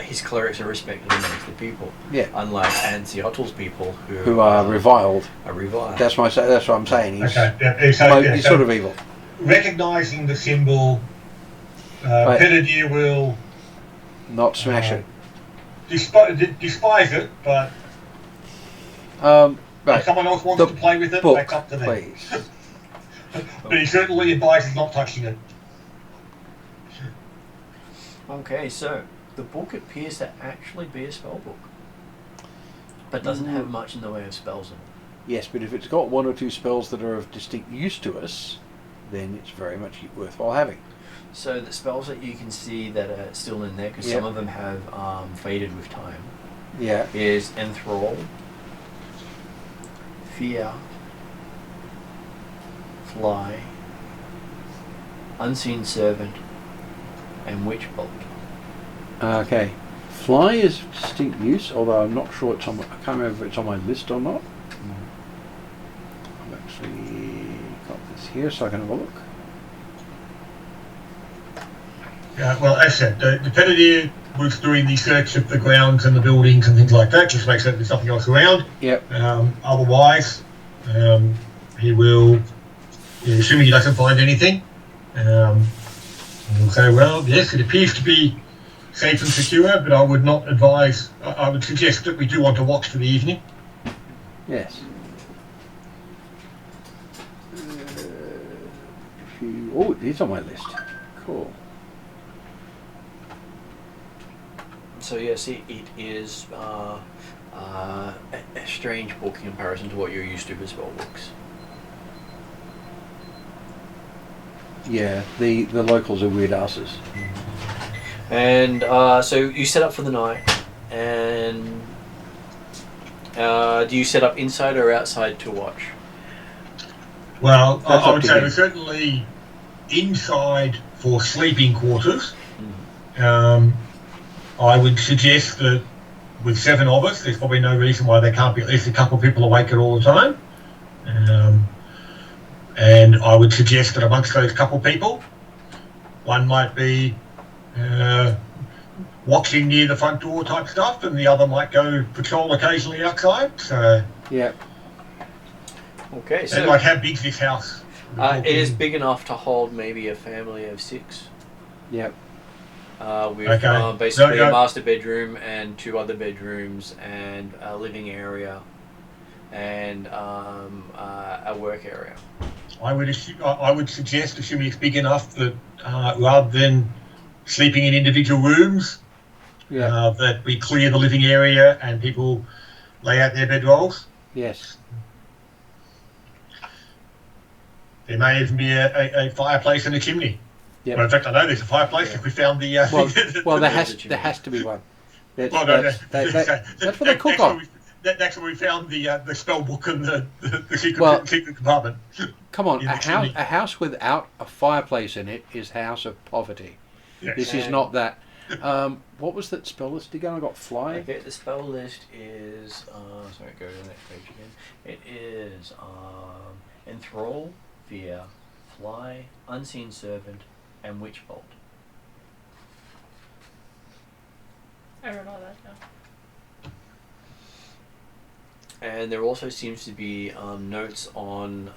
his clerics are respected amongst the people. Yeah. Unlike Ansiotl's people, Who are reviled. Are reviled. That's what I'm saying. He's, Okay. Yeah, so, he's sort of evil. recognizing the symbol, Right. Penadir will Not smash it. despise it, but Right. if someone else wants The to play with it, book, that's up to them. please. But he certainly advises not touching it. Okay, so the book appears to actually be a spell book, but doesn't have much in the way of spells in it. Yes, but if it's got one or two spells that are of distinct use to us, then it's very much worthwhile having. So the spells that you can see that are still in there, because Yep. some of them have faded with time, Yeah. is Enthrall, Fear, Fly, Unseen Servant, and Witch Bolt. Okay. Fly is distinct use, although I'm not sure it's on. I can't remember if it's on my list or not. I've actually got this here, so I can have a look. Well, as I said, the Penadir was doing the search of the grounds and the buildings and things like that, just to make sure there's nothing else around. Yep. Otherwise, he will, assuming he doesn't find anything, he'll say, well, yes, it appears to be safe and secure, but I would not advise, I would suggest that we do want to watch for the evening. Yes. Oh, it is on my list. Cool. So yes, it is a strange book in comparison to what you're used to with spell books. Yeah, the locals are weird asses. And so you set up for the night, and do you set up inside or outside to watch? Well, That's I up would to say you. we're certainly inside for sleeping quarters. I would suggest that with 7 of us, there's probably no reason why there can't be at least a couple of people awake at all the time. And I would suggest that amongst those couple of people, one might be watching near the front door type stuff, and the other might go patrol occasionally outside. So, Yeah. Okay, and so like, how big's this house? it is big enough to hold maybe a family of 6. Yep. With Okay. basically No. a master bedroom and 2 other bedrooms and a living area and a work area. I would suggest, assuming it's big enough, that rather than sleeping in individual rooms, that we clear the living area and people lay out their bedrolls. Yes. There may even be a fireplace and a chimney. Yep. Well, in fact, I know there's a fireplace if we found the. Well, there has to be one. That's what they cook on. That's where we found the spell book and the secret compartment. Come on, a house without a fireplace in it is house of poverty. Yes. This is not that. What was that spell list again? I got fly. Okay, the spell list is. Sorry, go to the next page again. It is Enthrall, Fear, Fly, Unseen Servant, and Witch Bolt. I wrote all that down. And there also seems to be notes on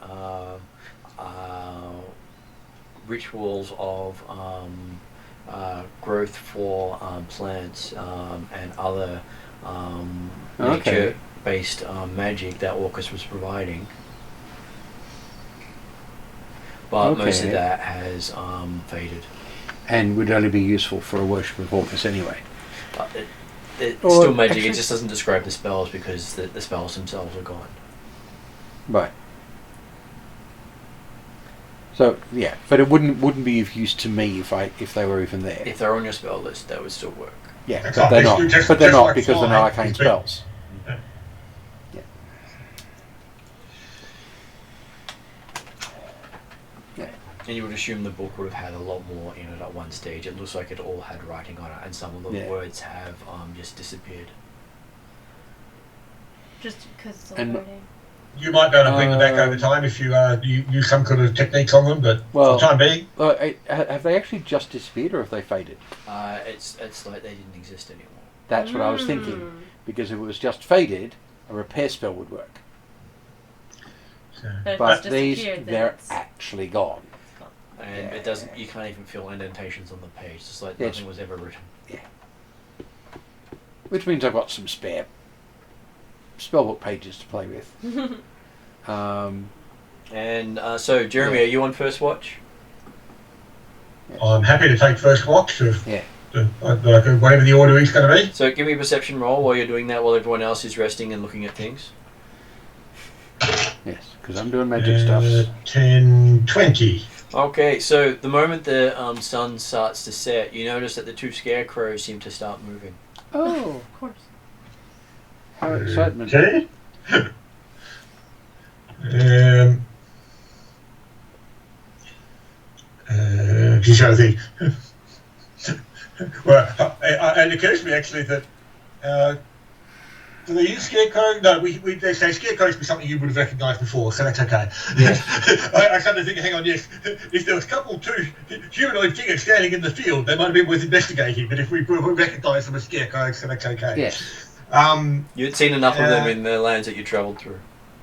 rituals of growth for plants and other nature-based magic that Orcus was providing. But most of that has faded. And would only be useful for a worship of Orcus anyway. It's still magic, it just doesn't describe the spells because the spells themselves are gone. Right. So yeah, but it wouldn't be of use to me if they were even there. If they're on your spell list, that would still work. Yeah, but they're not. But they're not because they're arcane spells. Yeah. Yeah. And you would assume the book would have had a lot more in it at one stage. It looks like it all had writing on it, and some of the words have just disappeared. Just because it's all And- writing. You might be able to bring them back over time if you use some kind of techniques on them, but for the time being. Have they actually just disappeared, or have they faded? It's like they didn't exist anymore. That's what I was thinking. Because if it was just faded, a repair spell would work. But these, they're actually gone. And it doesn't. You can't even feel indentations on the page. It's like nothing was ever written. Yeah. Which means I've got some spare spellbook pages to play with. So, Jeremy, are you on first watch? I'm happy to take first watch. Yeah. Whatever the order is going to be. So, give me a perception roll while you're doing that, while everyone else is resting and looking at things. Yes, because I'm doing magic stuff. 10, 20. Okay, so the moment the sun starts to set, you notice that the two scarecrows seem to start moving. Oh, Of course. how excitement! Okay. Just trying to think. Well, it occurs to me actually that do they use scarecrow? No, they say scarecrows be something you would have recognised before, so that's okay. Yes. I started thinking, hang on, yes, if there was two humanoid figures standing in the field, they might have been worth investigating, but if we recognise them as scarecrows, so that's okay. Yes. You'd seen enough of them in the lands that you travelled through.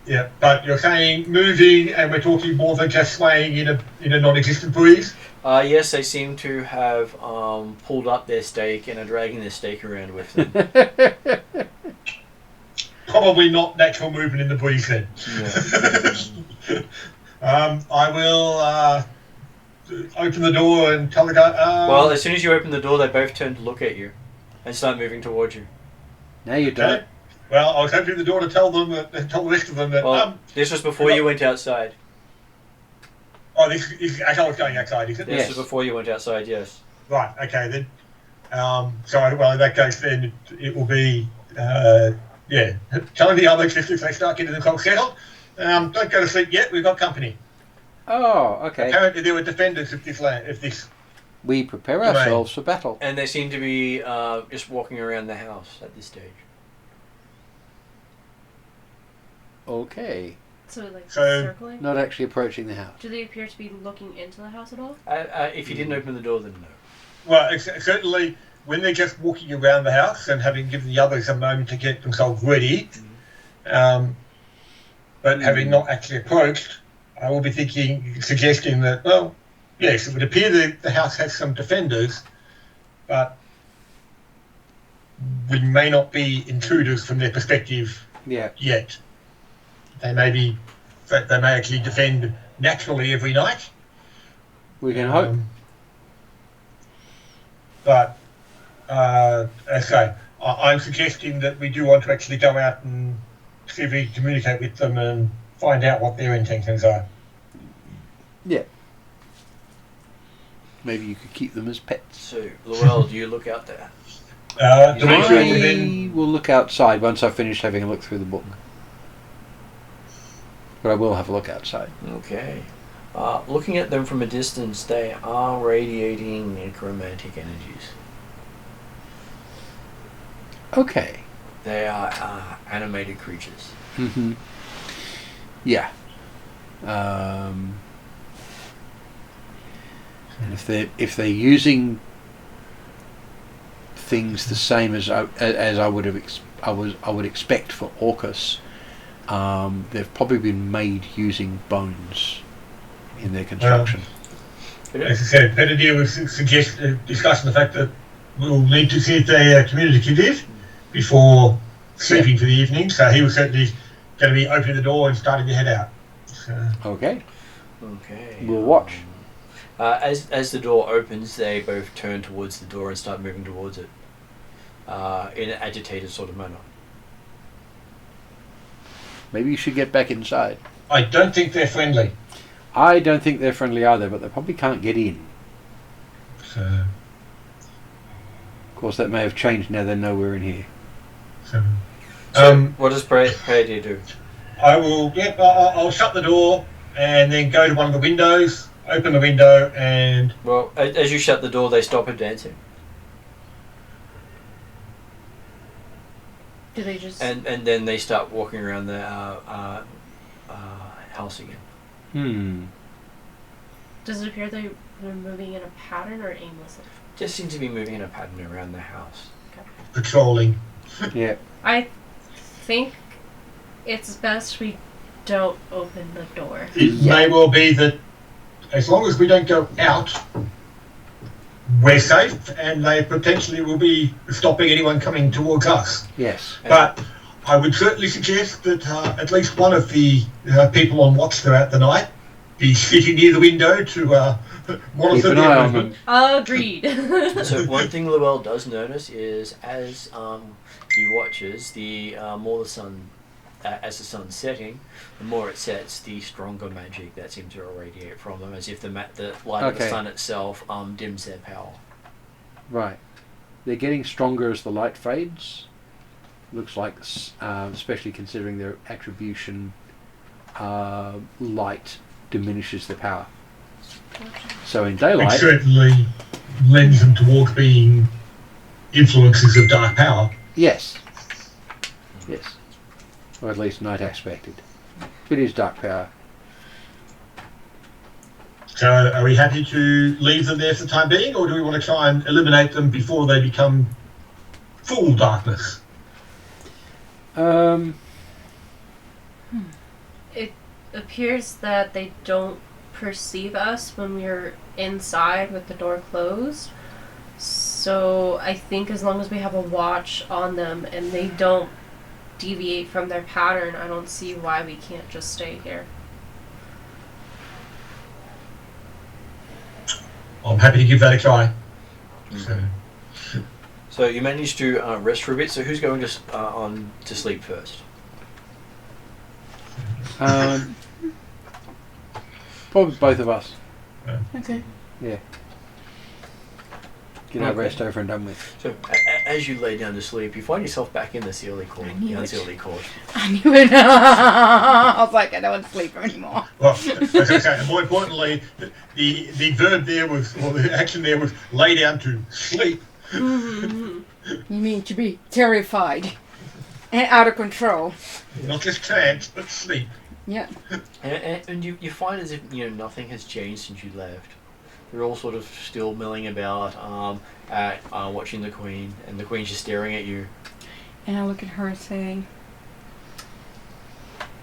Yeah, but you're saying moving, and we're talking more than just swaying in a non-existent breeze? Yes, they seem to have pulled up their stake and are dragging their stake around with them. Probably not natural movement in the breeze then. Yeah. I will open the door and tell the guy. Well, as soon as you open the door, they both turn to look at you and start moving towards you. Now you don't. Well, I was opening the door to tell them, tell the rest of them that. Well, this was before you went outside. Oh, this is as I was going outside, is it? This was before you went outside. Yes. Right. Okay then. Well, in that case, then it will be. Telling the others if they start getting the clock settled, don't go to sleep yet. We've got company. Oh, okay. Apparently, there were defenders of this land. Of this. We prepare ourselves for battle. And they seem to be just walking around the house at this stage. Okay. So So- circling? Not actually approaching the house. Do they appear to be looking into the house at all? If you didn't open the door, then no. Well, certainly when they're just walking around the house and having given the others a moment to get themselves ready, but having not actually approached, I will be suggesting that, well, yes, it would appear that the house has some defenders, but we may not be intruders from their perspective Yeah. yet. they may actually defend naturally every night. We can hope. But as I say, I'm suggesting that we do want to actually go out and see if we can communicate with them and find out what their intentions are. Yeah. Maybe you could keep them as pets. So, Llewell, do you look out there? I will look outside once I've finished having a look through the book. But I will have a look outside. Okay. Looking at them from a distance, they are radiating necromantic energies. Okay. They are animated creatures. Mm-hmm. Yeah. And if they're using things the same as I would expect for Orcus, they've probably been made using bones in their construction. As I said, Benedict was discussing the fact that we'll need to see if they communicative before sleeping for the evening, so he was certainly going to be opening the door and starting to head out. So. Okay. Okay. We'll watch. As the door opens, they both turn towards the door and start moving towards it in an agitated sort of manner. Maybe you should get back inside. I don't think they're friendly. I don't think they're friendly either, but they probably can't get in. So, of course, that may have changed now they know we're in here. So what does Payday do? I will. Yep. I'll shut the door and then go to one of the windows. Open the window and. Well, as you shut the door, they stop dancing. Do they just? And then they start walking around the house again. Does it appear they're moving in a pattern or aimlessly? Just seem to be moving in a pattern around the house. Okay. Patrolling. Yeah. I think it's best we don't open the door. It may well be that as long as we don't go out, we're safe, and they potentially will be stopping anyone coming towards us. Yes. But I would certainly suggest that at least one of the people on watch throughout the night be sitting near the window to monitor Keep an eye their on movement. Agreed. So one thing Llewell does notice is as he watches, the more the sun, as the sun's setting, the more it sets, the stronger magic that seems to irradiate from them, as if the light of the sun itself dims their power. Right. They're getting stronger as the light fades. Looks like, especially considering their attribution, light diminishes their power. So in It daylight, certainly lends them towards being influences of dark power. yes, or at least night aspected. It is dark power. So are we happy to leave them there for the time being, or do we want to try and eliminate them before they become full darkness? It appears that they don't perceive us when we're inside with the door closed. So I think as long as we have a watch on them and they don't deviate from their pattern, I don't see why we can't just stay here. I'm happy to give that a try. So you managed to rest for a bit. So who's going to on to sleep first? Probably both of us. Okay. Yeah. Get our rest over and done with. So as you lay down to sleep, you find yourself back in the Sealy Court. I knew it. Sealy Court. I knew it. I was like, I don't want to sleep anymore. Well, as I say, more importantly, the verb there was, or the action there was lay down to sleep. You mean to be terrified and out of control? Not just trance, but sleep. Yeah. And you find as if nothing has changed since you left. They're all sort of still milling about, watching the Queen, and the Queen's just staring at you. And I look at her saying,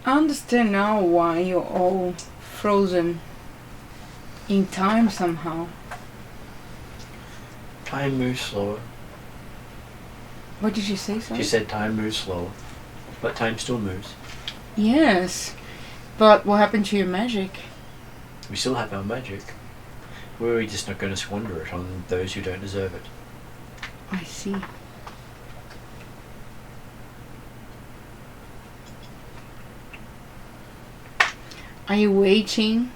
I understand now why you're all frozen in time somehow. Time moves slower. What did you say, sorry? She said time moves slower, but time still moves. Yes, but what happened to your magic? We still have our magic. We're just not going to squander it on those who don't deserve it. I see. Are you waiting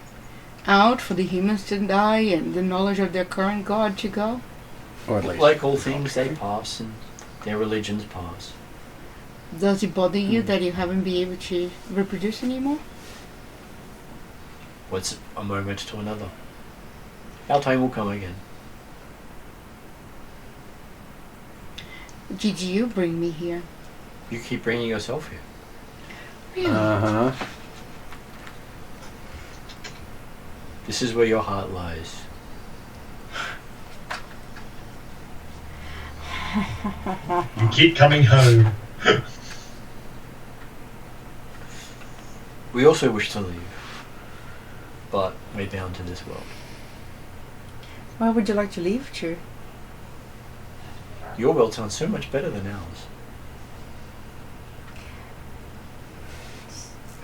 out for the humans to die and the knowledge of their current god to go? Or at least. Like all things, they pass and their religions pass. Does it bother you that you haven't been able to reproduce anymore? What's a moment to another? Our time will come again. Did you bring me here? You keep bringing yourself here. Really? Uh-huh. This is where your heart lies. You keep coming home. We also wish to leave, but we're bound to this world. Why would you like to leave, True? Your world sounds so much better than ours.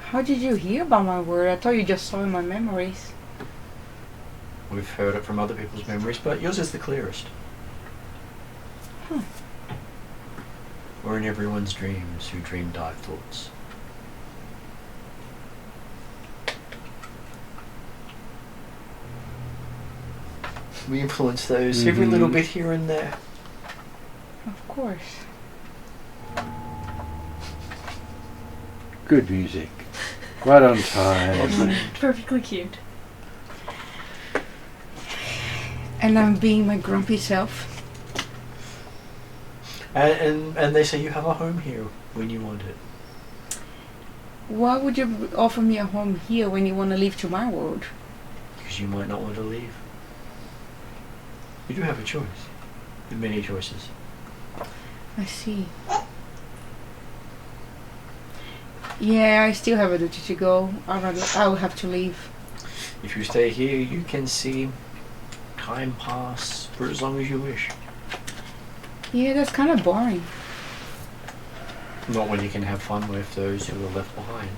How did you hear about my word? I thought you just saw in my memories. We've heard it from other people's memories, but yours is the clearest. Huh. We're in everyone's dreams who dream dark thoughts. We influence those every little bit here and there. Of course. Good music. Right on time. Perfectly cute. And I'm being my grumpy self. And they say you have a home here when you want it. Why would you offer me a home here when you want to leave to my world? Because you might not want to leave. You do have a choice. There are many choices. I see. Yeah, I still have a duty to go. I'll have to leave. If you stay here, you can see time pass for as long as you wish. Yeah, that's kind of boring. Not when you can have fun with those who are left behind.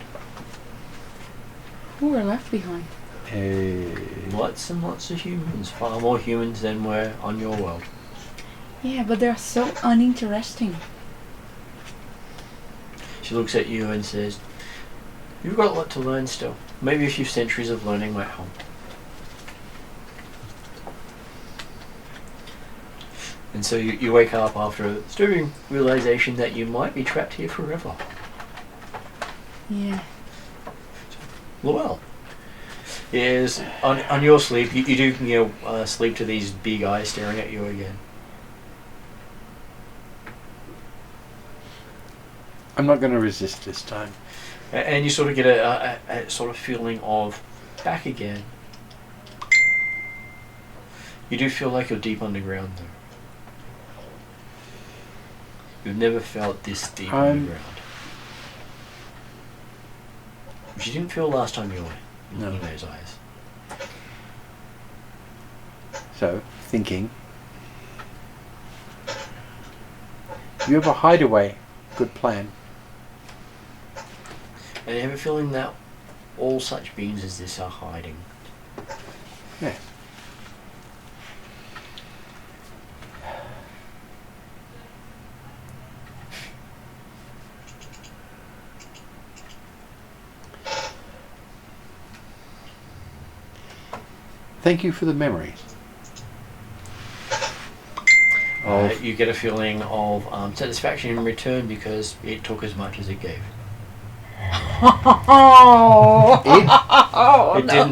Who are left behind? Hey. Lots and lots of humans. Far more humans than were on your world. Yeah, but they're so uninteresting. She looks at you and says, "You've got a lot to learn still. Maybe a few centuries of learning might help." And so you wake up after a stirring realization that you might be trapped here forever. Yeah. Well, is on your sleep, you do sleep to these big eyes staring at you again. I'm not going to resist this time. And you sort of get a sort of feeling of back again. You do feel like you're deep underground though. You've never felt this deep underground. Which you didn't feel last time you were in those eyes. So, thinking. You have a hideaway. Good plan. And you have a feeling that all such beings as this are hiding. Yeah. Thank you for the memory. You get a feeling of satisfaction in return because it took as much as it gave.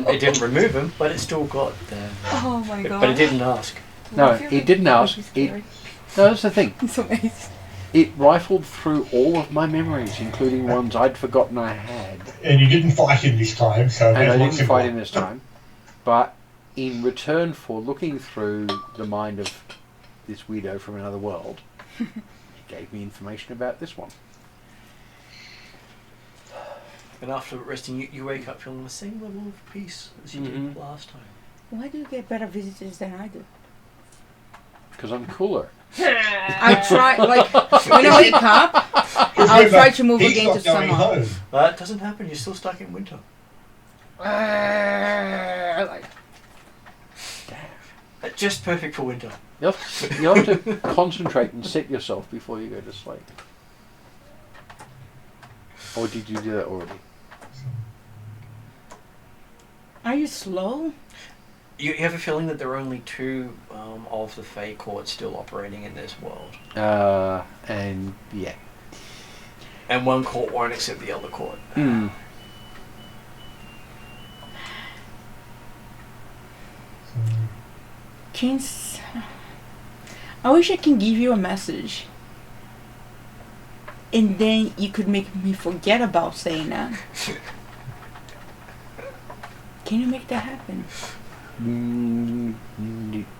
It didn't remove him, but it still got there. Oh my god. But it didn't ask. No, it didn't ask. No, that's the thing. It's amazing. It rifled through all of my memories, including ones I'd forgotten I had. And you didn't fight him this time, so And I that's didn't simple. fight him this time. But in return for looking through the mind of this weirdo from another world, he gave me information about this one. And after resting, you wake up feeling the same level of peace as you Mhm. did last time. Why do you get better visitors than I do? Because I'm cooler. I try, like, when I wake up, I'll try to move again to summer. Home. That doesn't happen. You're still stuck in winter. Like, Just perfect for winter. You have to concentrate and set yourself before you go to sleep. Or did you do that already? are you slow? You have a feeling that there are only two of the Fey courts still operating in this world. And yeah. And one court won't accept the other court. Hmm. Kings, I wish I can give you a message. And then you could make me forget about saying that. Can you make that happen?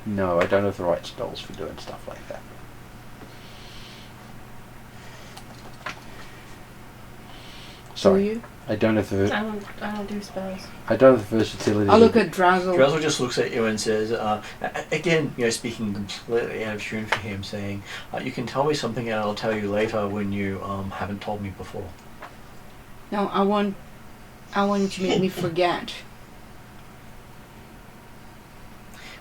No, I don't have the right spells for doing stuff like that. Sorry, Do you? I don't have the. I don't do spells. I don't have the versatility. I'll look at Drazzle. Drazzle just looks at you and says, again, speaking completely out of tune for him, saying, you can tell me something and I'll tell you later when you haven't told me before. No, I want you to make me forget.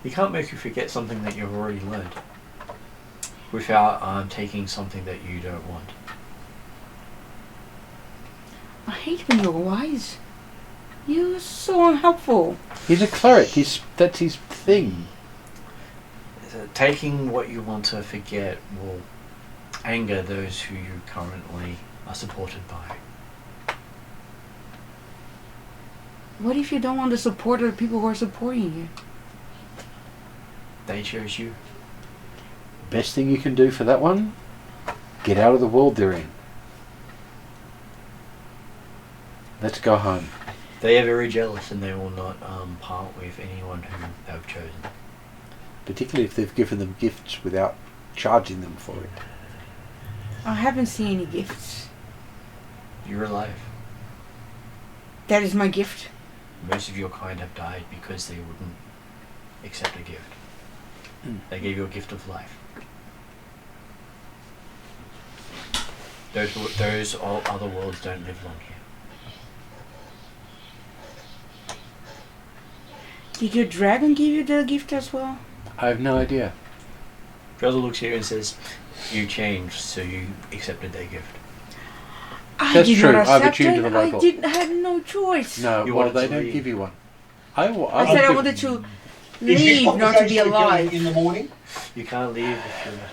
You can't make you forget something that you've already learned without taking something that you don't want. I hate when you're wise. You're so unhelpful. He's a cleric. That's his thing. Taking what you want to forget will anger those who you currently are supported by. What if you don't want the support of the people who are supporting you? They chose you. Best thing you can do for that one, get out of the world they're in. Let's go home. They are very jealous and they will not part with anyone who they've chosen. Particularly if they've given them gifts without charging them for it. I haven't seen any gifts. You're alive. That is my gift. Most of your kind have died because they wouldn't accept a gift. They gave you a gift of life. Those other worlds don't live long here. Did your dragon give you the gift as well? I have no idea. Drazzle looks at you and says, you changed, so you accepted their gift. That's did true. not I've accept attuned it. to the local. I had no choice. No, You well, wanted they to don't leave. give you one. I said I wanted to Is this leave, not to be conversation going alive. in the morning? You can't leave if you're not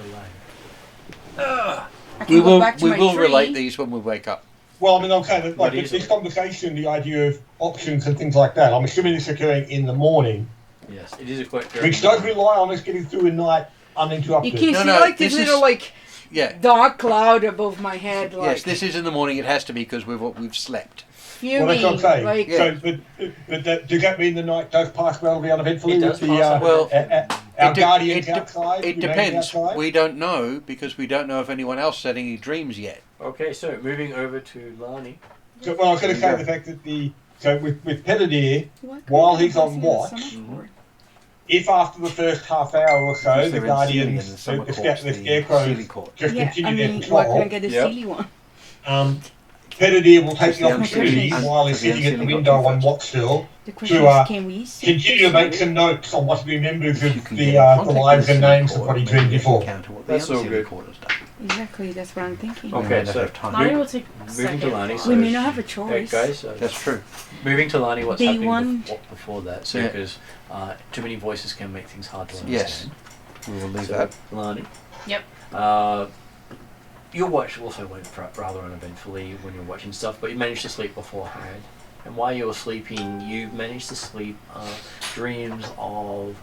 alive. I can go back to my tree. relate these when we wake up. Well, I mean, okay, but, What like is this it? conversation, the idea of options and things like that, I'm assuming it's occurring in the morning, Yes, it is a quite which does rely on us getting through a night You uninterrupted. can No, see no, like this this is- little like Yeah. dark cloud above my head, like Yes, this is in the morning. It has to be because we've slept. Well, fuming. that's what I'm saying. Like Yeah. So, but does that mean the night does pass relatively uneventfully It does with the pass Well, our it de- guardians it de- outside? It remaining depends. outside? We don't know because we don't know if anyone else had any dreams yet. Okay, so moving over to Lani. So, well, I was going to say Yeah. the fact that with Pedadir, why couldn't while you he's pass on me the watch, summer court? if after the first half hour or so Because the they're in Sealy and guardians, the summer the court's the scarecrows, Sealy court. just Yeah, continue I their mean, why patrol, couldn't I get the Yep. silly one? Pedadir will take Just the the opportunity unsealing- while he's the sitting at the unsealing window got on you watch still, The question to, is, can we see continue to the make silly? some notes on what he remembers You of can the get in contact with lives the and Sealy names of court, what he maybe dreamed you before. can counter what the That's all Sealy good. court has done. Exactly, that's what I'm thinking. Okay, We may not so- have time. Lani will take Moving to second. Lani, We so- may not have a Hey choice. guys, That's true. moving to Lani, what's They happening want- before that? So Yeah. because too many voices can make things hard to Yes. understand. We will leave So, that. Lani. Yep. Your watch also went rather uneventfully when you were watching stuff, but you managed to sleep beforehand. And while you were sleeping, you managed to sleep dreams of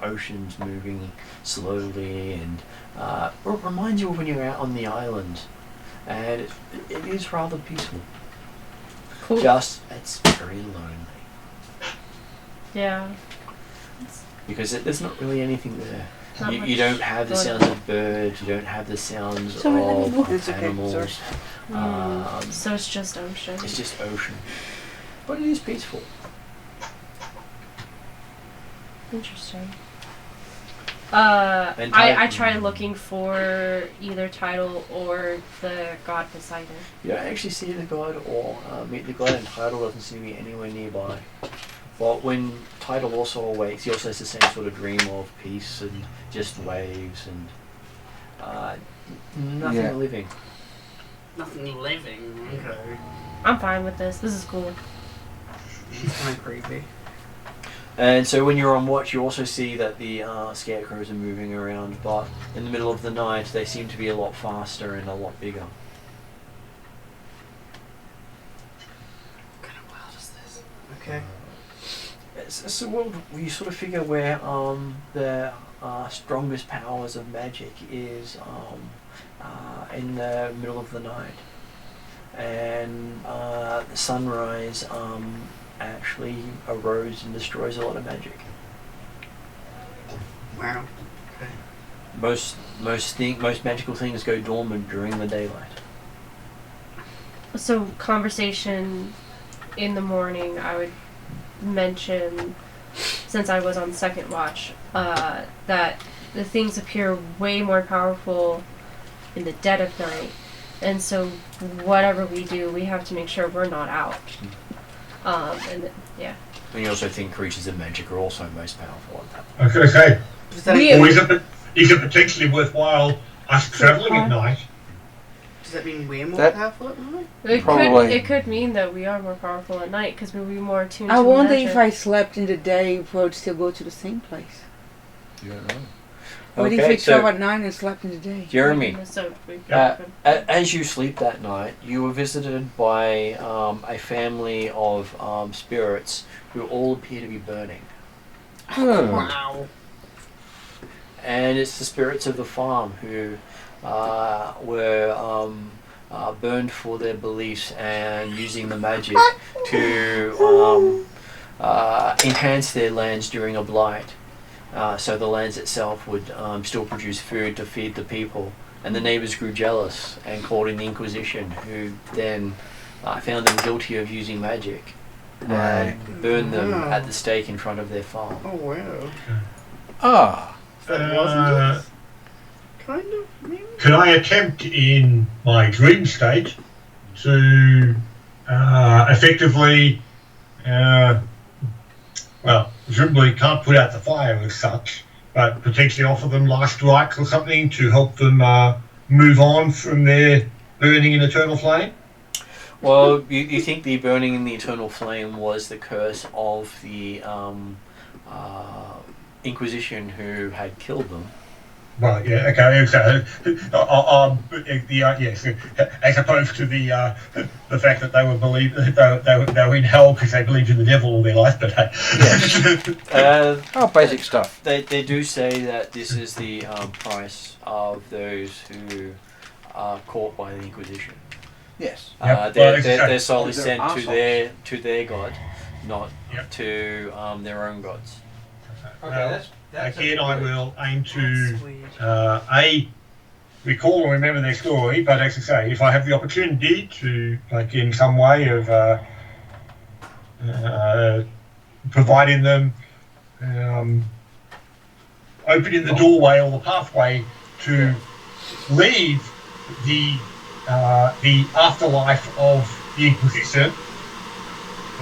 oceans moving slowly, and it reminds you of when you're out on the island. And it is rather peaceful. Cool. Just, it's very lonely. Yeah. Because there's not really anything there. Not You much don't have the going sounds of birds, you don't have the sounds Sorry, let me of move. It's okay, animals. sorry. So it's just ocean. It's just ocean. But it is peaceful. Interesting. And I try looking for either Tidal or the god Poseidon. You don't actually see the god or meet the god, and Tidal doesn't seem to be anywhere nearby. But when Tidal also awakes, he also has the same sort of dream of peace and just waves and nothing living. Nothing living. Okay. I'm fine with this. This is cool. It's kind of creepy. And so when you're on watch, you also see that the scarecrows are moving around, but in the middle of the night, they seem to be a lot faster and a lot bigger. What kind of world is this? Okay. It's a world where you sort of figure where the strongest powers of magic is in the middle of the night. And the sunrise actually erodes and destroys a lot of magic. Wow. Okay. Most magical things go dormant during the daylight. So conversation in the morning, I would mention, since I was on second watch, that the things appear way more powerful in the dead of night, and so whatever we do, we have to make sure we're not out. And you also think creatures of magic are also most powerful at that point. I was going to say, Does that, We- or is it potentially worthwhile us travelling at night? does that mean we're more That- powerful at night? it could mean that we are more powerful at night because we'll be more attuned I to wonder magic. if I slept in the day, if I would still go to the same place. You don't know. What if we traveled at night and slept in the day? Jeremy, So we as you sleep that night, you were visited by a family of spirits who all appear to be burning. Wow. And it's the spirits of the farm who were burned for their beliefs and using the magic to enhance their lands during a blight. So the lands itself would still produce food to feed the people. And the neighbours grew jealous and called in the Inquisition, who then found them guilty of using magic and burned them at the stake in front of their farm. Oh wow. Ah. That wasn't it? Kind of, maybe? Can I attempt in my dream state to effectively, presumably can't put out the fire as such, but potentially offer them last rites or something to help them move on from their burning in eternal flame? Well, you think the burning in the eternal flame was the curse of the Inquisition who had killed them. Well, yeah, okay. So, yes, as opposed to the fact that they were in hell because they believed in the devil all their life, but Basic stuff. They do say that this is the price of those who are caught by the Inquisition. Yes. Their soul is They're sent arseholes. to their god, not Yep. to their own gods. again, I will aim to That's weird. recall and remember their story. But as I say, if I have the opportunity to, like, in some way of providing them, opening the doorway or the pathway to leave the afterlife of the Inquisition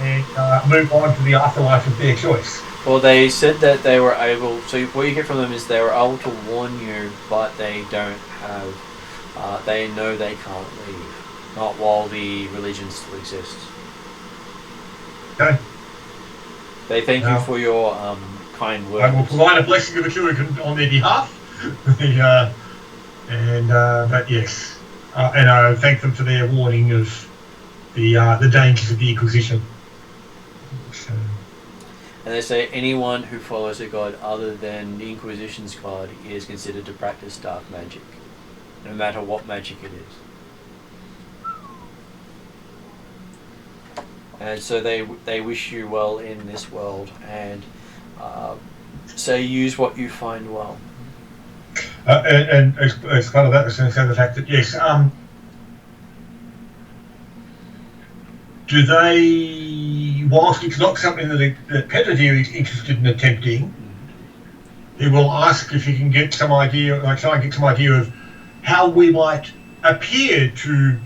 and move on to the afterlife of their choice. Well, they said that they were able. So what you get from them is they were able to warn you, but they don't have. They know they can't leave, not while the religion still exists. Okay. They thank you for your kind I will words. provide a blessing of Atruaghin on their behalf. But yes, and I thank them for their warning of the dangers of the Inquisition. So, And they say anyone who follows a god other than the Inquisition's god is considered to practice dark magic, no matter what magic it is. And so they wish you well in this world and say use what you find well. and as part of that, so the fact that yes, do they, whilst it's not something that Pettidier is interested in attempting, he will ask if he can get some idea, like try and get some idea of how we might appear to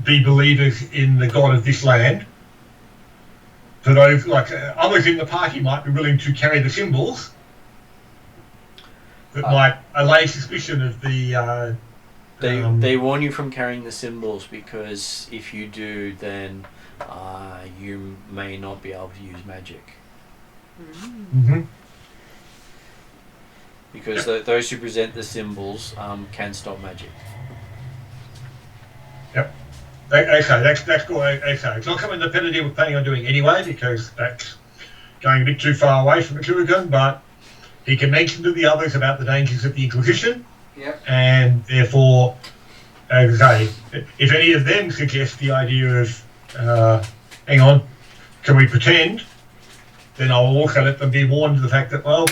be believers in the God of this land. For those, like others in the party might be willing to carry the symbols that might allay suspicion of the. They warn you from carrying the symbols because if you do, then you may not be able to use magic. Mm-hmm. Because those who present the symbols can stop magic. Yep. Okay, that's cool. Okay, it's not something the penalty we're planning on doing anyway because that's going a bit too far away from Atruaghin, but he can mention to the others about the dangers of the Inquisition. Yep. And therefore, as I say, if any of them suggest the idea of, hang on, can we pretend? Then I will also let them be warned of the fact that, well,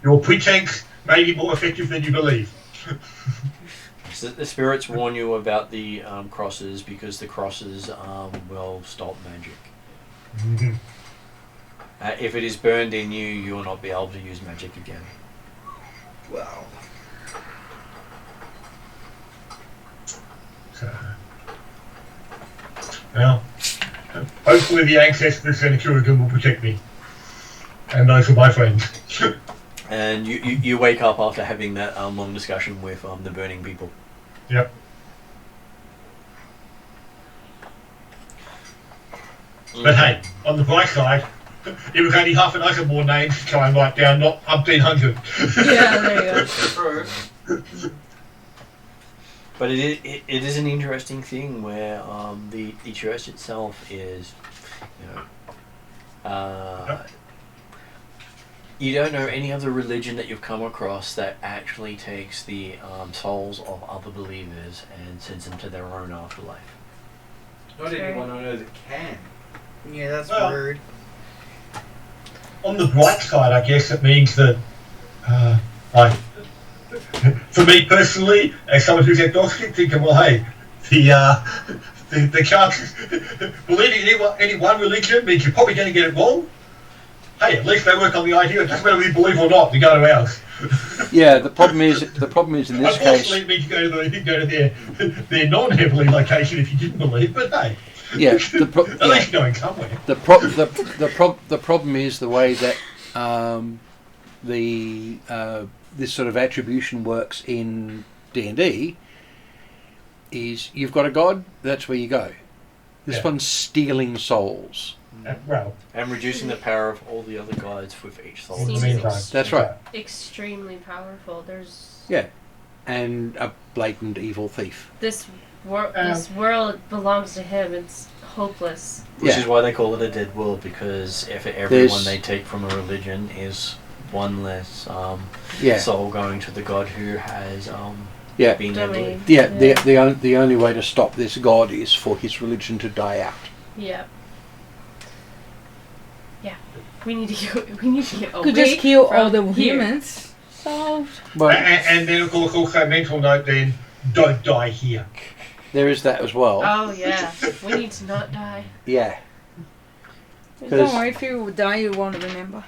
your pretense may be more effective than you believe. So the spirits warn you about the crosses because the crosses will stop magic. Mm-hmm. If it is burned in you, you will not be able to use magic again. Wow. So, well, hopefully the ancestors and Atruaghin will protect me. And those are my friends. And you wake up after having that long discussion with the burning people. Yep. But hey, on the bright side, it was only half a dozen more names to try and write down, not 1,500. Yeah, there you go. But it is an interesting thing where the church itself is, Yep. You don't know any other religion that you've come across that actually takes the souls of other believers and sends them to their own afterlife. Not Sure. anyone I know that can. Yeah, that's Well, rude. On the bright side, I guess it means that, for me personally, as someone who's agnostic, thinking, well, hey, the chances believing in any one religion means you're probably going to get it wrong. Hey, at least they work on the idea. It doesn't matter whether you believe or not. You go to ours. Yeah, the problem is in this case. Unfortunately, it means you go to their non-heavenly location if you didn't believe. But hey, Yeah, at least you're going somewhere. the problem is the way that this sort of attribution works in D&D is you've got a god, that's where you go. This Yeah. one's stealing souls. Well, And reducing the power of all the other guides with each soul. in the Seems meantime, That's right. Extremely powerful. There's Yeah, and a blatant evil thief. this world belongs to him. It's hopeless. Which Yeah. is why they call it a dead world, because if everyone There's- they take from a religion is one less Yeah, soul going to the god who has yeah, been Domain. deadly. yeah. The only way to stop this god is for his religion to die out. Yeah. Yeah. We need to get away. Could just kill all the from here. humans. Solved. But and then of course also mental note then, don't die here. there is that as well. Oh yeah. We need to not die. Yeah. Don't worry, if you die, you won't remember.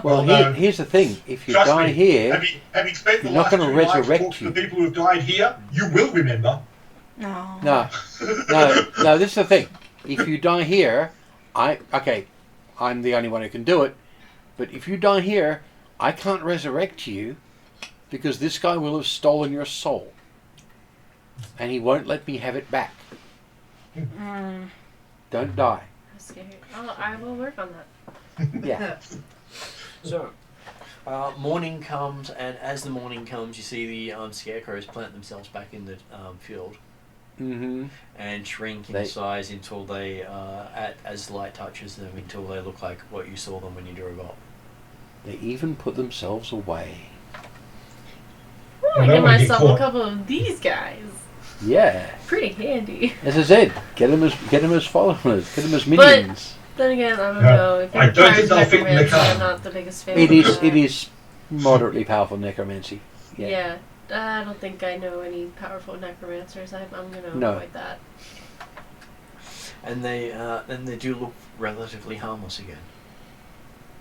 Well, no. here's the thing: if you Trust die me, here, having spent the you're not last gonna 2 nights resurrect talking to you. the people who've died here, you will remember. No. no. This is the thing: if you die here, I'm the only one who can do it. But if you die here, I can't resurrect you because this guy will have stolen your soul, and he won't let me have it back. Mm. Don't die. That's scary. Oh, I will work on that. Yeah. So, morning comes, and as the morning comes, you see the scarecrows plant themselves back in the field Mm-hmm. and shrink in They- size until they, as light touches them, until they look like what you saw them when you drove up. They even put themselves away. Oh, Well, I that get would be myself cool. a couple of these guys. Yeah. Pretty handy. As I said, get them as followers, get them as minions. Then again, I don't Yeah. know. If I it don't think requires they'll fit in the necromancy, car. I'm not the biggest fan. It of is. that. It is moderately powerful necromancy. Yeah. I don't think I know any powerful necromancers. I'm gonna No. avoid that. And they do look relatively harmless again.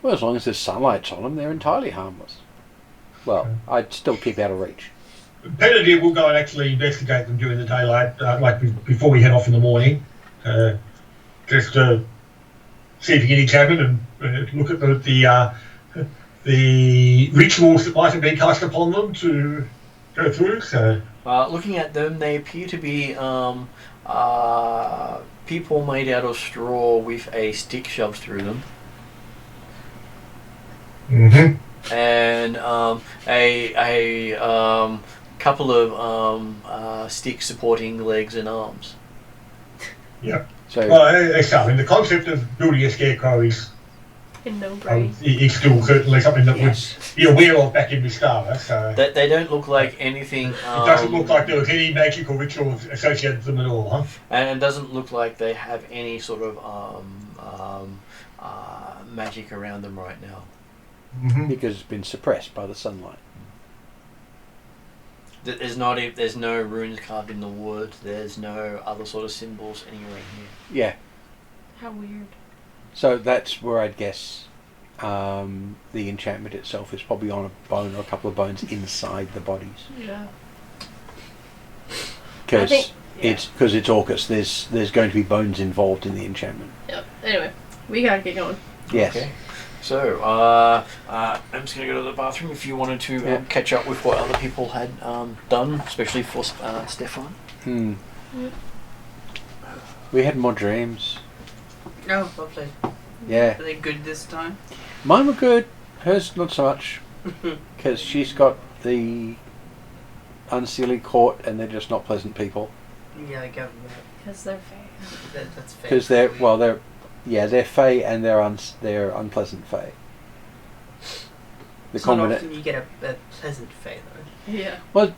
Well, as long as there's sunlight on them, they're entirely harmless. Well, I'd still keep out of reach. Peter here will go and actually investigate them during the daylight, before we head off in the morning. Just to see if he can examine and look at the rituals that might have been cast upon them to go through. So, looking at them, they appear to be people made out of straw with a stick shoved through them. mm-hmm. And a couple of sticks supporting legs and arms. Yeah. So, Well, exactly. The concept of building a scarecrow is No brain. it's still certainly something that yes. would be aware of back in Mystara. So They don't look like anything. it doesn't look like there was any magical rituals associated with them at all, huh? And it doesn't look like they have any sort of magic around them right now. Mm-hmm. Because it's been suppressed by the sunlight. There's no runes carved in the wood. There's no other sort of symbols anywhere here. Yeah. How weird. So that's where I'd guess the enchantment itself is probably on a bone or a couple of bones inside the bodies. Yeah. Because yeah. it's Orcus. There's going to be bones involved in the enchantment. Yep. Anyway, we gotta get going. Yes. Okay. So, I'm just going to go to the bathroom if you wanted to catch up with what other people had done, especially for Stefan. Yep. We had more dreams. Oh, lovely. Yeah. Are they good this time? Mine were good. Hers not so much. Because she's got the unsealy court and they're just not pleasant people. Yeah, I gather Because they're fake. that's fair. Because they're fey and they're unpleasant fey. The It's not combina- often you get a pleasant fate, though. Yeah. But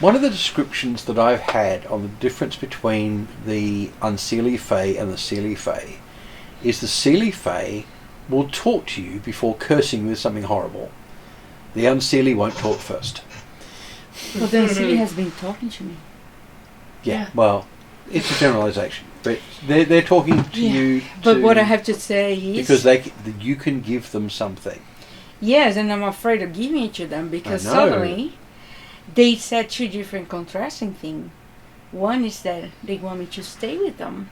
one of the descriptions that I've had on the difference between the unseelie fey and the seelie fey is the seelie fey will talk to you before cursing with something horrible. The unseelie won't talk first. Well, then Celia has been talking to me. Yeah. Well, it's a generalisation, but they're talking to you. But what I have to say is... Because you can give them something. Yes, and I'm afraid of giving it to them because I know. suddenly they said two different contrasting things. One is that they want me to stay with them,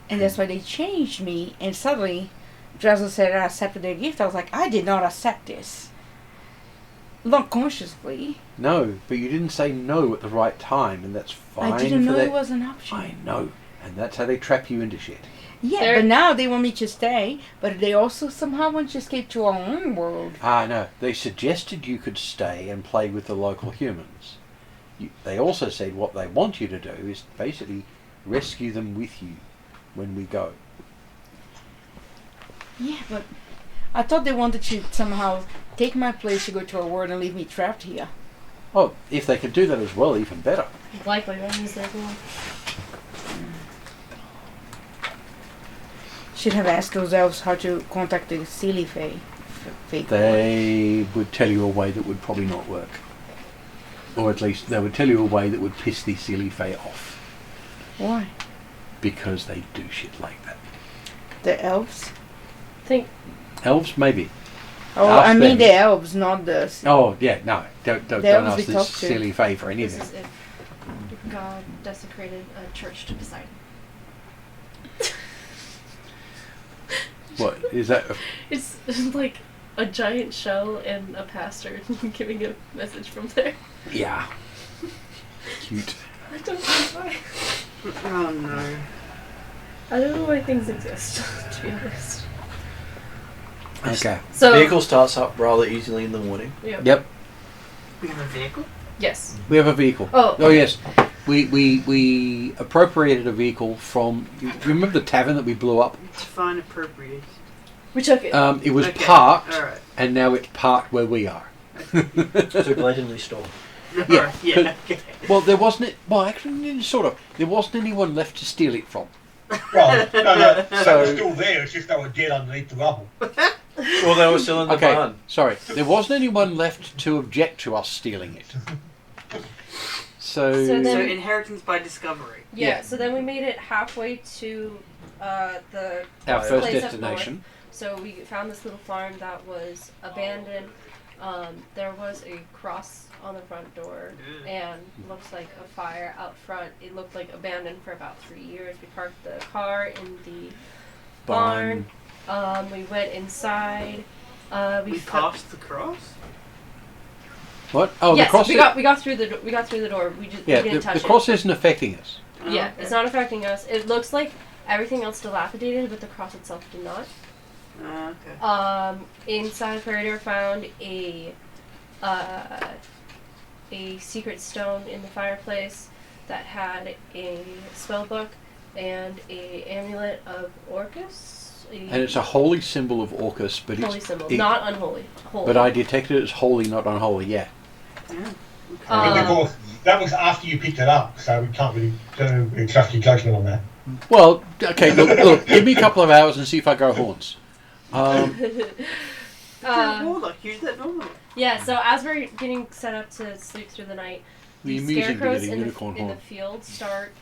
and that's why they changed me. And suddenly, Drazel said I accepted their gift. I was like, I did not accept this. Not consciously. No, but you didn't say no at the right time, and that's fine. I didn't for know that. it was an option. I know, and that's how they trap you into shit. Yeah, but now they want me to stay, but they also somehow want to escape to our own world. Ah, no. They suggested you could stay and play with the local humans. They also said what they want you to do is basically rescue them with you when we go. Yeah, but I thought they wanted to somehow take my place to go to our world and leave me trapped here. Oh, if they could do that as well, even better. Likely that is their goal. Should have asked those elves how to contact the silly fake. They would tell you a way that would probably not work. Or at least they would tell you a way that would piss the silly fae off. Why? Because they do shit like that. The elves? Think. Elves, maybe. Oh, Ask I mean them. the elves, not the... Oh, yeah, no. Don't elves ask we this talked to. silly fae for This anything. is if God desecrated a church to Poseidon. What, is that... It's like a giant shell and a pastor giving a message from there. Yeah. Cute. I don't know why. Oh no. I don't know why things exist, to be honest. Okay. So, The vehicle starts up rather easily in the morning. Yep. We have a vehicle? Yes. We have a vehicle. Oh. Yes. We appropriated a vehicle from... You remember the tavern that we blew up? Define appropriate. We took it. It was Okay, parked, alright. and now it's parked where we are. So blatantly stolen. Yeah, Yeah, okay. Well, there wasn't... Well, actually, sort of. There wasn't anyone left to steal it from. Well, no, they So- were still there. It's just they were dead underneath the rubble. Well, they were still in the Okay, barn. sorry. There wasn't anyone left to object to us stealing it. So So then- inheritance by discovery. Yeah, yeah. so then we made it halfway to the Our first place up destination. north. So we found this little farm that was abandoned. There was a cross on the front door, and looks like a fire out front. It looked like abandoned for about 3 years. We parked the car in the barn. We went inside. We passed the cross. What? Oh, yes, the cross. we got through the door. We didn't touch the it. cross isn't affecting us. Yeah, Okay. it's not affecting us. It looks like everything else dilapidated, but the cross itself did not. Okay. Inside Predator found a secret stone in the fireplace that had a spell book and a amulet of Orcus. And it's a holy symbol of Orcus, but holy it's symbol, not unholy. Holy. But I detected it as holy, not unholy. Yeah. Yeah. And of course, that was after you picked it up, so we can't really trust your judgment on that. Well, okay. Look. Give me a couple of hours and see if I grow horns. You're a warlock. Use that normally. Yeah. So as we're getting set up to sleep through the night, The the amusing to scarecrows get a in unicorn the horn. field start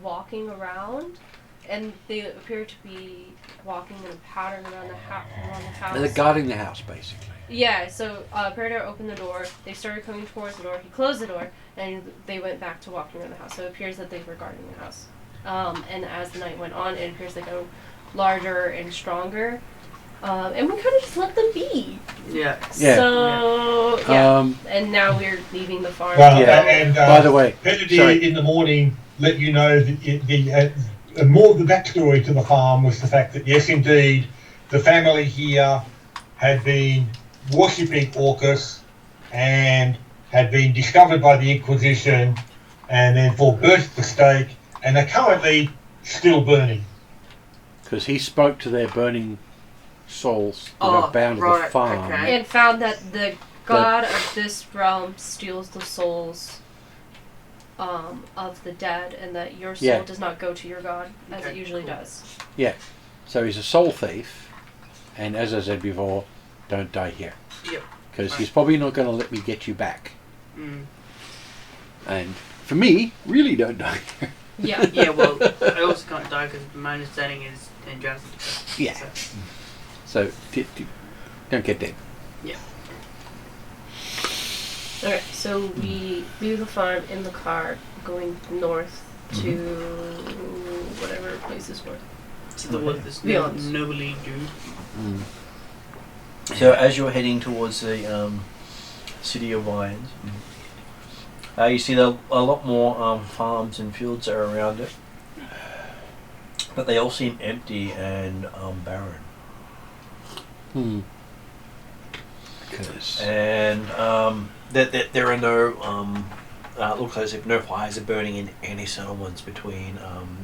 walking around, and they appear to be walking in a pattern around the house. They're guarding the house, basically. Yeah, so Predator opened the door, they started coming towards the door, he closed the door, and they went back to walking around the house. So it appears that they were guarding the house. And as the night went on, it appears they got larger and stronger. And we kind of just let them be. Yeah. Yeah. So, yeah. And now we're leaving the farm. Well, Yeah. and By the way, Petty sorry. in the morning let you know that the more of the backstory to the farm was the fact that yes, indeed, the family here had been worshipping Orcus and had been discovered by the Inquisition and therefore burnt at the stake, and are currently still burning. Because he spoke to their burning souls that are bound to the right, farm. okay. And found that the god of this realm steals the souls of the dead, and that your soul does not go to your god as it usually does. Yeah. So he's a soul thief, and as I said before, don't die here. Yep. Because he's probably not going to let me get you back. Mm. And for me, really don't die here. Yeah. Yeah, well, I also can't die because my understanding is dangerous. Yeah. So, don't get dead. Yeah. Okay, so we leave the farm in the car, going north to whatever place is north. To the what this Beyond. nobly do. Mm. So as you're heading towards the city of Vines, you see a lot more farms and fields that are around it, but they all seem empty and barren. And there are no looks as if no fires are burning in any settlements between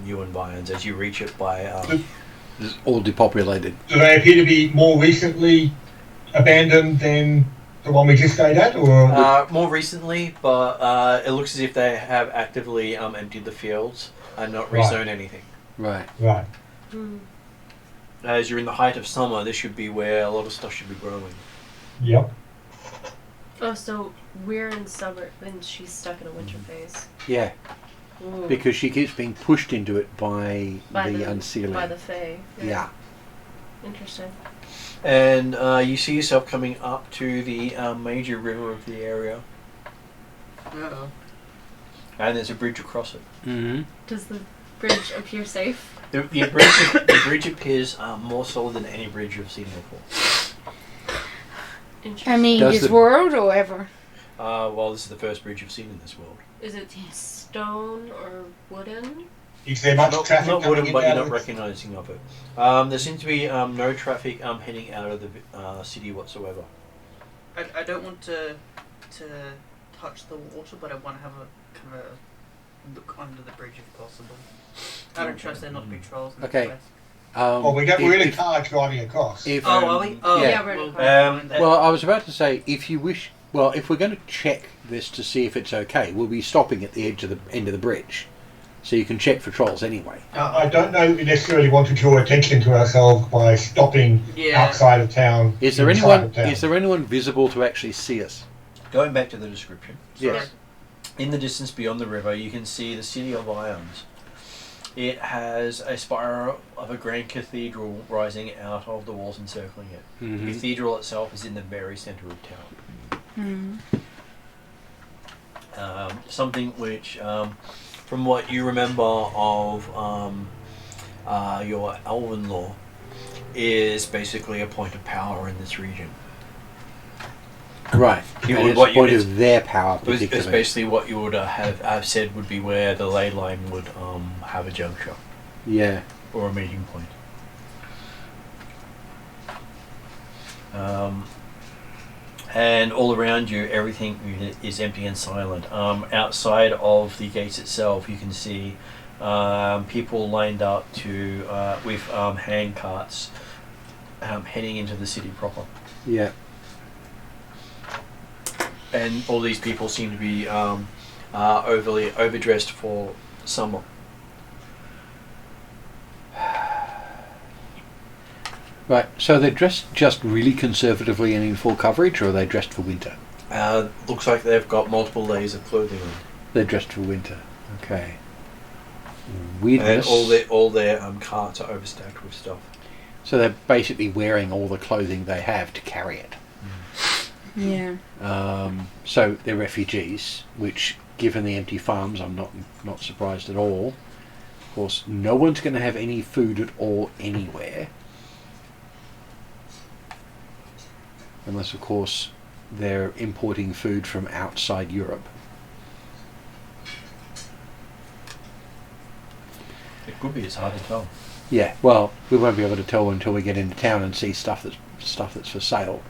you and Vines as you reach it by. It's all depopulated. Do they appear to be more recently abandoned than the one we just stayed at, or More recently, but it looks as if they have actively emptied the fields and not rezoned anything. Right. right? As you're in the height of summer, this should be where a lot of stuff should be growing. Yep. Oh, so we're in summer and she's stuck in a winter phase. Yeah. Ooh. Because she keeps being pushed into it by the unsealing. By the Fae. Yeah. Interesting. And you see yourself coming up to the major river of the area, Uh-oh. and there's a bridge across it. Mm-hmm. Does the bridge appear safe? The bridge appears more solid than any bridge you've seen before. Interesting. I mean, Does this the- world or ever? Well, this is the first bridge you've seen in this world. Is it stone or wooden? Is there much Not traffic coming wooden, in but you're out not of it? recognising of it. There seems to be no traffic heading out of the city whatsoever. I don't want to touch the water, but I want to have a kind of look under the bridge if possible. I don't trust there not to be trolls in this Okay. place. Well, we're in a if- car driving across. if- Oh, are we? Oh, Yeah. we're in a well, car. well, I was about to say, if you wish, well, if we're going to check this to see if it's okay, we'll be stopping at the edge of the end of the bridge, so you can check for trolls anyway. I don't know if we necessarily want to draw attention to ourselves by stopping outside of town. Is there inside anyone? of town. Is there anyone visible to actually see us? Going back to the description. Yes. In the distance beyond the river, you can see the city of Ions. It has a spire of a grand cathedral rising out of the walls encircling it. Mhm. The cathedral itself is in the very centre of town. Something which, from what you remember of your elven law, is basically a point of power in this region. Right. You And would- it's what a you- point it's- of their power, It's particularly. basically what you would have said would be where the ley line would have a juncture Yeah. or a meeting point. And all around you, everything is empty and silent. Outside of the gates itself, you can see people lined up to with hand carts heading into the city proper. Yeah. And all these people seem to be overly overdressed for summer. Right. So they're dressed just really conservatively and in full coverage, or are they dressed for winter? Looks like they've got multiple layers of clothing on. They're dressed for winter. Okay. And Weirdness. all their carts are overstacked with stuff. So they're basically wearing all the clothing they have to carry it. Yeah. So they're refugees, which, given the empty farms, I'm not surprised at all. Of course, no one's going to have any food at all anywhere. Unless, of course, they're importing food from outside Europe. It could be. It's hard to tell. Yeah, well, we won't be able to tell until we get into town and see stuff that's for sale.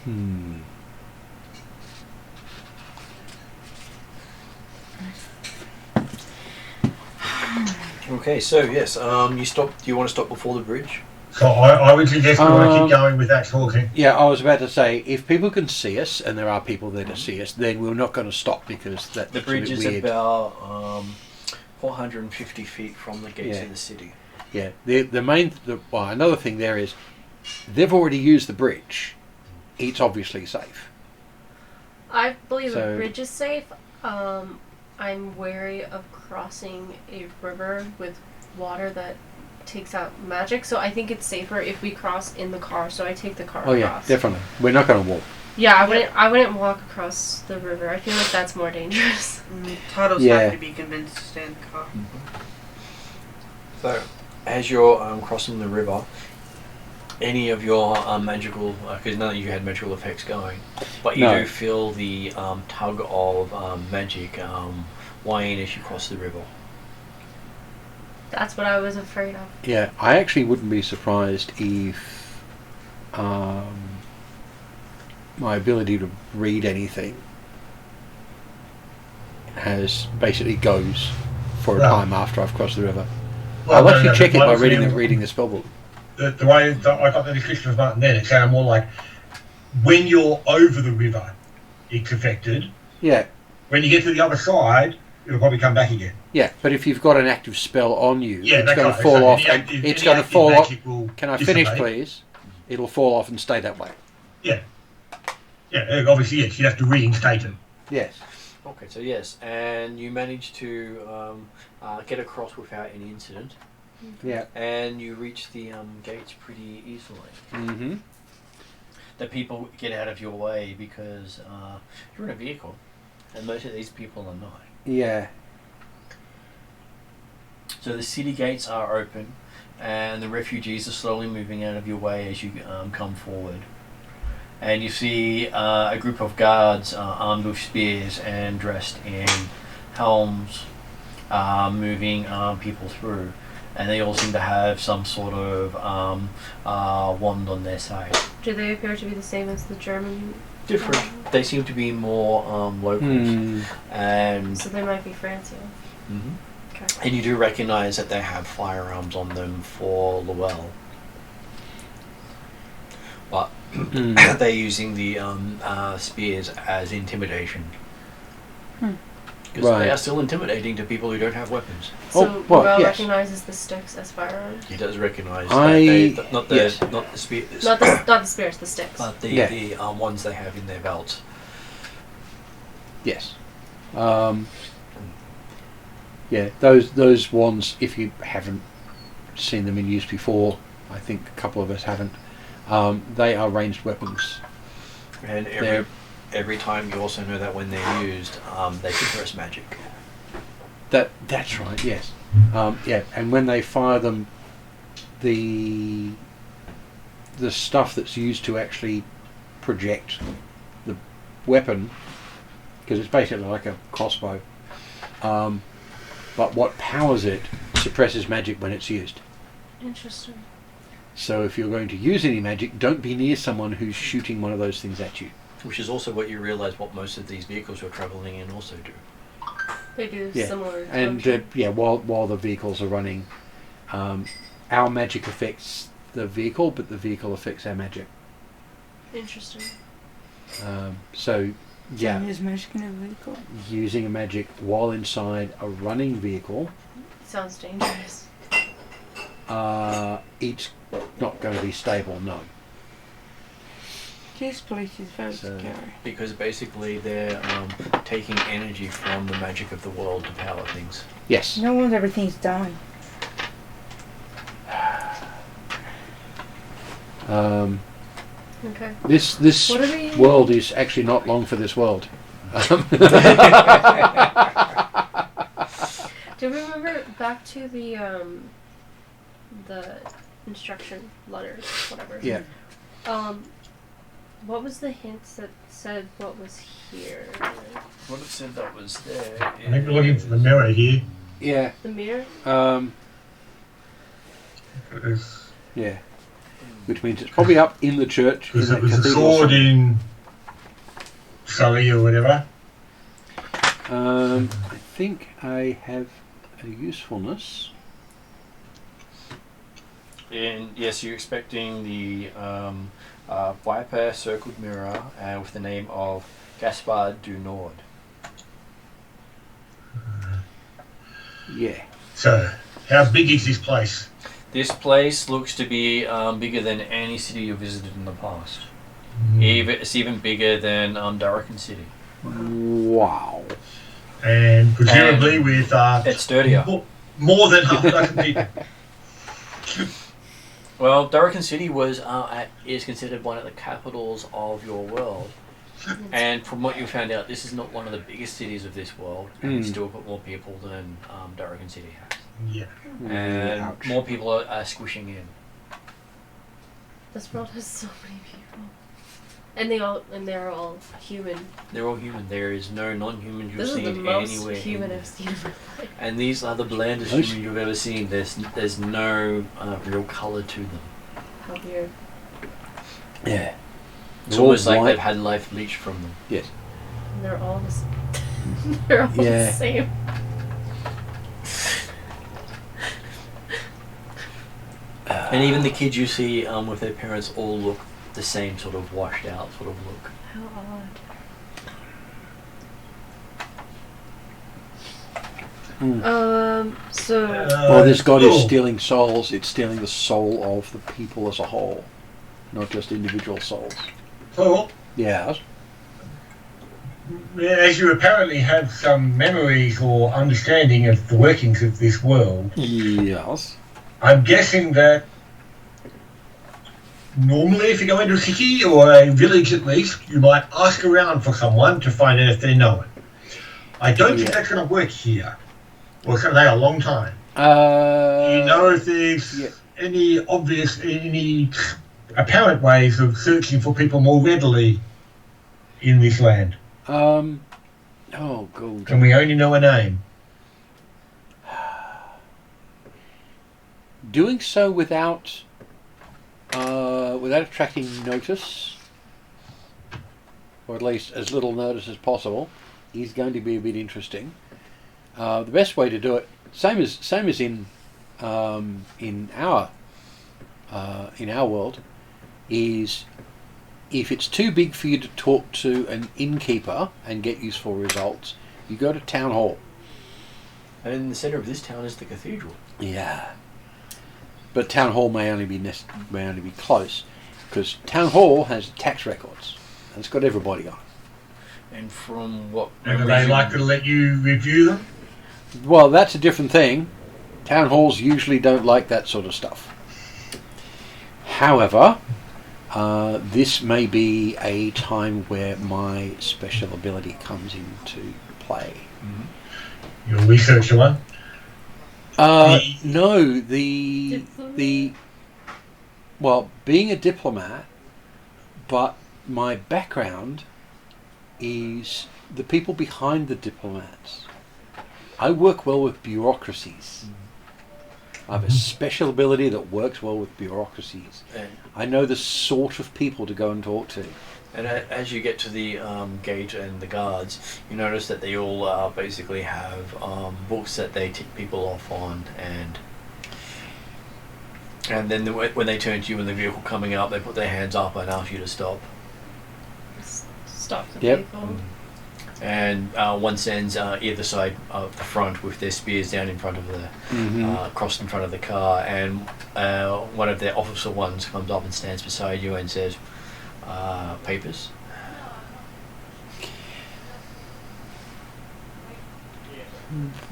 Hmm. Okay, so yes, you stop. Do you want to stop before the bridge? So I would suggest we want to keep going with that talking. Yeah, I was about to say, if people can see us, and there are people there to see us, then we're not going to stop because that's The bridge a is bit weird. about 450 feet from the gates Yeah. of the city. Yeah, well, another thing there is, they've already used the bridge. It's obviously safe. I believe So- the bridge is safe. I'm wary of crossing a river with water that takes out magic, so I think it's safer if we cross in the car. So I take the car Oh yeah, across. definitely. We're not going to walk. Yeah, I wouldn't walk across the river. I feel like that's more dangerous. Titles Yeah. have to be convinced to stay in the car. So, as you're crossing the river, any of your magical, because none of you had magical effects going, but you No. do feel the tug of magic wane as you cross the river. That's what I was afraid of. Yeah, I actually wouldn't be surprised if my ability to read anything basically goes for a Well- time after I've crossed the river. Well, I'll no, actually no, check it my by opinion- reading the spellbook. The way that I got the description of Martin then, it sounded more like when you're over the river, it's affected. Yeah, When you get to the other side, it'll probably come back again. yeah, but if you've got an active spell on you, Yeah, it's that going kind to of fall thing. off. Any And active- it's any going to active fall off. magic will Can I finish, dissipate. please? It'll fall off and stay that way. Yeah. Yeah, obviously, yes, you have to reinstate it. Yes. Okay, so yes, and you manage to get across without any incident, Yeah. and you reach the gates pretty easily. Mm-hmm. The people get out of your way because you're in a vehicle, and most of these people are not. Yeah. So the city gates are open, and the refugees are slowly moving out of your way as you come forward. And you see a group of guards armed with spears and dressed in helms moving people through. And they all seem to have some sort of wand on their side. Do they appear to be the same as the German? Different. They seem to be more locals. Hmm. And So they might be Francia. Mhm. Okay. And you do recognise that they have firearms on them for Llewell. But Mm. they're using the spears as intimidation. Because Right. they are still intimidating to people who don't have weapons. So Oh, well, Llewell yes. recognizes the sticks as firearms. He does recognise I- that not the yes. not the spears, Not the spears, the sticks. but the Yeah. the ones they have in their belts. Yes. Yeah, those wands, if you haven't seen them in use before, I think a couple of us haven't, they are ranged weapons. And every time you also know that when they're used, they suppress magic. That's right, yes. Yeah, and when they fire them, the stuff that's used to actually project the weapon, because it's basically like a crossbow, but what powers it suppresses magic when it's used. Interesting. So if you're going to use any magic, don't be near someone who's shooting one of those things at you. Which is also what you realise what most of these vehicles you're travelling in also do. They do Yeah. similar. And function. while the vehicles are running, our magic affects the vehicle, but the vehicle affects our magic. Interesting. So, yeah, Can use magic in a vehicle. using a magic while inside a running vehicle, Sounds dangerous. it's not going to be stable, no. This place is very So- scary. Because basically they're taking energy from the magic of the world to power things. Yes. No wonder everything's dying. Okay. This What are we? world is actually not long for this world. Do we remember back to the instruction letters, whatever? Yeah. What was the hints that said what was here? What it said that was there. I think we're looking for the mirror here. Yeah. The mirror? Because Yeah. Which means it's probably up in the church. In it that was a cathedral sword somewhere. in Surrey or whatever. I think I have a usefulness. And yes, you're expecting the Viper circled mirror with the name of Gaspard du Nord. Yeah. So, how big is this place? This place looks to be bigger than any city you visited in the past. Mm. It's even bigger than Darrakan City. Wow. And presumably with It's sturdier. more than half a dozen people. Well, Darrakan City is considered one of the capitals of your world. And from what you found out, this is not one of the biggest cities of this world, and it's still got more people than Darrakan City has. Yeah. And Ouch. more people are squishing in. This world has so many people, and they're all human. They're all human. There is no non-human you've This is the seen most anywhere. human I've seen in my life. And these are the blandest Most- human you've ever seen. There's no real colour to them. How weird. Yeah. It's They're all almost like white. they've had life bleached from them. Yes. And they're all the they're all Yeah. the same. And even the kids you see with their parents all look the same sort of washed out sort of look. How odd. So Well, this god is oh, stealing souls. It's stealing the soul of the people as a whole, not just individual souls. Well, Yes. as you apparently have some memories or understanding of the workings of this world, Yes. I'm guessing that normally if you go into a city or a village at least, you might ask around for someone to find out if they know it. I don't think Yeah. that's going to work here. Well, it's going to take a long time. Do you know if there's yeah. any apparent ways of searching for people more readily in this land? Oh, God. And we only know a name. Doing so without attracting notice, or at least as little notice as possible, is going to be a bit interesting. The best way to do it, same as in our world, is if it's too big for you to talk to an innkeeper and get useful results, you go to town hall. And in the centre of this town is the cathedral. Yeah. But town hall may only be close, because town hall has tax records, and it's got everybody on. And from what And are they likely to let you review them? Well, that's a different thing. Town halls usually don't like that sort of stuff. However, this may be a time where my special ability comes into play. Your researcher one? No, well, being a diplomat, but my background is the people behind the diplomats. I work well with bureaucracies. I have a special ability that works well with bureaucracies. I know the sort of people to go and talk to. And as you get to the gate and the guards, you notice that they all basically have books that they tick people off on, and then when they turn to you in the vehicle coming up, they put their hands up and ask you to stop. Stop the vehicle. And one stands either side of the front with their spears down in front of the, crossed in front of the car, and one of their officer ones comes up and stands beside you and says, papers.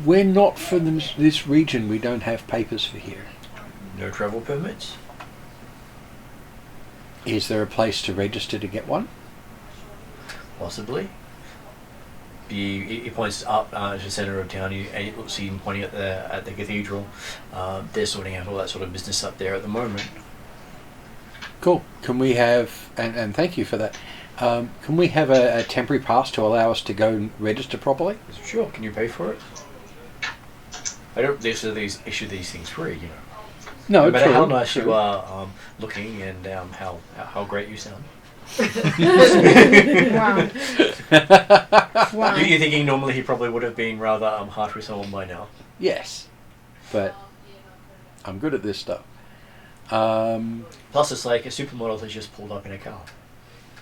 We're not from this region. We don't have papers for here. No travel permits? Is there a place to register to get one? Possibly. He points up to the centre of town, and you see him pointing at the cathedral. They're sorting out all that sort of business up there at the moment. Cool. Can we have, and thank you for that, can we have a temporary pass to allow us to go and register properly? Sure. Can you pay for it? I don't issue these things free, you know. No, no matter true, how nice true. you are looking and how great you sound. Wow. Wow. You're thinking normally he probably would have been rather harsh with someone by now. Yes, but I'm good at this stuff. Plus, it's like a supermodel has just pulled up in a car.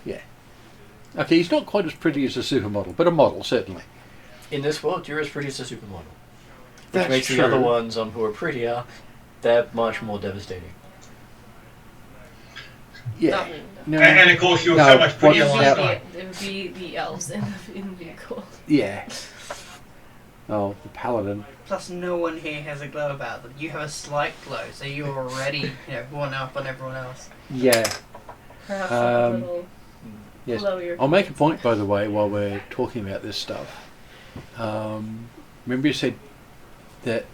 Yeah. Okay, he's not quite as pretty as a supermodel, but a model, certainly. In this world, you're as pretty as a supermodel. Which That's makes true. the other ones who are prettier, they're much more devastating. Yeah. No, And of course, you're No, so much prettier what's last that? night. It would be the elves in the vehicle. yeah. Oh, the paladin. Plus, no one here has a glow about them. You have a slight glow, so you're already, one up on everyone else. Yeah. Perhaps a Um, little Yes. below your. I'll make a point, by the way, while we're talking about this stuff. Remember you said that,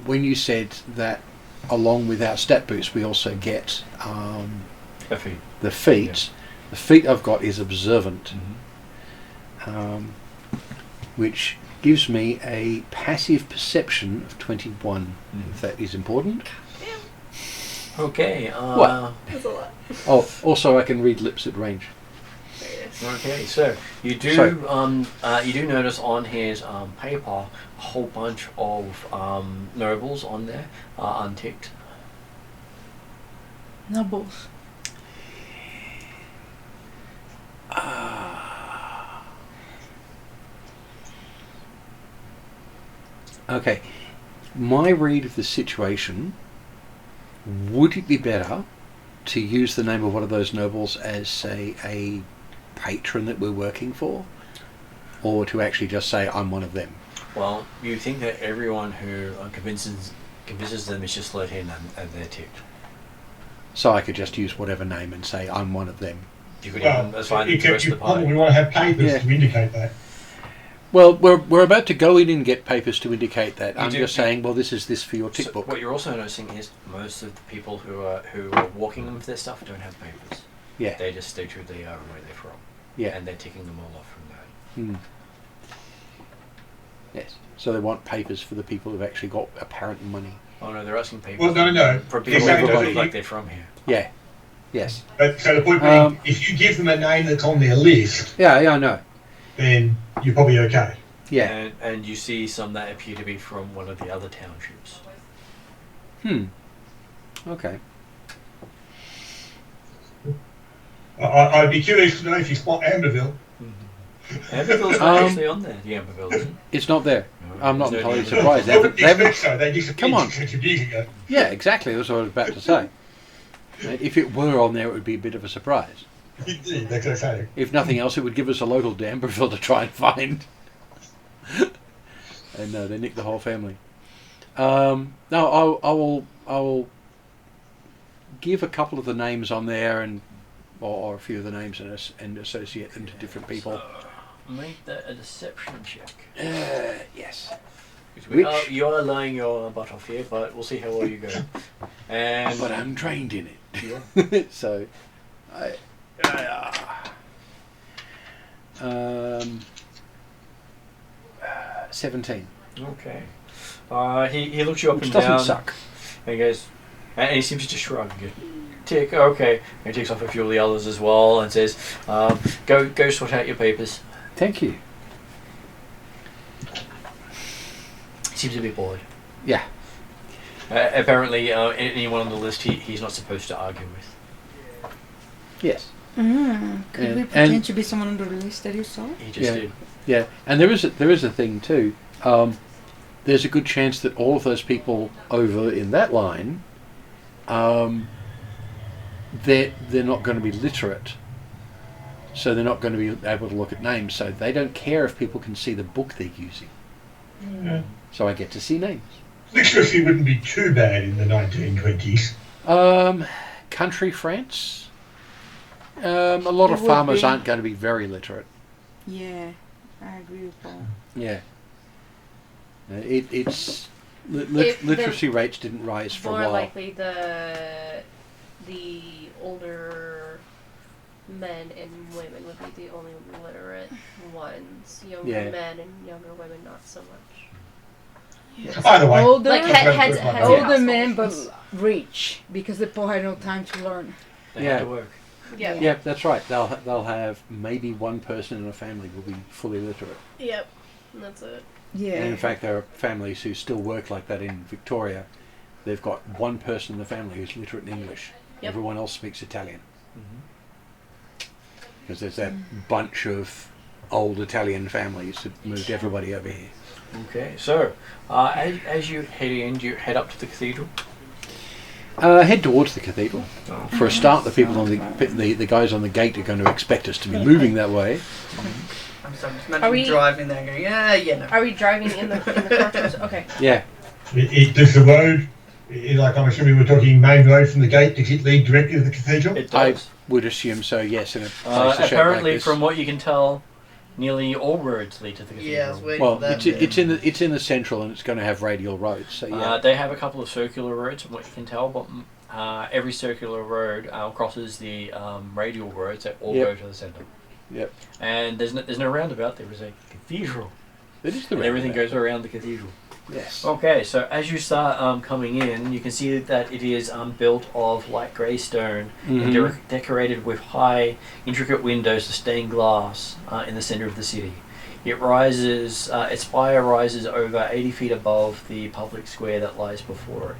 when you said that along with our stat boost we also get Effie. the feat. The feat I've got is observant, which gives me a passive perception of 21, if that is important. Okay. What? That's a lot. Oh, also I can read lips at range. Okay, so you do notice on his paper a whole bunch of nobles on there unticked. Nobles. Okay, my read of the situation, would it be better to use the name of one of those nobles as, say, a patron that we're working for, or to actually just say I'm one of them? Well, you think that everyone who convinces them is just let in and they're ticked. So I could just use whatever name and say I'm one of them. You could Well, even assign you the rest of the probably party. want to have papers Yeah. to indicate that. Well, we're about to go in and get papers to indicate that. You I'm do- just saying, well, this is this for your tick So book. what you're also noticing is most of the people who are walking with their stuff don't have papers. Yeah, They just state who they are and where they're from. yeah. And they're ticking them all off from that. Hmm. Yes. So they want papers for the people who've actually got apparent money. Oh no, they're asking papers. Well, no. For people Yes, who don't everybody- look like they're from here. Yeah. Yes. So the point being, Um, if you give them a name that's on their list, Yeah, I know. then you're probably okay. Yeah. And you see some that appear to be from one of the other townships. Okay. I'd be curious to know if you spot Amberville. Amberville's not actually on there. The Amberville isn't. It's not there. No, I'm not there's no entirely Amberville. surprised. I wouldn't They haven't- expect so. They disappeared Come on. 6 years ago. Yeah, exactly. That's what I was about to say. If it were on there, it would be a bit of a surprise. Indeed, that's what I say. If nothing else, it would give us a local D'Amberville to try and find. And no, they nicked the whole family. No, I will give a couple of the names on there or a few of the names and associate them to different people. So, make that a deception check. Yes. You are laying your butt off here, but we'll see how well you go. And But I'm trained in yeah. it. So, 17. Okay. He looks you up Which and doesn't down. suck. And he goes, and he seems to shrug. And go, tick. Okay. And he takes off a few of the others as well and says, "Go sort out your papers." Thank you. He seems a bit bored. Yeah. Apparently, anyone on the list he's not supposed to argue with. Yes. Could we And- pretend to be someone on the list that you saw? He just did. Yeah, and there is a thing too. There's a good chance that all of those people over in that line, they're not going to be literate, so they're not going to be able to look at names. So they don't care if people can see the book they're using. Yeah. So I get to see names. Literacy wouldn't be too bad in the 1920s. Country France. A lot It of would farmers be. aren't going to be very literate. Yeah, I agree with Paul. Yeah. It's If the- literacy rates didn't rise for a More while. likely the older men and women would be the only literate ones. Younger Yeah. men and younger women not so much. Either way. Older, Like heads of older households. men, but rich, because the poor had no time to learn. They Yeah. had to work. Yeah. Yeah, that's right. They'll have maybe one person in a family will be fully literate. Yep. And that's it. Yeah. And in fact, there are families who still work like that in Victoria. They've got one person in the family who's literate in English. Yep. Everyone else speaks Italian. Mm-hmm. Because there's that bunch of old Italian families that moved everybody over here. Okay, so as you head in, do you head up to the cathedral? Head towards the cathedral. For a start, the people on the guys on the gate are going to expect us to be moving that way. I'm just Are imagining we- driving there going, yeah, no. Are we driving in the carriages? Okay. Yeah. Does the road, like I'm assuming we're talking main road from the gate, does it lead directly to the cathedral? It I does. would assume so, yes. In a place shape Apparently, like this. from what you can tell, nearly all roads lead to the cathedral. Yeah, I was waiting Well, for that. it's in the central, and it's going to have radial roads. So yeah, They have a couple of circular roads, from what you can tell, but every circular road crosses the radial roads that all Yep. go to the centre. Yep. And there's no roundabout. There is a cathedral. it is the And everything roundabout. goes around the cathedral. Yes. Okay, so as you start coming in, you can see that it is built of light grey stone and Mhm. decorated with high, intricate windows of stained glass in the centre of the city. It rises, its spire rises over 80 feet above the public square that lies before it.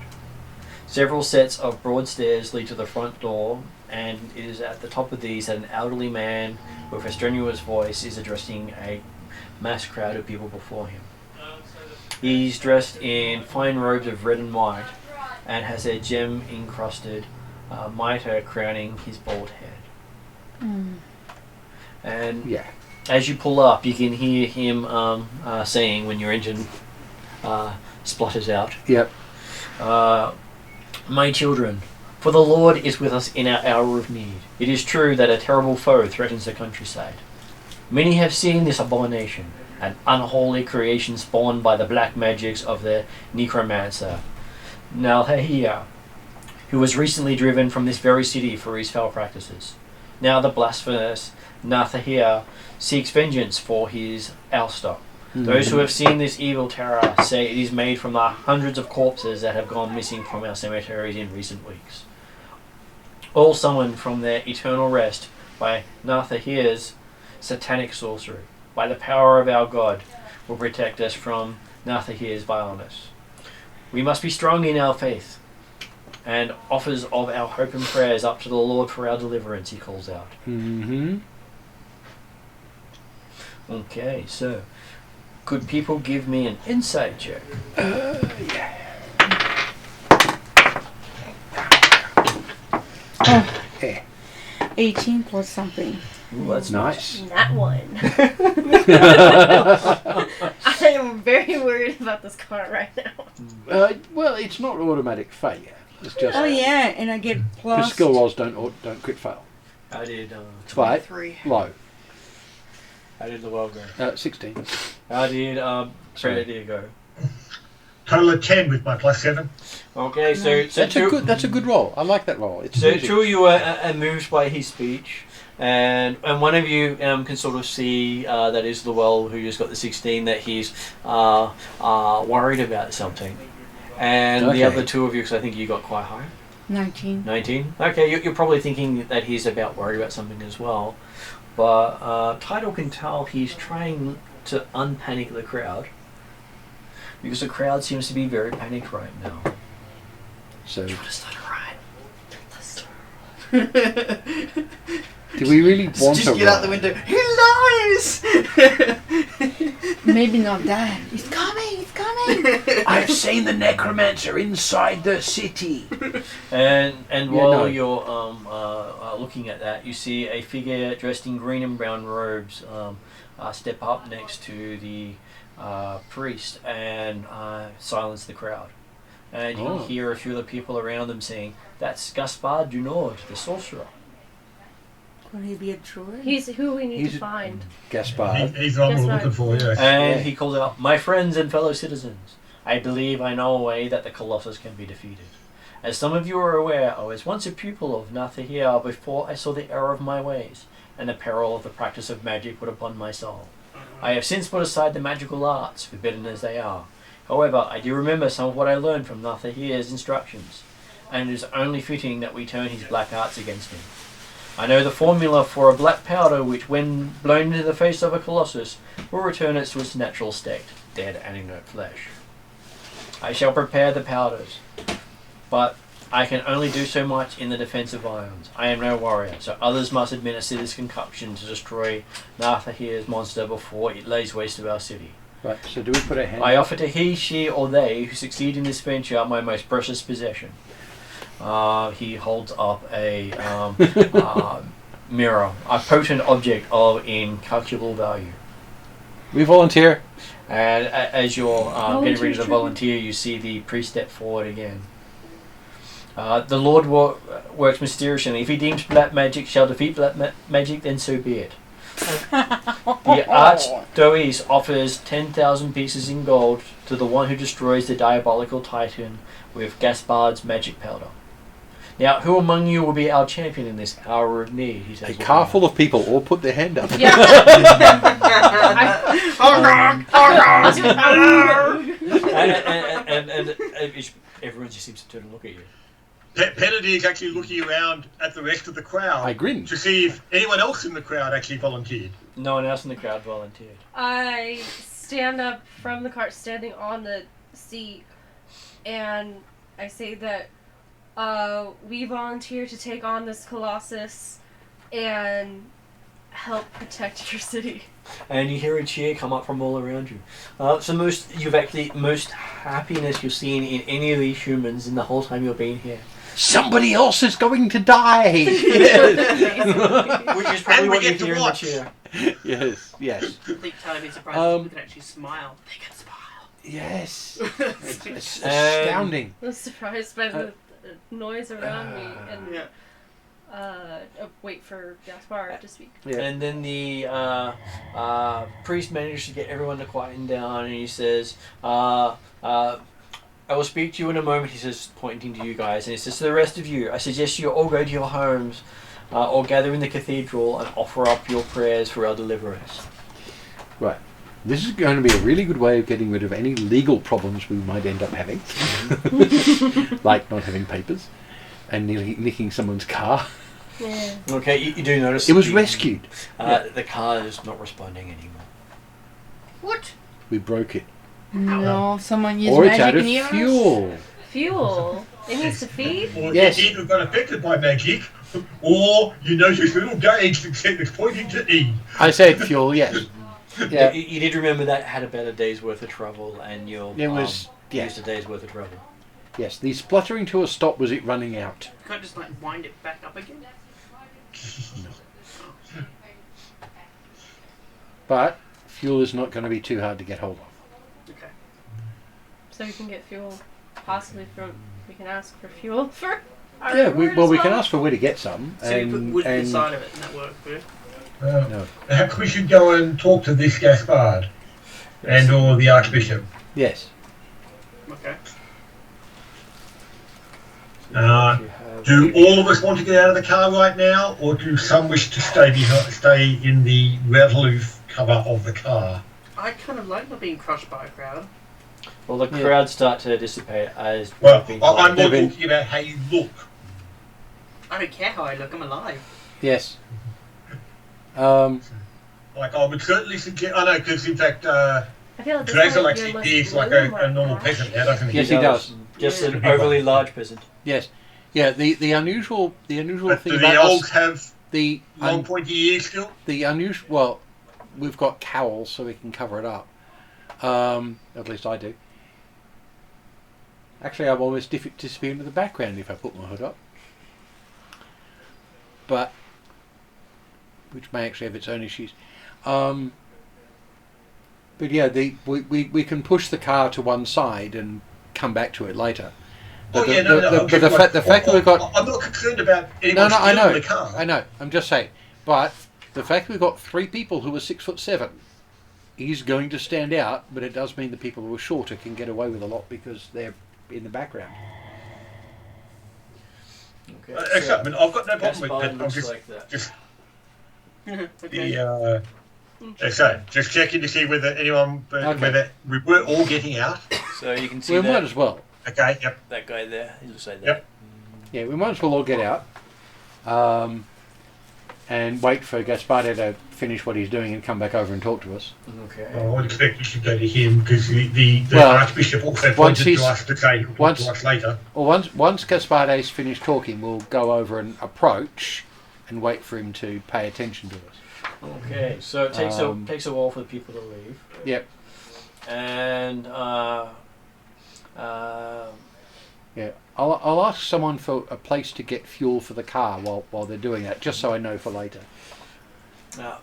Several sets of broad stairs lead to the front door, and it is at the top of these that an elderly man with a strenuous voice is addressing a mass crowd of people before him. He's dressed in fine robes of red and white and has a gem-encrusted mitre crowning his bald head. And Yeah. as you pull up, you can hear him saying when your engine splutters out, Yep. "My children, for the Lord is with us in our hour of need. It is true that a terrible foe threatens the countryside. Many have seen this abomination, an unholy creation spawned by the black magics of the necromancer, Nalhahia, who was recently driven from this very city for his foul practices. Now the blasphemous Nathahia seeks vengeance for his ouster. Those who have seen this evil terror say it is made from the hundreds of corpses that have gone missing from our cemeteries in recent weeks. All summoned from their eternal rest by Nathahia's satanic sorcery. By the power of our God, will protect us from Nathahia's vileness. We must be strong in our faith, and offers of our hope and prayers up to the Lord for our deliverance," he calls out. Mm-hmm. Okay, so could people give me an insight check? Yeah. 18 plus something. Ooh, that's Nice. That one. I am very worried about this car right now. Well, it's not automatic failure. It's just Oh yeah, and I get because plus. skill rolls don't crit fail. I did. But 3. low. How did the well go? 16. How did Fred did go? Total of 10 with my +7. Okay, so That's a good roll. I like that roll. It's so music. two of you are moved by his speech, and one of you can sort of see that is Llewell, who just got the 16, that he's worried about something, and the Okay. other two of you, because I think you got quite high, 19. 19. Okay, you're probably thinking that he's about worried about something as well, but Tidal can tell he's trying to unpanic the crowd. Because the crowd seems to be very panicked right now. So, Let's let it ride. do we really want Just to get out the ride? window. He lies! Maybe not that. It's coming. It's coming. I've seen the necromancer inside the city. And Yeah, while no. you're looking at that, you see a figure dressed in green and brown robes step up next to the priest and silence the crowd. And you Oh. can hear a few of the people around them saying, "That's Gaspard du Nord, the sorcerer." Could he be a druid? He's who we need He's- to find. Gaspard. He's what Yes, we're ma'am. looking for, yes. And Yeah. he calls out, "My friends and fellow citizens, I believe I know a way that the Colossus can be defeated. As some of you are aware, I was once a pupil of Nathahir before I saw the error of my ways, and the peril of the practice of magic put upon my soul. I have since put aside the magical arts, forbidden as they are. However, I do remember some of what I learned from Nathahir's instructions, and it is only fitting that we turn his black arts against him. I know the formula for a black powder which, when blown into the face of a colossus, will return it to its natural state, dead and inert flesh. I shall prepare the powders, but I can only do so much in the defense of Ions. I am no warrior, so others must administer this concoction to destroy Nathahir's monster before it lays waste to our city. Right, so do we put a hand I offer to he, she, or they who succeed in this venture my most precious possession." He holds up a mirror, a potent object of incalculable value. We volunteer. And as you're getting ready to Volunteer. volunteer, you see the priest step forward again. The Lord works mysteriously. If he deems black magic shall defeat black magic, then so be it. The Archdois offers 10,000 pieces in gold to the one who destroys the diabolical titan with Gaspard's magic powder. Now, who among you will be our champion in this hour of need? He says. A car full of people all put their hand up. Yeah. And everyone just seems to turn and look at you. Penedy is actually looking around at the rest of the crowd I grin. to see if anyone else in the crowd actually volunteered. No one else in the crowd volunteered. I stand up from the cart, standing on the seat, and I say that we volunteer to take on this colossus and help protect your city. And you hear a cheer come up from all around you. So most happiness you've seen in any of these humans in the whole time you've been here. Somebody else is going to die. Which is probably And we what you get to hear in the watch. cheer. Yes, yes, I think Tyler be surprised if we can actually smile. They can smile. yes. It's And- astounding. I was surprised by the noise around me and Yeah. wait for Gaspard to speak. Yeah. And then the priest manages to get everyone to quieten down, and he says, "I will speak to you in a moment," he says, pointing to you guys, and he says, "To the rest of you, I suggest you all go to your homes or gather in the cathedral and offer up your prayers for our deliverers." Right. This is going to be a really good way of getting rid of any legal problems we might end up having. Like not having papers and nearly nicking someone's car. Yeah. Okay, you do notice It was the- rescued. The car is not responding anymore. What? We broke it. No, someone used Or it's out magic of in yours. fuel. Fuel. It needs to feed. Or Yes. you either got affected by magic, or you notice a little gauge that's pointing to E. I said fuel, yes. Yeah. You did remember that had about a day's worth of travel, and you'll It was, yeah. used a day's worth of travel. Yes, the spluttering to a stop was it running out. Can't just like wind it back up again? But fuel is not going to be too hard to get hold of. Okay. So you can get fuel, possibly from. We can ask for fuel for. Yeah, we can ask for where to get some. So you put wood inside of it and that worked for you? No. Perhaps we should go and talk to this Gaspard and or the Archbishop. Yes. Okay. Do all of us want to get out of the car right now, or do some wish to stay in the roof cover of the car? I kind of like not being crushed by a crowd. Well, the crowds start to dissipate as. Well, I'm more talking about how you look. I don't care how I look, I'm alive. Yes. Like, I would certainly suggest. I know, because in fact, I feel like Drazel actually appears like a normal peasant now, doesn't he? Yes, he does. Just an overly large peasant. Yes. Yeah. The unusual But thing do about the us, elves have the long pointy ears still? the unusual. Well, we've got cowls, so we can cover it up. At least I do. Actually, I'm almost disappear into the background if I put my hood up. But which may actually have its own issues. But yeah, we can push the car to one side and come back to it later. But the fact that we've got... I'm not concerned about anyone stealing the car. I know. I'm just saying. But the fact that we've got 3 people who are 6'7" is going to stand out, but it does mean the people who are shorter can get away with a lot because they're in the background. Okay, Exactly. I've got no problem with Gaspard that. I'm looks just, like that. just Okay. so just checking to see whether anyone, whether we were all getting out. So you can see We that, might as well. Okay. Yep. that guy there. He looks like that. Yep. Yeah, we might as well all get out. And wait for Gaspardo to finish what he's doing and come back over and talk to us. Okay. Well, I would expect we should go to him because the Well, Archbishop also once pointed he's- to us to say he'll talk to us later. Well, once Gaspardo's finished talking, we'll go over and approach and wait for him to pay attention to us. Okay. So it takes a while for the people to leave. Yep. And Yeah. I'll ask someone for a place to get fuel for the car while they're doing that, just so I know for later.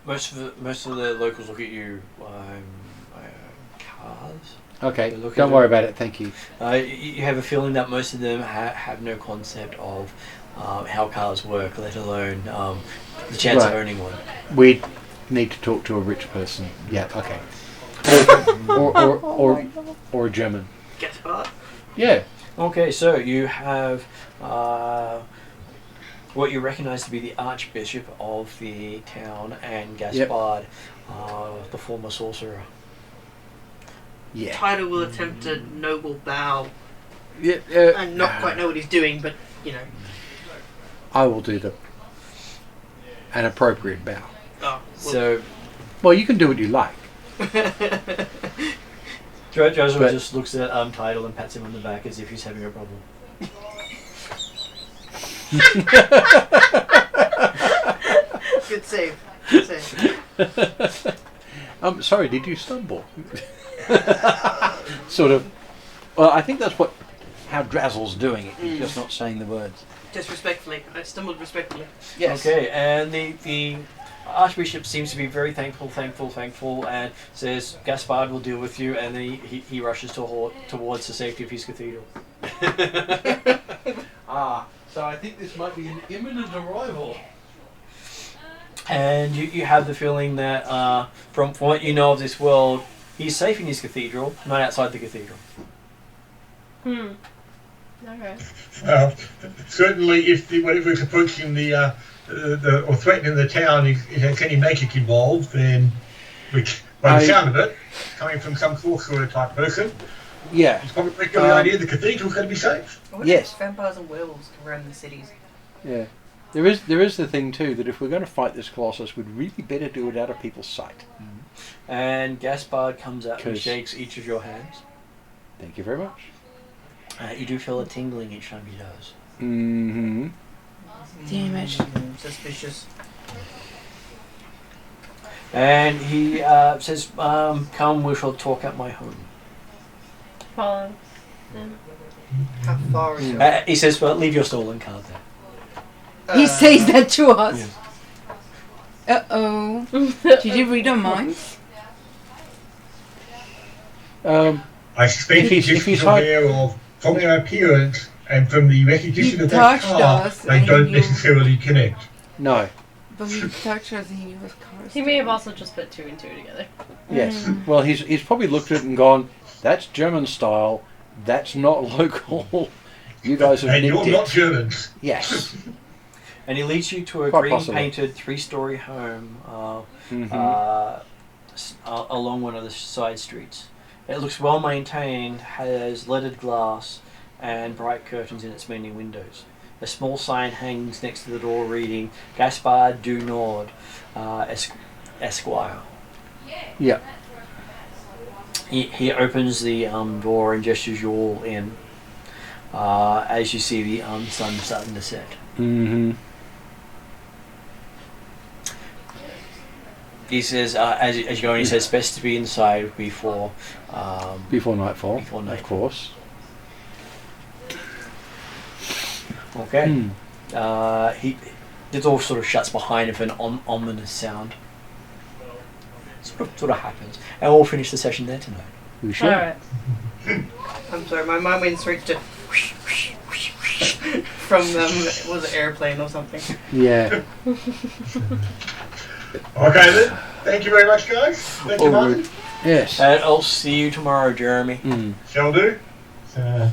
most of the locals look at you. Cars. Okay. They're looking Don't to- worry about it. Thank you. You have a feeling that most of them have no concept of how cars work, let alone the chance of Right. owning one. We need to talk to a rich person. Yeah. Okay. Or a German. Gaspard? Yeah. Okay, so you have what you recognise to be the Archbishop of the town and Gaspard, the former sorcerer. Yeah. Title will attempt a noble bow Yeah. and not quite know what he's doing, but, you know. I will do an appropriate bow. Oh, So Well, you can do what you like. Joseph But- just looks at Tidal and pats him on the back as if he's having a problem. good save. Good save. Sorry, did you stumble? Sort of. Well, I think that's how Drazel's doing it. He's just not saying the words. Just respectfully. I stumbled respectfully. Yes. Okay, and the Archbishop seems to be very thankful, and says Gaspard will deal with you, and then he rushes towards the safety of his cathedral. So I think this might be an imminent arrival. And you have the feeling that from what you know of this world, he's safe in his cathedral, not outside the cathedral. Okay. Certainly, if whatever is approaching or threatening the town has any magic involved, then, which by the sound of it, coming from some sorcerer type person, Yeah. it's probably a good idea the cathedral's going to be safe. I wonder Yes. if vampires and werewolves can roam the cities. Yeah. There is the thing too that if we're going to fight this Colossus, we'd really better do it out of people's sight. And Gaspard comes out and 'Cause- shakes each of your hands. Thank you very much. You do feel a tingling each time he does. Mm-hmm. Damn it. Suspicious. And he says, come, we shall talk at my home. Follow them. How far is it? He says, well, leave your stolen card there. He says that to us. Yeah. Uh-oh. Did you read our minds? I suspect If he's just hard- from their appearance and from the recognition He of that touched car, us they and don't you- necessarily connect. No. But he touched us and he was cursed. He may have also just put two and two together. Yes. Well, he's probably looked at it and gone, "That's German style. That's not local. You guys have And nicked you're it." not Germans. Yes. And he leads you to a Quite green possibly. painted 3-story home Mhm. along one of the side streets. It looks well maintained, has leaded glass and bright curtains in its many windows. A small sign hangs next to the door reading Gaspard du Nord, Esquire. Yeah. He opens the door and gestures you all in as you see the sun starting to set. Mm-hmm. He says, as you go in, he says, best to be inside before Before nightfall. Before Of nightfall. course. Okay. The door sort of shuts behind him with an ominous sound. Sort of happens. And we'll finish the session there tonight. We should. Alright. I'm sorry, my mind went straight to from was it airplane or something? Yeah. Okay then. Thank you very much, guys. Thank you, All Martin. good. Yes. And I'll see you tomorrow, Jeremy. Shall do. So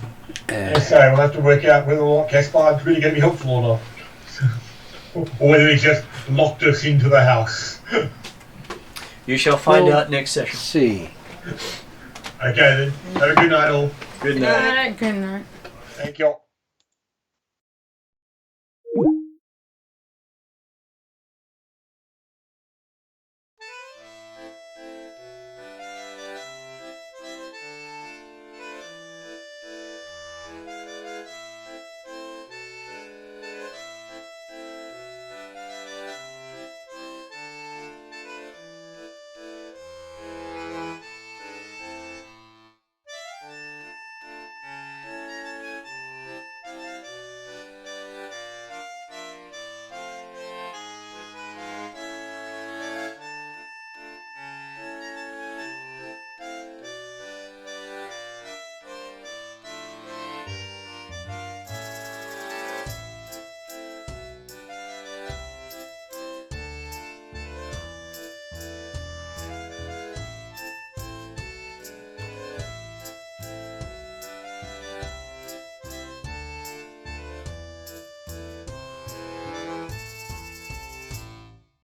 we'll have to work out whether or not Gaspard's really going to be helpful or not. Or whether he just locked us into the house. You shall find Well, out next session. See. Okay then. Have a good night all. Good night. Good night. Thank you all.